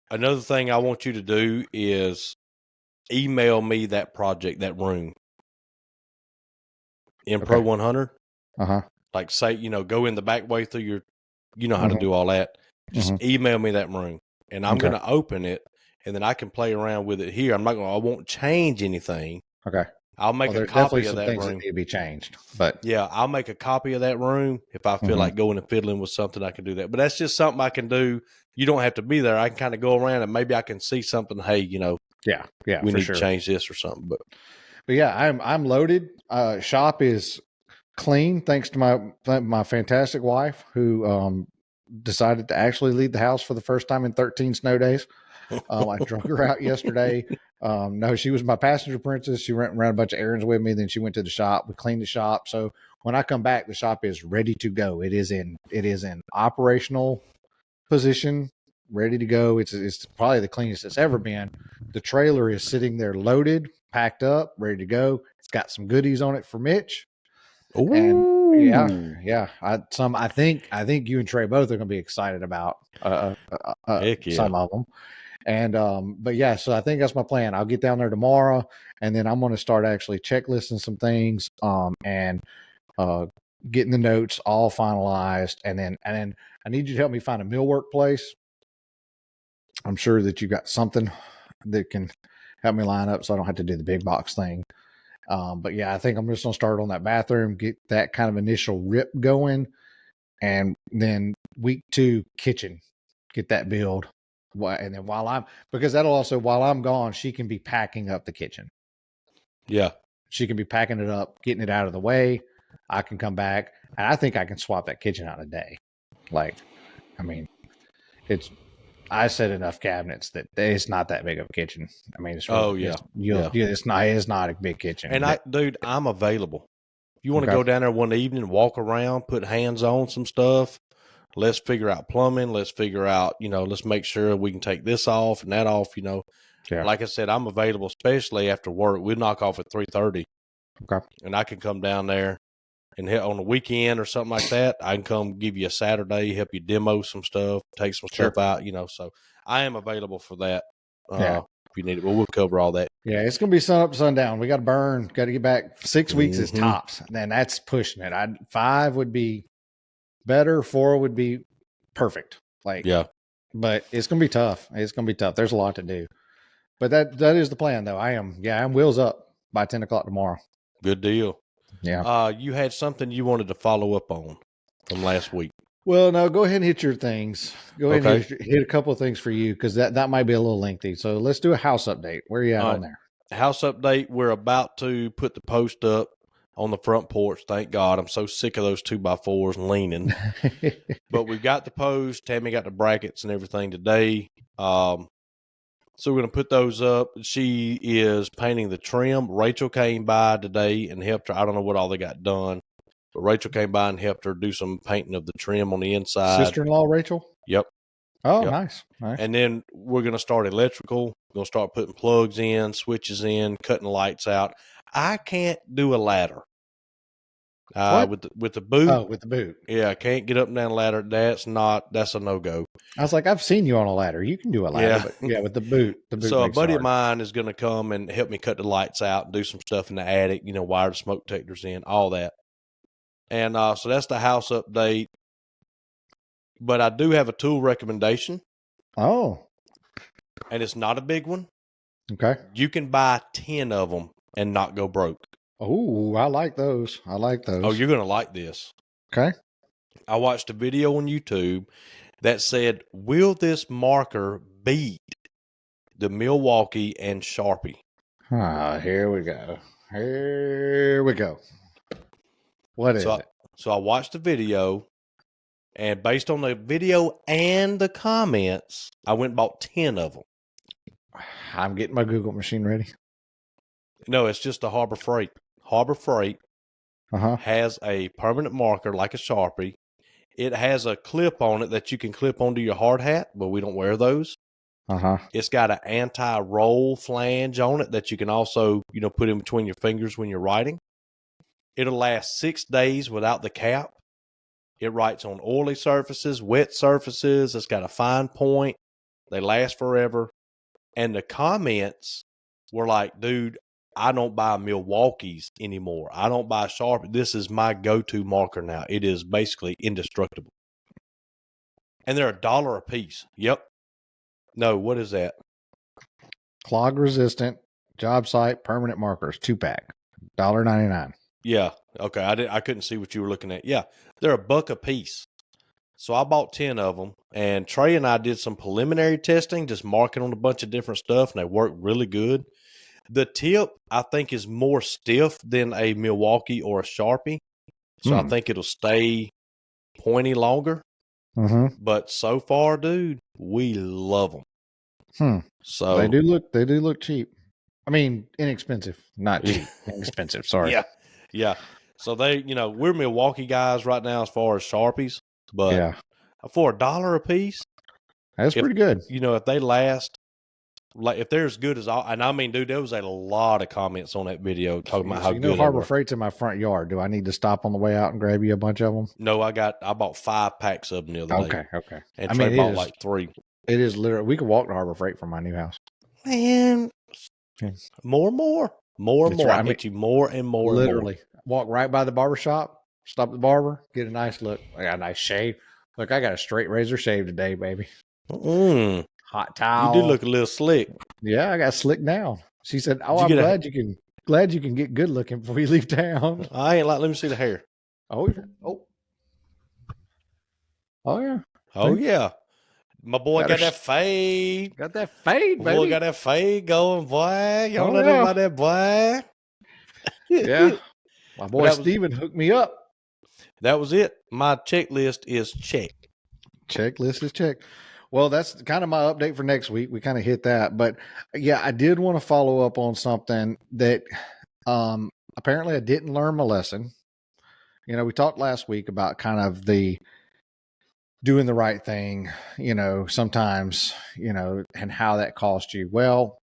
Speaker 2: Another thing I want you to do is email me that project, that room. in
Speaker 1: Okay.
Speaker 2: Pro 100.
Speaker 1: Uh-huh.
Speaker 2: Like say, go in the back way through your, you know how to
Speaker 1: Mhm.
Speaker 2: do all that. Just
Speaker 1: Mhm.
Speaker 2: email me that room and I'm
Speaker 1: Okay.
Speaker 2: going to open it and then I can play around with it here. I won't change anything.
Speaker 1: Okay.
Speaker 2: I'll make
Speaker 1: Well,
Speaker 2: a
Speaker 1: there's definitely
Speaker 2: copy of
Speaker 1: some
Speaker 2: that
Speaker 1: things that
Speaker 2: room.
Speaker 1: need to be changed, but
Speaker 2: Yeah, I'll make a copy of that room. If I feel
Speaker 1: mhm.
Speaker 2: like going and fiddling with something, I can do that. But that's just something I can do. You don't have to be there. I can kind of go around and maybe I can see something. Hey,
Speaker 1: Yeah,
Speaker 2: we
Speaker 1: for
Speaker 2: need to
Speaker 1: sure.
Speaker 2: change this or something. But
Speaker 1: But yeah, I'm loaded. Shop is clean thanks to my fantastic wife who decided to actually leave the house for the first time in 13 snow days. I drug her out yesterday. No, she was my passenger princess. She ran a bunch of errands with me. Then she went to the shop. We cleaned the shop. So when I come back, the shop is ready to go. It is in operational position, ready to go. It's probably the cleanest it's ever been. The trailer is sitting there loaded, packed up, ready to go. It's got some goodies on it for Mitch. And yeah,
Speaker 2: ooh,
Speaker 1: yeah. I think you and Trey both are going to be excited about
Speaker 2: heck yeah.
Speaker 1: some of them. And but yeah, so I think that's my plan. I'll get down there tomorrow, and then I'm going to start actually checklisting some things, and uh, getting the notes all finalized, and then I need you to help me find a millwork place. I'm sure that you got something that can help me line up, so I don't have to do the big box thing. But yeah, I think I'm just gonna start on that bathroom, get that kind of initial rip going, and then week 2 kitchen, get that build. And then because that'll also, while I'm gone, she can be packing up the kitchen.
Speaker 2: Yeah.
Speaker 1: She can be packing it up, getting it out of the way. I can come back, and I think I can swap that kitchen out in a day. Like, I mean, it's I set enough cabinets that it's not that big of a kitchen. I mean, it's
Speaker 2: Oh
Speaker 1: really
Speaker 2: yeah. Yeah.
Speaker 1: it's not a big kitchen.
Speaker 2: And dude, I'm available. If you want to
Speaker 1: Okay,
Speaker 2: go down there one evening, walk around, put hands on some stuff, let's figure out plumbing. Let's figure out, let's make sure we can take this off and that off.
Speaker 1: yeah,
Speaker 2: Like I said, I'm available, especially after work. We knock off at 3:30,
Speaker 1: okay,
Speaker 2: and I can come down there and hit on the weekend or something like that. I can come give you a Saturday, help you demo some stuff, take some
Speaker 1: sure,
Speaker 2: stuff out. So I am available for that.
Speaker 1: yeah.
Speaker 2: If you need it, but we'll cover all that.
Speaker 1: Yeah, it's gonna be sun up, sundown. We got to burn. Got to get back. 6 weeks is
Speaker 2: Mm-hmm.
Speaker 1: tops. And that's pushing it. 5 would be better. 4 would be perfect. Like,
Speaker 2: Yeah,
Speaker 1: but it's gonna be tough. It's gonna be tough. There's a lot to do. But that is the plan, though. I'm wheels up by 10 o'clock tomorrow.
Speaker 2: good deal.
Speaker 1: Yeah.
Speaker 2: You had something you wanted to follow up on from last week.
Speaker 1: Well, no, go ahead and hit your things. Go ahead and
Speaker 2: Okay.
Speaker 1: hit a couple of things for you because that might be a little lengthy. So let's do a house update. Where are you at
Speaker 2: All
Speaker 1: on
Speaker 2: right.
Speaker 1: there?
Speaker 2: House update. We're about to put the post up on the front porch. Thank God. I'm so sick of those 2x4s leaning. But we've got the post. Tammy got the brackets and everything today. So we're going to put those up. She is painting the trim. Rachel came by today and helped her. I don't know what all they got done, but Rachel came by and helped her do some painting of the trim on the inside.
Speaker 1: Sister-in-law Rachel.
Speaker 2: Yep.
Speaker 1: Oh,
Speaker 2: Yep.
Speaker 1: nice.
Speaker 2: And then we're going to start electrical. We're going to start putting plugs in, switches in, cutting lights out. I can't do a ladder.
Speaker 1: What?
Speaker 2: With the boot.
Speaker 1: Oh, with the boot.
Speaker 2: Yeah, I can't get up and down a ladder. That's a no-go.
Speaker 1: I was like, I've seen you on a ladder. You can do a ladder,
Speaker 2: Yeah.
Speaker 1: but yeah, with the boot
Speaker 2: So a
Speaker 1: makes it
Speaker 2: buddy of
Speaker 1: hard.
Speaker 2: mine is going to come and help me cut the lights out and do some stuff in the attic, wire the smoke detectors in, all that. And so that's the house update. But I do have a tool recommendation,
Speaker 1: Oh,
Speaker 2: and it's not a big one.
Speaker 1: okay.
Speaker 2: You can buy 10 of them and not go broke.
Speaker 1: Oh, I like those. I like
Speaker 2: Oh,
Speaker 1: those.
Speaker 2: you're going to like this.
Speaker 1: Okay.
Speaker 2: I watched a video on YouTube that said, will this marker beat the Milwaukee and Sharpie?
Speaker 1: Here we go. Here we go. What is it?
Speaker 2: So I watched the video, and based on the video and the comments, I went and bought 10 of them.
Speaker 1: I'm getting my Google machine ready.
Speaker 2: No, it's just a Harbor Freight. Harbor Freight
Speaker 1: Uh-huh.
Speaker 2: has a permanent marker like a Sharpie. It has a clip on it that you can clip onto your hard hat, but we don't wear those.
Speaker 1: Uh-huh.
Speaker 2: It's got an anti-roll flange on it that you can also, put in between your fingers when you're writing. It'll last 6 days without the cap. It writes on oily surfaces, wet surfaces. It's got a fine point. They last forever. And the comments were like, dude, I don't buy Milwaukee's anymore. I don't buy Sharpie. This is my go-to marker now. It is basically indestructible. And they're $1 a piece. Yep. No, what is that?
Speaker 1: Clog resistant job site permanent markers, 2-pack, $1.99.
Speaker 2: Yeah. Okay. I couldn't see what you were looking at. Yeah. They're $1 a piece. So I bought 10 of them, and Trey and I did some preliminary testing, just marking on a bunch of different stuff, and they worked really good. The tip, I think, is more stiff than a Milwaukee or a Sharpie. So I think it'll stay pointy longer.
Speaker 1: Mm-hmm.
Speaker 2: But so far, dude, we love them. So
Speaker 1: they do look cheap. I mean, inexpensive, not cheap. Inexpensive. Sorry.
Speaker 2: Yeah. So we're Milwaukee guys right now as far as Sharpies, but for $1 a piece,
Speaker 1: that's pretty good.
Speaker 2: If they last, like if they're as good as all, and I mean, dude, there was a lot of comments on that video talking about how good
Speaker 1: Harbor
Speaker 2: they were.
Speaker 1: Freight's in my front yard. Do I need to stop on the way out and grab you a bunch of them?
Speaker 2: No, I bought 5 packs of them the other day. Okay. And Trey bought like 3.
Speaker 1: It is literally, we could walk to Harbor Freight from my new house.
Speaker 2: Man, more and more. Right. I get you more and more.
Speaker 1: Literally, walk right by the barber shop, stop at the barber, get a nice look. I got a nice shave. Look, I got a straight razor shave today, baby. Hot towel.
Speaker 2: You do look a little slick.
Speaker 1: Yeah, I got slick down. She said, "Oh, I'm glad you can get good looking before you leave town."
Speaker 2: I ain't like. Let me see the hair.
Speaker 1: Oh yeah.
Speaker 2: Oh yeah. My boy got that fade.
Speaker 1: Got that fade, baby.
Speaker 2: My boy got that fade going, boy. You don't know about that, boy.
Speaker 1: Yeah. My boy Steven hooked me up.
Speaker 2: That was it. My checklist is check.
Speaker 1: Checklist is check. Well, that's kind of my update for next week. We kind of hit that. But yeah, I did want to follow up on something that apparently I didn't learn my lesson. We talked last week about kind of the doing the right thing, sometimes, and how that cost you. Well,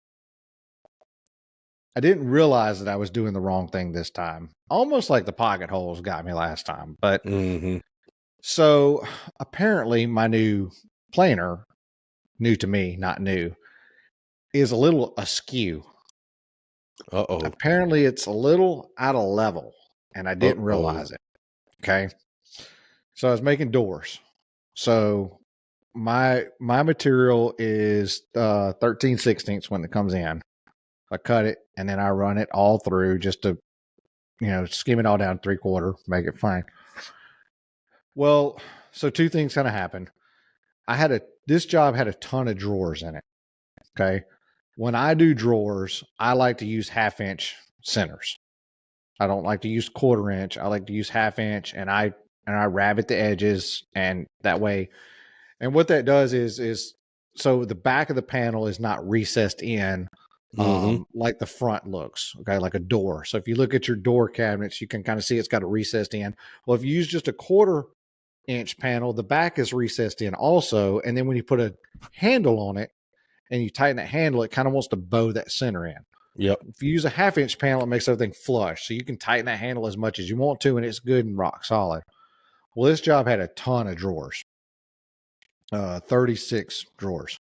Speaker 1: I didn't realize that I was doing the wrong thing this time. Almost like the pocket holes got me last time. But so apparently my new planer, new to me, not new, is a little askew. Apparently it's a little out of level, and I didn't realize it. Okay. So I was making doors. So my material is 13/16 when it comes in. I cut it and then I run it all through just to, skim it all down 3/4, make it fine. Well, so 2 things kind of happened. This job had a ton of drawers in it. Okay. When I do drawers, I like to use 1/2-inch centers. I don't like to use 1/4 inch. I like to use 1/2 inch, and I rabbet the edges, and that way. And what that does is so the back of the panel is not recessed in like the front looks, okay, like a door. So if you look at your door cabinets, you can kind of see it's got a recessed in. Well, if you use just a 1/4 inch panel, the back is recessed in also. And then when you put a handle on it and you tighten that handle, it kind of wants to bow that center in.
Speaker 2: Yep.
Speaker 1: If you use a 1/2-inch panel, it makes everything flush. So you can tighten that handle as much as you want to, and it's good and rock solid. Well, this job had a ton of drawers, 36 drawers.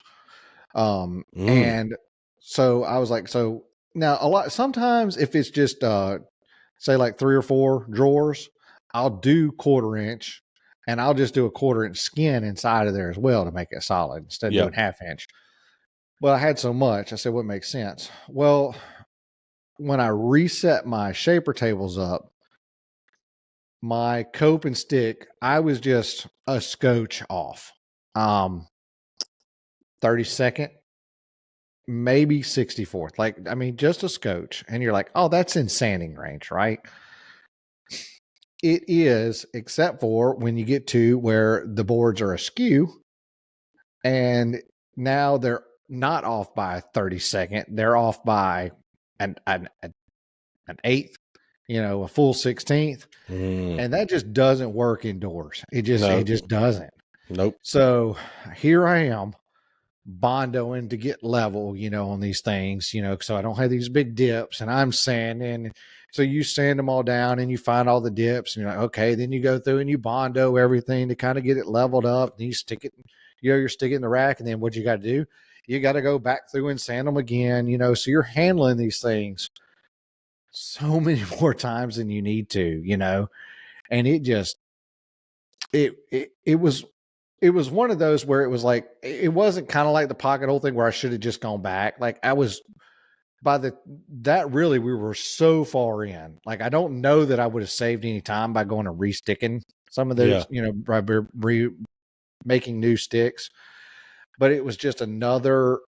Speaker 1: And so I was like, so now sometimes if it's just, say like 3 or 4 drawers, I'll do 1/4 inch, and I'll just do a 1/4 inch skin inside of there as well to make it solid instead of doing 1/2 inch. Well, I had so much, I said, what makes sense? Well, when I reset my shaper tables up, my cope and stick, I was just a scotch off. 32nd, maybe 64th. Like, I mean, just a scotch. And you're like, oh, that's in sanding range, right? It is, except for when you get to where the boards are askew, and now they're not off by a 32nd. They're off by an 1/8, a full 16th. And that just doesn't work indoors. It just doesn't.
Speaker 2: Nope.
Speaker 1: So here I am bondoing to get level, on these things, so I don't have these big dips, and I'm sanding. So you sand them all down and you find all the dips, and you're like, okay, then you go through and you bondo everything to kind of get it leveled up, and you stick it, you're sticking in the rack. And then what you got to do, you got to go back through and sand them again, so you're handling these things so many more times than you need to, you know, and it just, it was, it was one of those where it was like, it wasn't kind of like the pocket hole thing where I should have just gone back. Like I was by the, that really, we were so far in. Like, I don't know that I would have saved any time by going and resticking some of
Speaker 2: Yeah.
Speaker 1: those, you know, by making new sticks. But it was just another,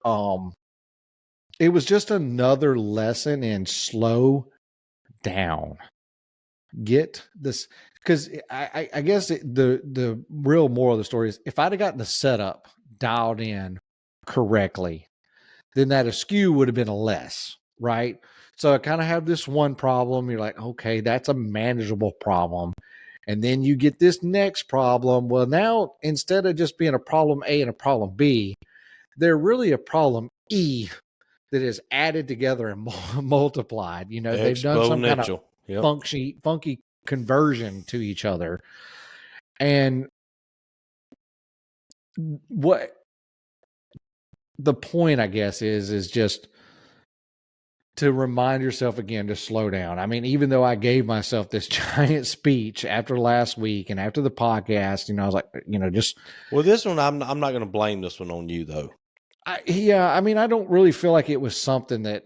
Speaker 1: it was just another lesson in slow down. Get this, because I guess the real moral of the story is if I'd have gotten the setup dialed in correctly, then that askew would have been a less, right? So I kind of have this one problem. You're like, okay, that's a manageable problem. And then you get this next problem. Well, now instead of just being a problem A and a problem B, they're really a problem E that is added together and multiplied. You know, they've done some kind of
Speaker 2: Exponential. Yep.
Speaker 1: funky conversion to each other. And what the point, I guess, is just to remind yourself again to slow down. I mean, even though I gave myself this giant speech after last week and after the podcast, you know, I was like, you know, just
Speaker 2: Well, this one I'm not going to blame this one on you though.
Speaker 1: yeah, I mean, I don't really feel like it was something that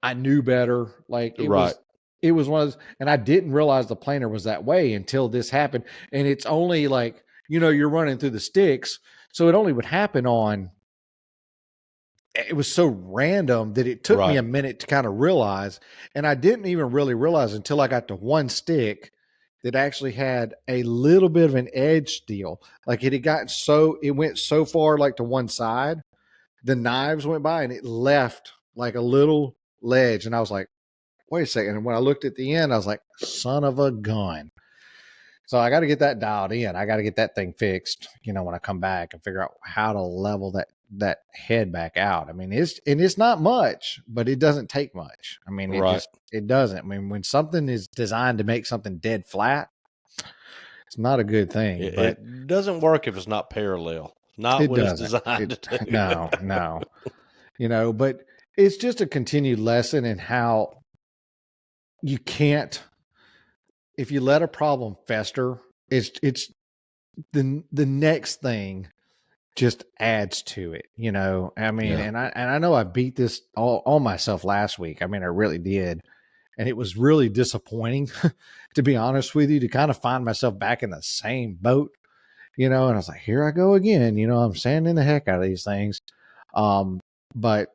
Speaker 1: I knew better. Like
Speaker 2: Right.
Speaker 1: it was one of those, and I didn't realize the planer was that way until this happened. And it's only like, you know, you're running through the sticks. So it only would happen on, it was so random that it took me
Speaker 2: Right.
Speaker 1: a minute to kind of realize. And I didn't even really realize until I got to one stick that actually had a little bit of an edge steel. Like it had gotten so, it went so far like to one side, the knives went by and it left like a little ledge. And I was like, wait a second. And when I looked at the end, I was like, son of a gun. So I got to get that dialed in. I got to get that thing fixed, you know, when I come back and figure out how to level that head back out. I mean, it's not much, but it doesn't take much. I mean,
Speaker 2: Right.
Speaker 1: it doesn't. I mean, when something is designed to make something dead flat, it's not a good thing. But
Speaker 2: It doesn't work if it's not parallel. Not
Speaker 1: it
Speaker 2: what it's
Speaker 1: doesn't.
Speaker 2: designed to do.
Speaker 1: No. You know, but it's just a continued lesson in how you can't, if you let a problem fester, it's the next thing just adds to it, you know. I mean,
Speaker 2: Yeah.
Speaker 1: and I know I beat this all on myself last week. I mean, I really did. And it was really disappointing, to be honest with you, to kind of find myself back in the same boat, you know. And I was like, here I go again, you know, I'm sanding the heck out of these things. But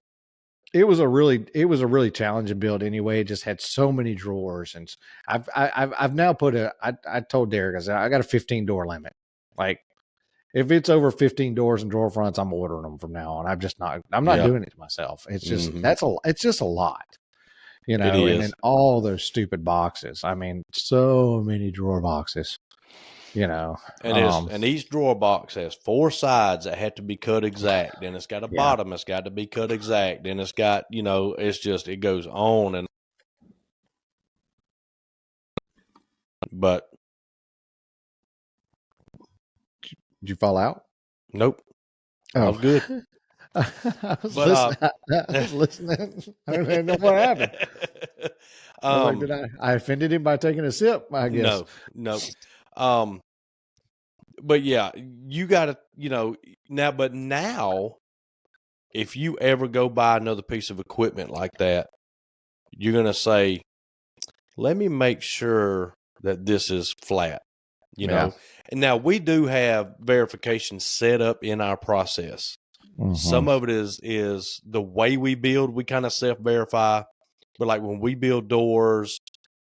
Speaker 1: it was a really challenging build anyway. It just had so many drawers, and I've now put I told Derek, I said I got a 15 door limit. Like if it's over 15 doors and drawer fronts, I'm ordering them from now on. I'm not
Speaker 2: Yeah.
Speaker 1: doing it to myself. It's just
Speaker 2: Mm-hmm.
Speaker 1: it's just a lot, you
Speaker 2: It
Speaker 1: know. And then
Speaker 2: is.
Speaker 1: all those stupid boxes. I mean, so many drawer boxes, you know.
Speaker 2: And each drawer box has 4 sides that have to be cut exact. Then it's got a
Speaker 1: Yeah.
Speaker 2: bottom that's got to be cut exact. Then it's got, you know, it's just, it goes on and but
Speaker 1: Did you fall out?
Speaker 2: nope. I
Speaker 1: Oh,
Speaker 2: was good.
Speaker 1: I was
Speaker 2: But
Speaker 1: listening. I was listening. I didn't know what happened. I was like,
Speaker 2: um
Speaker 1: did I offended him by taking a sip? I guess.
Speaker 2: no. Um but yeah, you gotta, you know, now if you ever go buy another piece of equipment like that, you're gonna say, let me make sure that this is flat, you
Speaker 1: Yeah.
Speaker 2: know. And now we do have verification set up in our process.
Speaker 1: Mm-hmm.
Speaker 2: Some of it is the way we build, we kind of self-verify. But like when we build doors,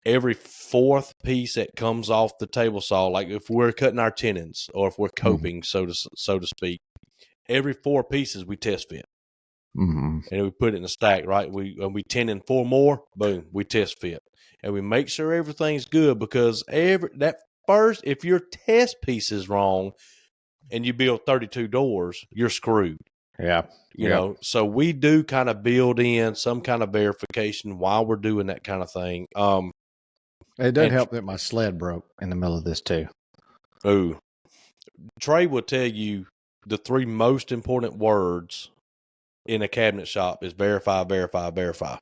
Speaker 2: every 4th piece that comes off the table saw, like if we're cutting our tenons or if we're
Speaker 1: Mm-hmm.
Speaker 2: coping, so to speak, every 4 pieces we test fit.
Speaker 1: Mm-hmm.
Speaker 2: And we put it in a stack, right? We tenon 4 more, boom, we test fit. And we make sure everything's good because if your test piece is wrong and you build 32 doors, you're screwed.
Speaker 1: Yeah.
Speaker 2: You know, so we do kind of build in some kind of verification while we're doing that kind of thing.
Speaker 1: It doesn't
Speaker 2: And
Speaker 1: help that my sled broke in the middle of this too.
Speaker 2: Trey will tell you the 3 most important words in a cabinet shop is verify, verify, verify.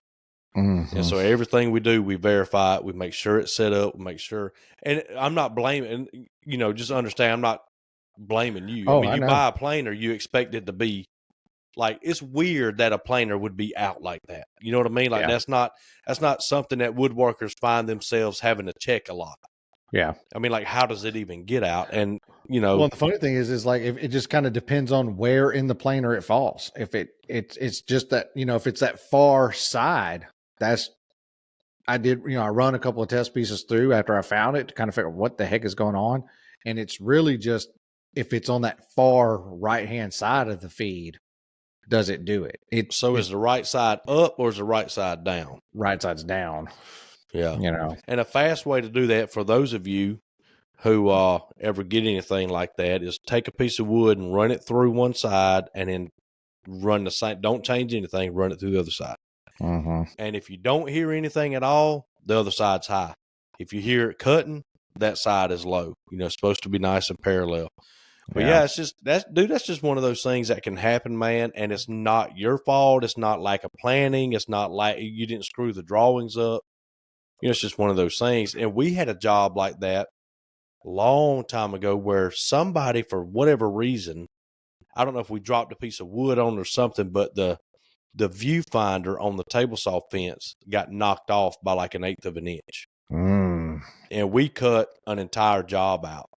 Speaker 2: And so everything we do, we verify it. We make sure it's set up. We make sure. And I'm not blaming, just understand, I'm not blaming you. I
Speaker 1: Oh,
Speaker 2: mean,
Speaker 1: I
Speaker 2: you
Speaker 1: know.
Speaker 2: buy a planer, you expect it to be like, it's weird that a planer would be out like that. You know what I mean? Like,
Speaker 1: Yeah.
Speaker 2: that's not something that woodworkers find themselves having to check a lot.
Speaker 1: Yeah.
Speaker 2: I mean, like, how does it even get out? And,
Speaker 1: Well, the funny thing is like if it just kind of depends on where in the planer it falls. If it's just that, if it's that far side, I run a couple of test pieces through after I found it to kind of figure out what the heck is going on. And it's really just if it's on that far right hand side of the feed, does it do it?
Speaker 2: so is the right side up or is the right side down?
Speaker 1: Right side's down.
Speaker 2: Yeah.
Speaker 1: You know.
Speaker 2: And a fast way to do that for those of you who ever get anything like that is take a piece of wood and run it through one side and then run the same. Don't change anything. Run it through the other side.
Speaker 1: Mm-hmm.
Speaker 2: And if you don't hear anything at all, the other side's high. If you hear it cutting, that side is low. It's supposed to be nice and parallel. But yeah, it's just that's just one of those things that can happen, man. And it's not your fault. It's not lack of planning. It's not like you didn't screw the drawings up. It's just one of those things. And we had a job like that a long time ago where somebody, for whatever reason, I don't know if we dropped a piece of wood on or something, but the viewfinder on the table saw fence got knocked off by like 1/8 of an inch. And we cut an entire job out.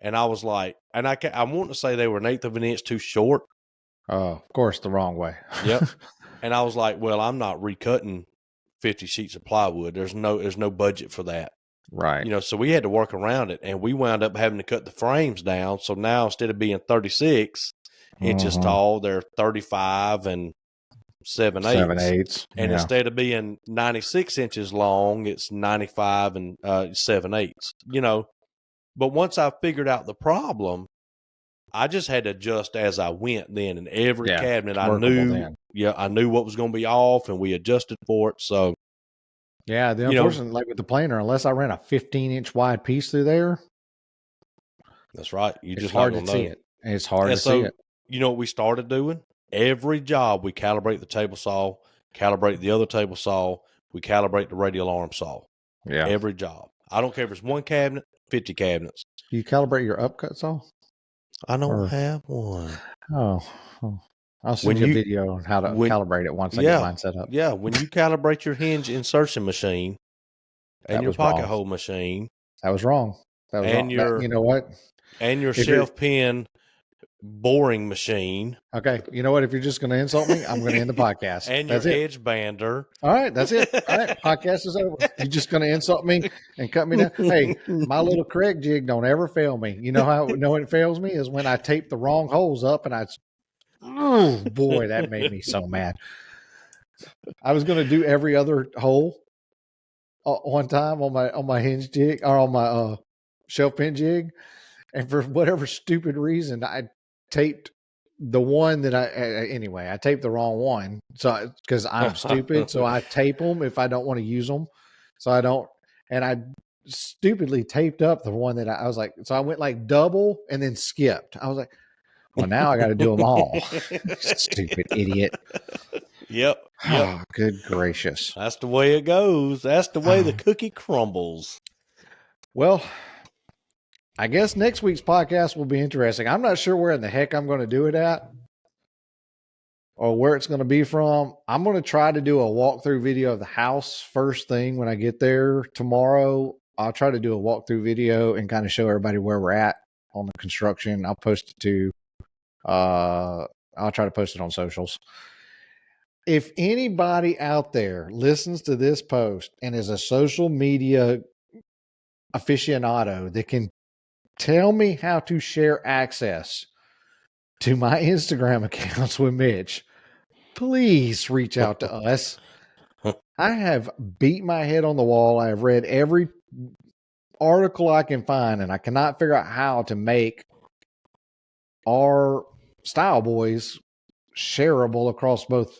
Speaker 2: And I was like, and I want to say they were 1/8 of an inch too short.
Speaker 1: Oh, of course, the wrong way.
Speaker 2: Yep. And I was like, well, I'm not recutting 50 sheets of plywood. There's no budget for that.
Speaker 1: Right.
Speaker 2: So we had to work around it, and we wound up having to cut the frames down. So now instead of being 36 inches tall, they're 35 and 7/8.
Speaker 1: 7/8.
Speaker 2: And instead of being 96 inches long, it's 95 and 7/8. But once I figured out the problem, I just had to adjust as I went then. And every cabinet I knew, I knew what was going to be off, and we adjusted for it. So,
Speaker 1: yeah, the unfortunate, like with the planer, unless I ran a 15-inch wide piece through there,
Speaker 2: that's right. You just
Speaker 1: hard
Speaker 2: not
Speaker 1: to
Speaker 2: gonna
Speaker 1: see
Speaker 2: know.
Speaker 1: it. It's hard to
Speaker 2: so,
Speaker 1: see it.
Speaker 2: You know what we started doing? Every job we calibrate the table saw, calibrate the other table saw, we calibrate the radial arm saw.
Speaker 1: Yeah.
Speaker 2: Every job. I don't care if it's one cabinet, 50 cabinets.
Speaker 1: Do you calibrate your upcut saw?
Speaker 2: I don't have one.
Speaker 1: Oh. I'll send you a video on how to calibrate it once I get mine set up.
Speaker 2: Yeah, when you calibrate your hinge insertion machine and your pocket hole machine.
Speaker 1: That was wrong. That was wrong. You know what?
Speaker 2: And your shelf pin boring machine.
Speaker 1: Okay. You know what? If you're just going to insult me, I'm going to end the podcast.
Speaker 2: And your edge bander.
Speaker 1: All right. That's it. All right. Podcast is over. You're just going to insult me and cut me down. Hey, my little Craig jig don't ever fail me. You know how when it fails me is when I tape the wrong holes up and oh boy, that made me so mad. I was going to do every other hole one time on my hinge jig or on my shelf pin jig. And for whatever stupid reason, I taped the one that I taped the wrong one. So, because I'm stupid. So I tape them if I don't want to use them. So I don't, and I stupidly taped up the one that I was like, so I went like double and then skipped. I was like, well, now I got to do them all. Stupid idiot.
Speaker 2: Yep.
Speaker 1: Oh, good gracious.
Speaker 2: That's the way it goes. That's the way the cookie crumbles.
Speaker 1: Well, I guess next week's podcast will be interesting. I'm not sure where in the heck I'm going to do it at or where it's going to be from. I'm going to try to do a walkthrough video of the house first thing when I get there tomorrow. I'll try to do a walkthrough video and kind of show everybody where we're at on the construction. I'll post it to, I'll try to post it on socials. If anybody out there listens to this post and is a social media aficionado that can tell me how to share access to my Instagram accounts with Mitch, please reach out to us. I have beat my head on the wall. I have read every article I can find, and I cannot figure out how to make our Stile Boyz shareable across both.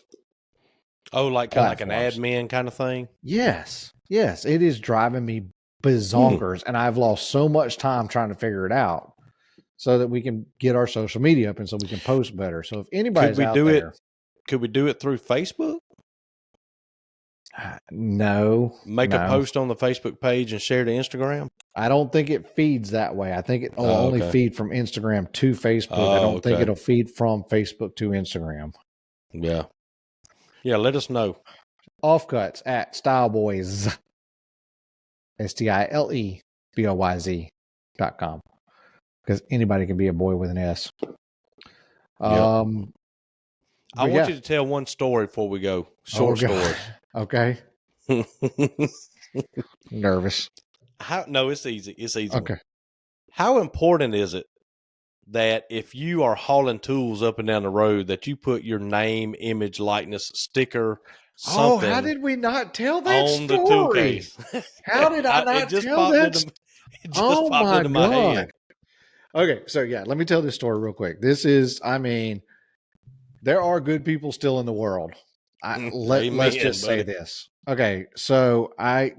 Speaker 2: Oh, like kind of like an admin kind of thing?
Speaker 1: Yes. Yes. It is driving me bazonkers, and I've lost so much time trying to figure it out so that we can get our social media up and so we can post better. So if anybody's out there,
Speaker 2: could we do it through Facebook?
Speaker 1: No,
Speaker 2: Make a
Speaker 1: no.
Speaker 2: post on the Facebook page and share to Instagram?
Speaker 1: I don't think it feeds that way. I think it will
Speaker 2: Oh,
Speaker 1: only
Speaker 2: okay.
Speaker 1: feed from Instagram to Facebook. I
Speaker 2: Oh,
Speaker 1: don't think
Speaker 2: okay.
Speaker 1: it'll feed from Facebook to Instagram.
Speaker 2: Yeah. Yeah, let us know.
Speaker 1: Offcuts at Stile Boyz, STILEBOYZ.com. Because anybody can be a boy with an S.
Speaker 2: Yep. I
Speaker 1: But
Speaker 2: want
Speaker 1: yeah.
Speaker 2: you to tell one story before we go.
Speaker 1: Oh
Speaker 2: Short
Speaker 1: God.
Speaker 2: story.
Speaker 1: Okay. Nervous.
Speaker 2: No, it's easy. It's an easy one.
Speaker 1: Okay.
Speaker 2: How important is it that if you are hauling tools up and down the road that you put your name, image, likeness, sticker,
Speaker 1: Oh, how
Speaker 2: something
Speaker 1: did we not tell that
Speaker 2: on the tool
Speaker 1: story?
Speaker 2: case?
Speaker 1: How did I
Speaker 2: It
Speaker 1: not
Speaker 2: just
Speaker 1: tell
Speaker 2: popped
Speaker 1: that?
Speaker 2: into it just
Speaker 1: Oh
Speaker 2: popped
Speaker 1: my
Speaker 2: into my head.
Speaker 1: God. Okay, so yeah, let me tell this story real quick. This is, I mean, there are good people still in the world. Let's
Speaker 2: Amen,
Speaker 1: just say
Speaker 2: buddy.
Speaker 1: this. Okay, so all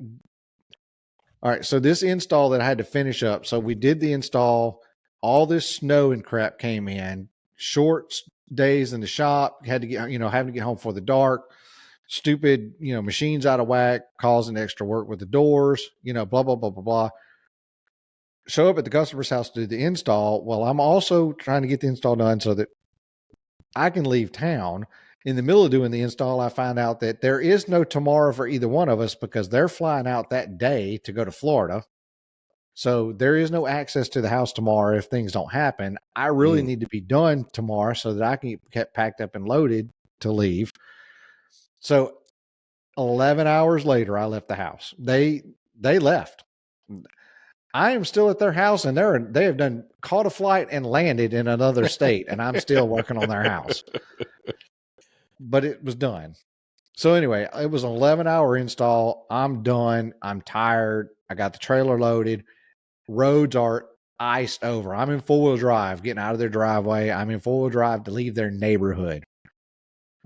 Speaker 1: right, so this install that I had to finish up. So we did the install, all this snow and crap came in, short days in the shop, had to get, having to get home for the dark, stupid, machines out of whack, causing extra work with the doors, blah, blah, blah, blah, blah. Show up at the customer's house to do the install. Well, I'm also trying to get the install done so that I can leave town. In the middle of doing the install, I find out that there is no tomorrow for either one of us because they're flying out that day to go to Florida. So there is no access to the house tomorrow if things don't happen. I really need to be done tomorrow so that I can get packed up and loaded to leave. So 11 hours later, I left the house. They left. I am still at their house, and they have done caught a flight and landed in another state, and I'm still working on their house. But it was done. So anyway, it was an 11-hour install. I'm done. I'm tired. I got the trailer loaded. Roads are iced over. I'm in four-wheel drive, getting out of their driveway. I'm in four-wheel drive to leave their neighborhood.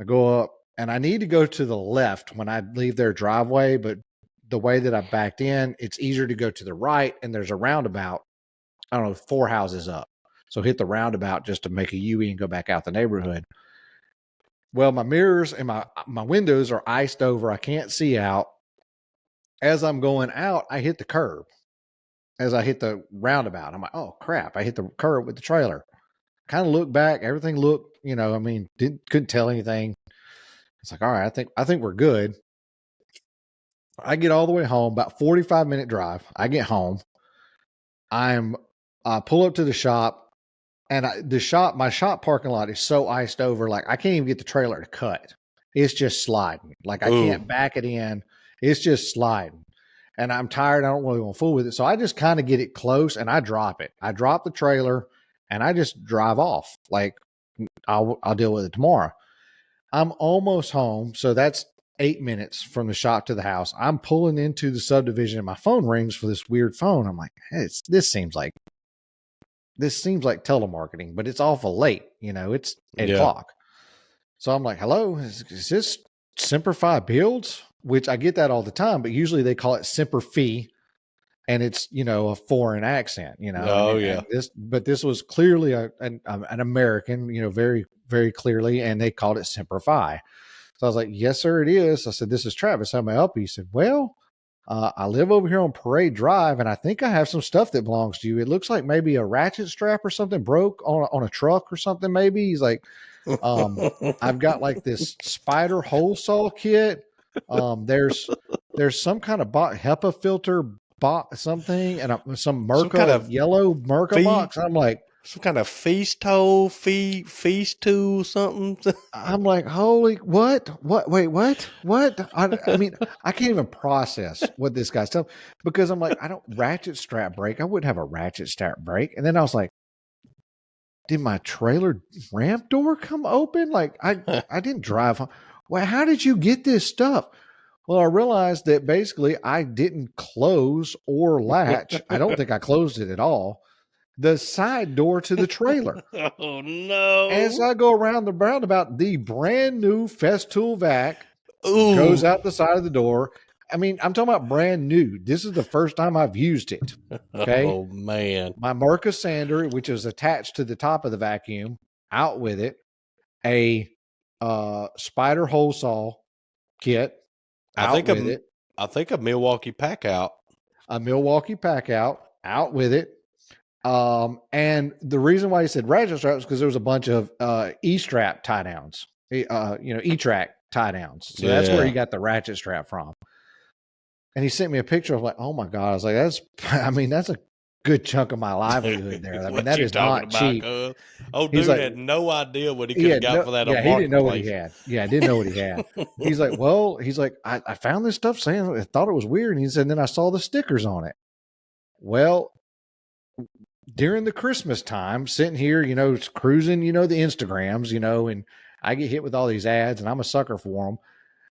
Speaker 1: I go up, and I need to go to the left when I leave their driveway, but the way that I backed in, it's easier to go to the right, and there's a roundabout, I don't know, 4 houses up. So hit the roundabout just to make a U-E and go back out the neighborhood. Well, my mirrors and my windows are iced over. I can't see out. As I'm going out, I hit the curb. As I hit the roundabout, I'm like, oh crap! I hit the curb with the trailer. Kind of looked back. Everything looked, I mean, couldn't tell anything. It's like, all right, I think we're good. I get all the way home, about 45-minute drive. I get home. I pull up to the shop, and my shop parking lot is so iced over, like I can't even get the trailer to cut. It's just sliding. Like I can't back it in. It's just sliding. And I'm tired. I don't really want to fool with it. So I just kind of get it close and I drop it. I drop the trailer and I just drive off. Like I'll deal with it tomorrow. I'm almost home. So that's 8 minutes from the shop to the house. I'm pulling into the subdivision and my phone rings for this weird phone. I'm like, hey, this seems like telemarketing, but it's awful late. It's 8 o'clock. So I'm like, hello, is this Simplify Builds? Which I get that all the time, but usually they call it Semper Fi, and it's a foreign accent,
Speaker 2: Oh, yeah.
Speaker 1: and this was clearly an American, very very clearly, and they called it Semper Fi. So I was like, yes sir, it is. I said, this is Travis. How may I help you? He said, well, I live over here on Parade Drive, and I think I have some stuff that belongs to you. It looks like maybe a ratchet strap or something broke on a truck or something. Maybe. He's like, I've got like this spider hole saw kit. There's some kind of HEPA filter something, and some
Speaker 2: Some kind
Speaker 1: Merca,
Speaker 2: of
Speaker 1: yellow Merca box. I'm like,
Speaker 2: some kind of feast tool, something.
Speaker 1: holy, wait, what? I mean, I can't even process what this guy's telling, because I'm like, I don't ratchet strap break. I wouldn't have a ratchet strap break. And then I was like, did my trailer ramp door come open? Like I didn't drive home. Well, how did you get this stuff? Well, I realized that basically I didn't close or latch. I don't think I closed it at all. The side door to the trailer.
Speaker 2: Oh
Speaker 1: As
Speaker 2: no!
Speaker 1: I go around the roundabout, the brand new Festool vac
Speaker 2: Ooh!
Speaker 1: goes out the side of the door. I mean, I'm talking about brand new. This is the first time I've used it. Okay.
Speaker 2: Oh man!
Speaker 1: My Merca sander, which is attached to the top of the vacuum, out with it. A spider hole saw kit, out with it.
Speaker 2: I think a Milwaukee pack out.
Speaker 1: A Milwaukee pack out with it. And the reason why he said ratchet strap is because there was a bunch of E-strap tie downs, E-track tie downs. So that's where he got the ratchet strap from. And he sent me a picture. I was like, oh my God. I was like, that's a good chunk of my livelihood there. I mean, that is not cheap.
Speaker 2: Cuz? Oh,
Speaker 1: He's
Speaker 2: dude
Speaker 1: like,
Speaker 2: had no idea what he could have got for that on
Speaker 1: he didn't know what
Speaker 2: Marketplace.
Speaker 1: he had. Yeah, didn't know what he had. He's like, well, I found this stuff saying I thought it was weird. And he said, then I saw the stickers on it. Well, during the Christmas time, sitting here, cruising, the Instagrams, and I get hit with all these ads and I'm a sucker for them.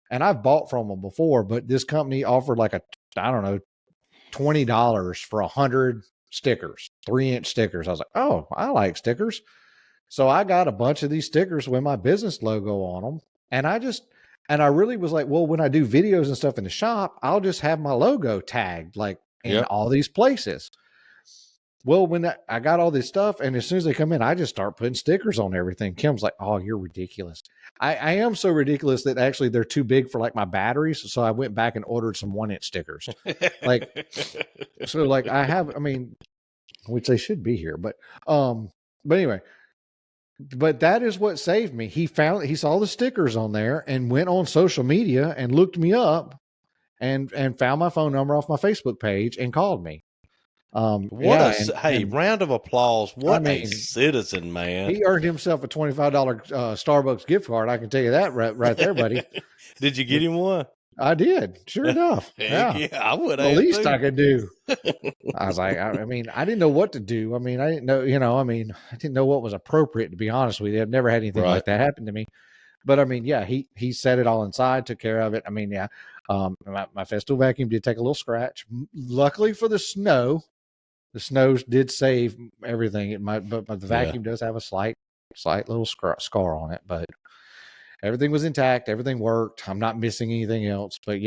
Speaker 1: And I've bought from them before, but this company offered like $20 for 100 stickers, 3-inch stickers. I was like, oh, I like stickers. So I got a bunch of these stickers with my business logo on them. And I really was like, well, when I do videos and stuff in the shop, I'll just have my logo tagged like in all these places. Well, when I got all this stuff, and as soon as they come in, I just start putting stickers on everything. Kim's like, oh, you're ridiculous. I am so ridiculous that actually they're too big for like my batteries. So I went back and ordered some 1-inch stickers. Like which they should be here, but anyway, but that is what saved me. He saw the stickers on there and went on social media and looked me up and found my phone number off my Facebook page and called me.
Speaker 2: Round of applause. What a citizen, man.
Speaker 1: He earned himself a $25 Starbucks gift card. I can tell you that right there, buddy.
Speaker 2: Did you get him one?
Speaker 1: I did. Sure enough.
Speaker 2: Yeah, I would have.
Speaker 1: The least I could do. I was like, I didn't know what to do. I didn't know, I didn't know what was appropriate, to be honest with you. I've never had anything like that happen to me. But he set it all inside, took care of it. My Festool vacuum did take a little scratch. Luckily for the snow did save everything. But the vacuum does have a slight little scar on it, but everything was intact. Everything worked. I'm not missing anything else. But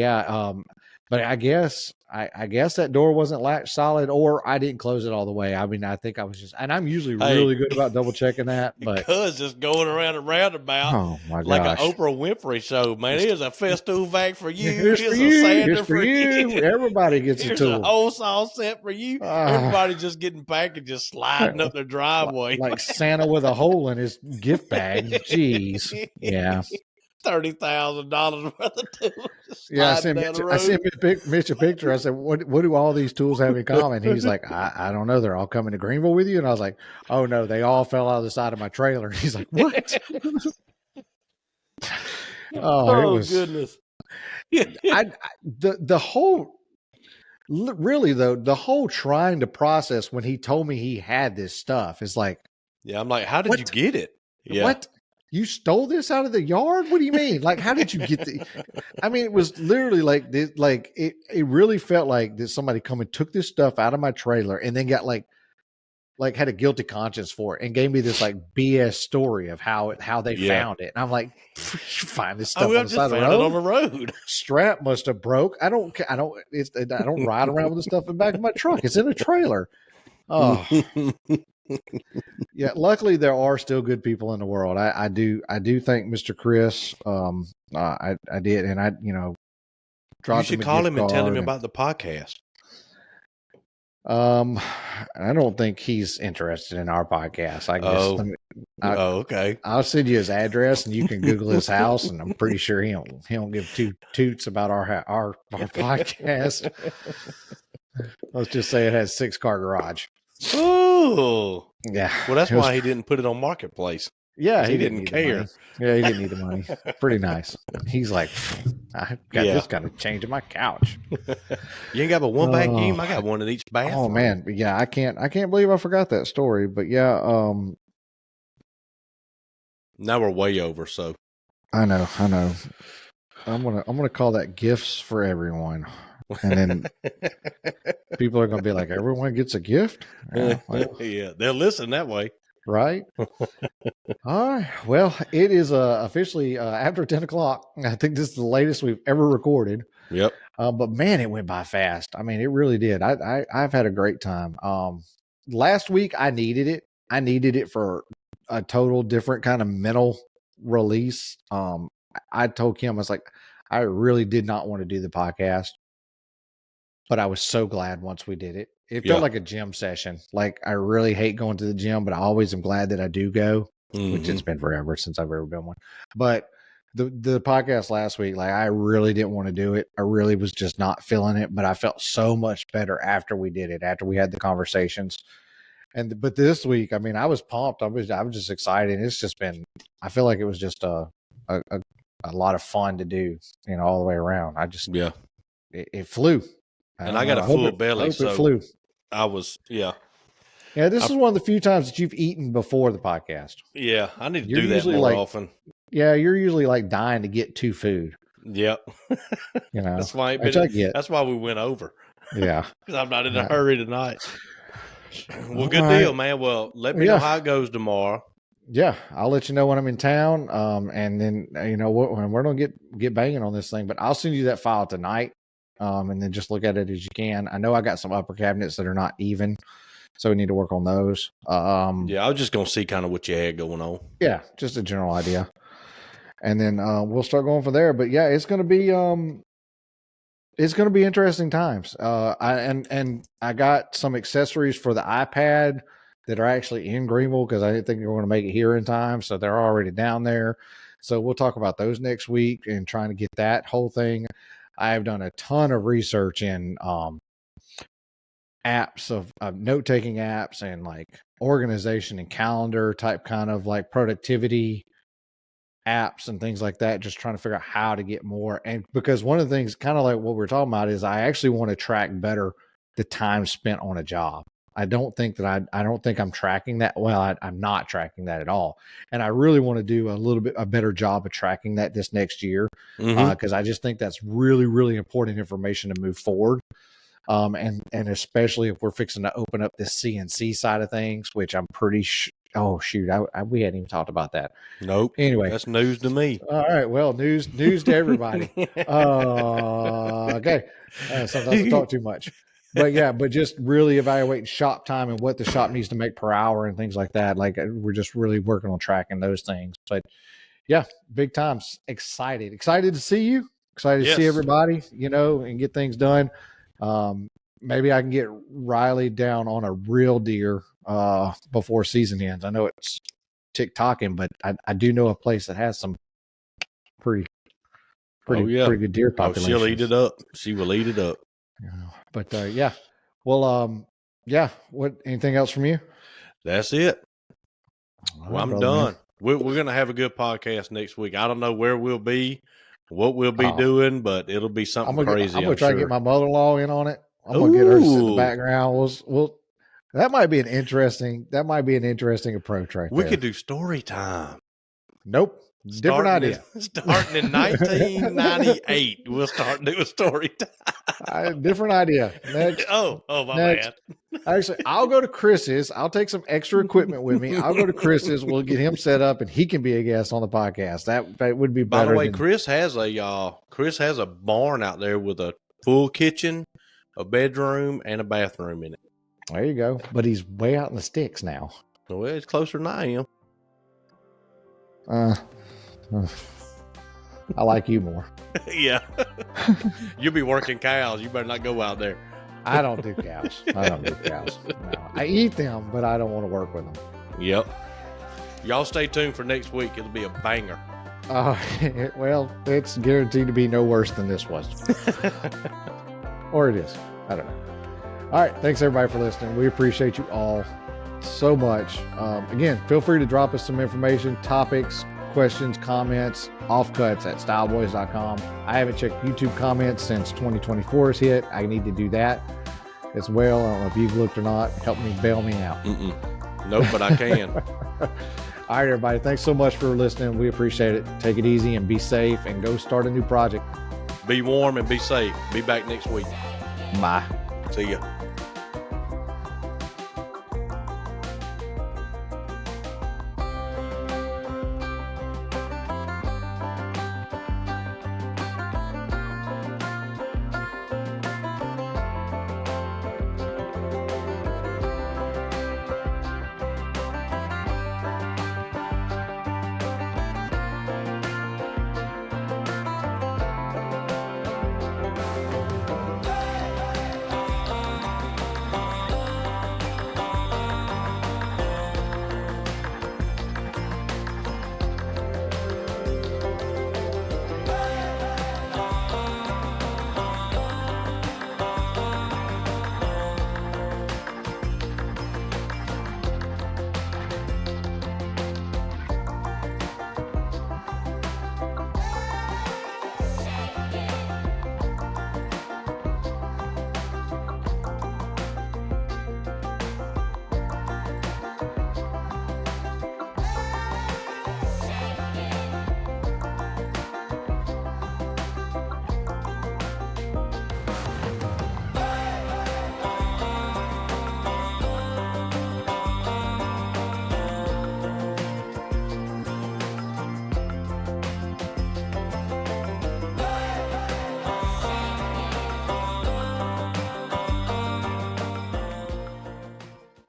Speaker 1: but I guess that door wasn't latched solid, or I didn't close it all the way. I think I was just, and I'm usually really good about double checking that. But
Speaker 2: because just going around a roundabout,
Speaker 1: oh my gosh,
Speaker 2: like an Oprah Winfrey show, man. Here's a Festool vac for you.
Speaker 1: Here's
Speaker 2: a
Speaker 1: you.
Speaker 2: sander
Speaker 1: Here's for you. Everybody gets
Speaker 2: Here's
Speaker 1: a tool.
Speaker 2: A whole saw set for you. Everybody just getting back and just sliding up their driveway
Speaker 1: like Santa with a hole in his gift bag. Jeez, yeah.
Speaker 2: $30,000 worth of tools.
Speaker 1: Yeah, I sent Mitch a picture. I said, what do all these tools have in common? He's like, I don't know. They're all coming to Greenville with you. And I was like, oh no, they all fell out of the side of my trailer. He's like, what?
Speaker 2: Oh, goodness.
Speaker 1: The whole, really though, the whole trying to process when he told me he had this stuff is like,
Speaker 2: yeah, I'm like, how did you get it?
Speaker 1: Yeah. What? You stole this out of the yard? What do you mean? Like, how did you get the? It was literally like this. Like it really felt like that somebody come and took this stuff out of my trailer and then got like had a guilty conscience for it and gave me this like BS story of how they found it. And I'm like, you find this stuff on the side of the road?
Speaker 2: On the road.
Speaker 1: Strap must have broke. I don't ride around with the stuff in the back of my truck. It's in a trailer. Oh. Yeah, luckily there are still good people in the world. I do thank Mr. Chris. I did, and
Speaker 2: you should call him and tell him about the podcast.
Speaker 1: I don't think he's interested in our podcast. I guess.
Speaker 2: Okay.
Speaker 1: I'll send you his address, and you can Google his house, and I'm pretty sure he don't give two toots about our podcast. Let's just say it has 6-car garage.
Speaker 2: Oh,
Speaker 1: yeah.
Speaker 2: Well, that's why he didn't put it on Marketplace.
Speaker 1: Yeah,
Speaker 2: he didn't care.
Speaker 1: Yeah, he didn't need the money. Pretty nice. He's like, I got this kind of change in my couch.
Speaker 2: You ain't got but one vacuum. I got one in each bathroom.
Speaker 1: Oh man, but yeah, I can't believe I forgot that story. But yeah,
Speaker 2: now we're way over. So
Speaker 1: I know. I'm gonna call that gifts for everyone. And then people are going to be like, everyone gets a gift?
Speaker 2: Yeah, yeah, they'll listen that way.
Speaker 1: Right? All right. Well, it is officially after 10 o'clock. I think this is the latest we've ever recorded.
Speaker 2: Yep.
Speaker 1: But man, it went by fast. It really did. I've had a great time. Last week, I needed it. I needed it for a total different kind of mental release. I told Kim, I was like, I really did not want to do the podcast, but I was so glad once we did it. It felt like a gym session. Like, I really hate going to the gym, but I always am glad that I do go, which it's been forever since I've ever been one. But the podcast last week, like, I really didn't want to do it. I really was just not feeling it, but I felt so much better after we did it, after we had the conversations. But this week, I mean, I was pumped. I was just excited. It's just been, I feel like it was just a lot of fun to do, all the way around. It flew.
Speaker 2: And I got a full belly, so
Speaker 1: it flew.
Speaker 2: I was,
Speaker 1: Yeah, this is one of the few times that you've eaten before the podcast.
Speaker 2: Yeah, I need to do that more often.
Speaker 1: Yeah, you're usually like dying to get to food.
Speaker 2: Yep. That's why that's why we went over.
Speaker 1: Yeah.
Speaker 2: Because I'm not in a hurry tonight. Well, good deal, man. Well, let me know how it goes tomorrow.
Speaker 1: Yeah, I'll let you know when I'm in town. And then we're gonna get banging on this thing. But I'll send you that file tonight. And then just look at it as you can. I know I got some upper cabinets that are not even, so we need to work on those.
Speaker 2: Yeah, I was just gonna see kind of what you had going on.
Speaker 1: Yeah, just a general idea, and then we'll start going from there. But yeah, it's gonna be interesting times. I got some accessories for the iPad that are actually in Greenville because I didn't think they were going to make it here in time, so they're already down there. So we'll talk about those next week and trying to get that whole thing. I've done a ton of research in apps of note-taking apps and like organization and calendar type kind of like productivity apps and things like that, just trying to figure out how to get more. And because one of the things kind of like what we're talking about is I actually want to track better the time spent on a job. I don't think I'm tracking that well. I'm not tracking that at all. And I really want to do a better job of tracking that this next year. Because I just think that's really, really important information to move forward. And especially if we're fixing to open up this CNC side of things, which I'm pretty we hadn't even talked about that.
Speaker 2: Nope.
Speaker 1: Anyway,
Speaker 2: that's news to me.
Speaker 1: All right. Well, news to everybody. Okay. Sometimes I talk too much. But just really evaluating shop time and what the shop needs to make per hour and things like that. Like, we're just really working on tracking those things. But yeah, big times. Excited to see you. Excited to see everybody, and get things done. Maybe I can get Riley down on a real deer before season ends. I know it's TikToking, but I do know a place that has some pretty good deer population.
Speaker 2: She'll eat it up. She will eat it up.
Speaker 1: But yeah. Well, yeah. What? Anything else from you?
Speaker 2: That's it.
Speaker 1: Well,
Speaker 2: I'm done. We're going to have a good podcast next week. I don't know where we'll be, what we'll be doing, but it'll be something crazy.
Speaker 1: I'm going to try to get my mother-in-law in on it. I'm going to get her to sit in the background. That might be an interesting approach right there.
Speaker 2: We could do story time.
Speaker 1: Nope. Different idea.
Speaker 2: Starting in 1998, we'll start doing story time.
Speaker 1: Different idea. Next.
Speaker 2: Oh, my bad.
Speaker 1: Actually, I'll go to Chris's. I'll take some extra equipment with me. I'll go to Chris's. We'll get him set up, and he can be a guest on the podcast. That would be better.
Speaker 2: By the way, Chris has a barn out there with a full kitchen, a bedroom, and a bathroom in it.
Speaker 1: There you go. But he's way out in the sticks now.
Speaker 2: Well, it's closer than I
Speaker 1: am. I like you more.
Speaker 2: Yeah. You'll be working cows. You better not go out there.
Speaker 1: I don't do cows. No. I eat them, but I don't want to work with them.
Speaker 2: Yep. Y'all stay tuned for next week. It'll be a banger.
Speaker 1: Well, it's guaranteed to be no worse than this was. Or it is. I don't know. All right. Thanks, everybody, for listening. We appreciate you all so much. Again, feel free to drop us some information, topics, questions, comments, offcuts at styleboyz.com. I haven't checked YouTube comments since 2024 has hit. I need to do that as well. I don't know if you've looked or not. Help me bail me out.
Speaker 2: Nope, but I can.
Speaker 1: All right, everybody. Thanks so much for listening. We appreciate it. Take it easy and be safe and go start a new project.
Speaker 2: Be warm and be safe. Be back next week.
Speaker 1: Bye.
Speaker 2: See ya.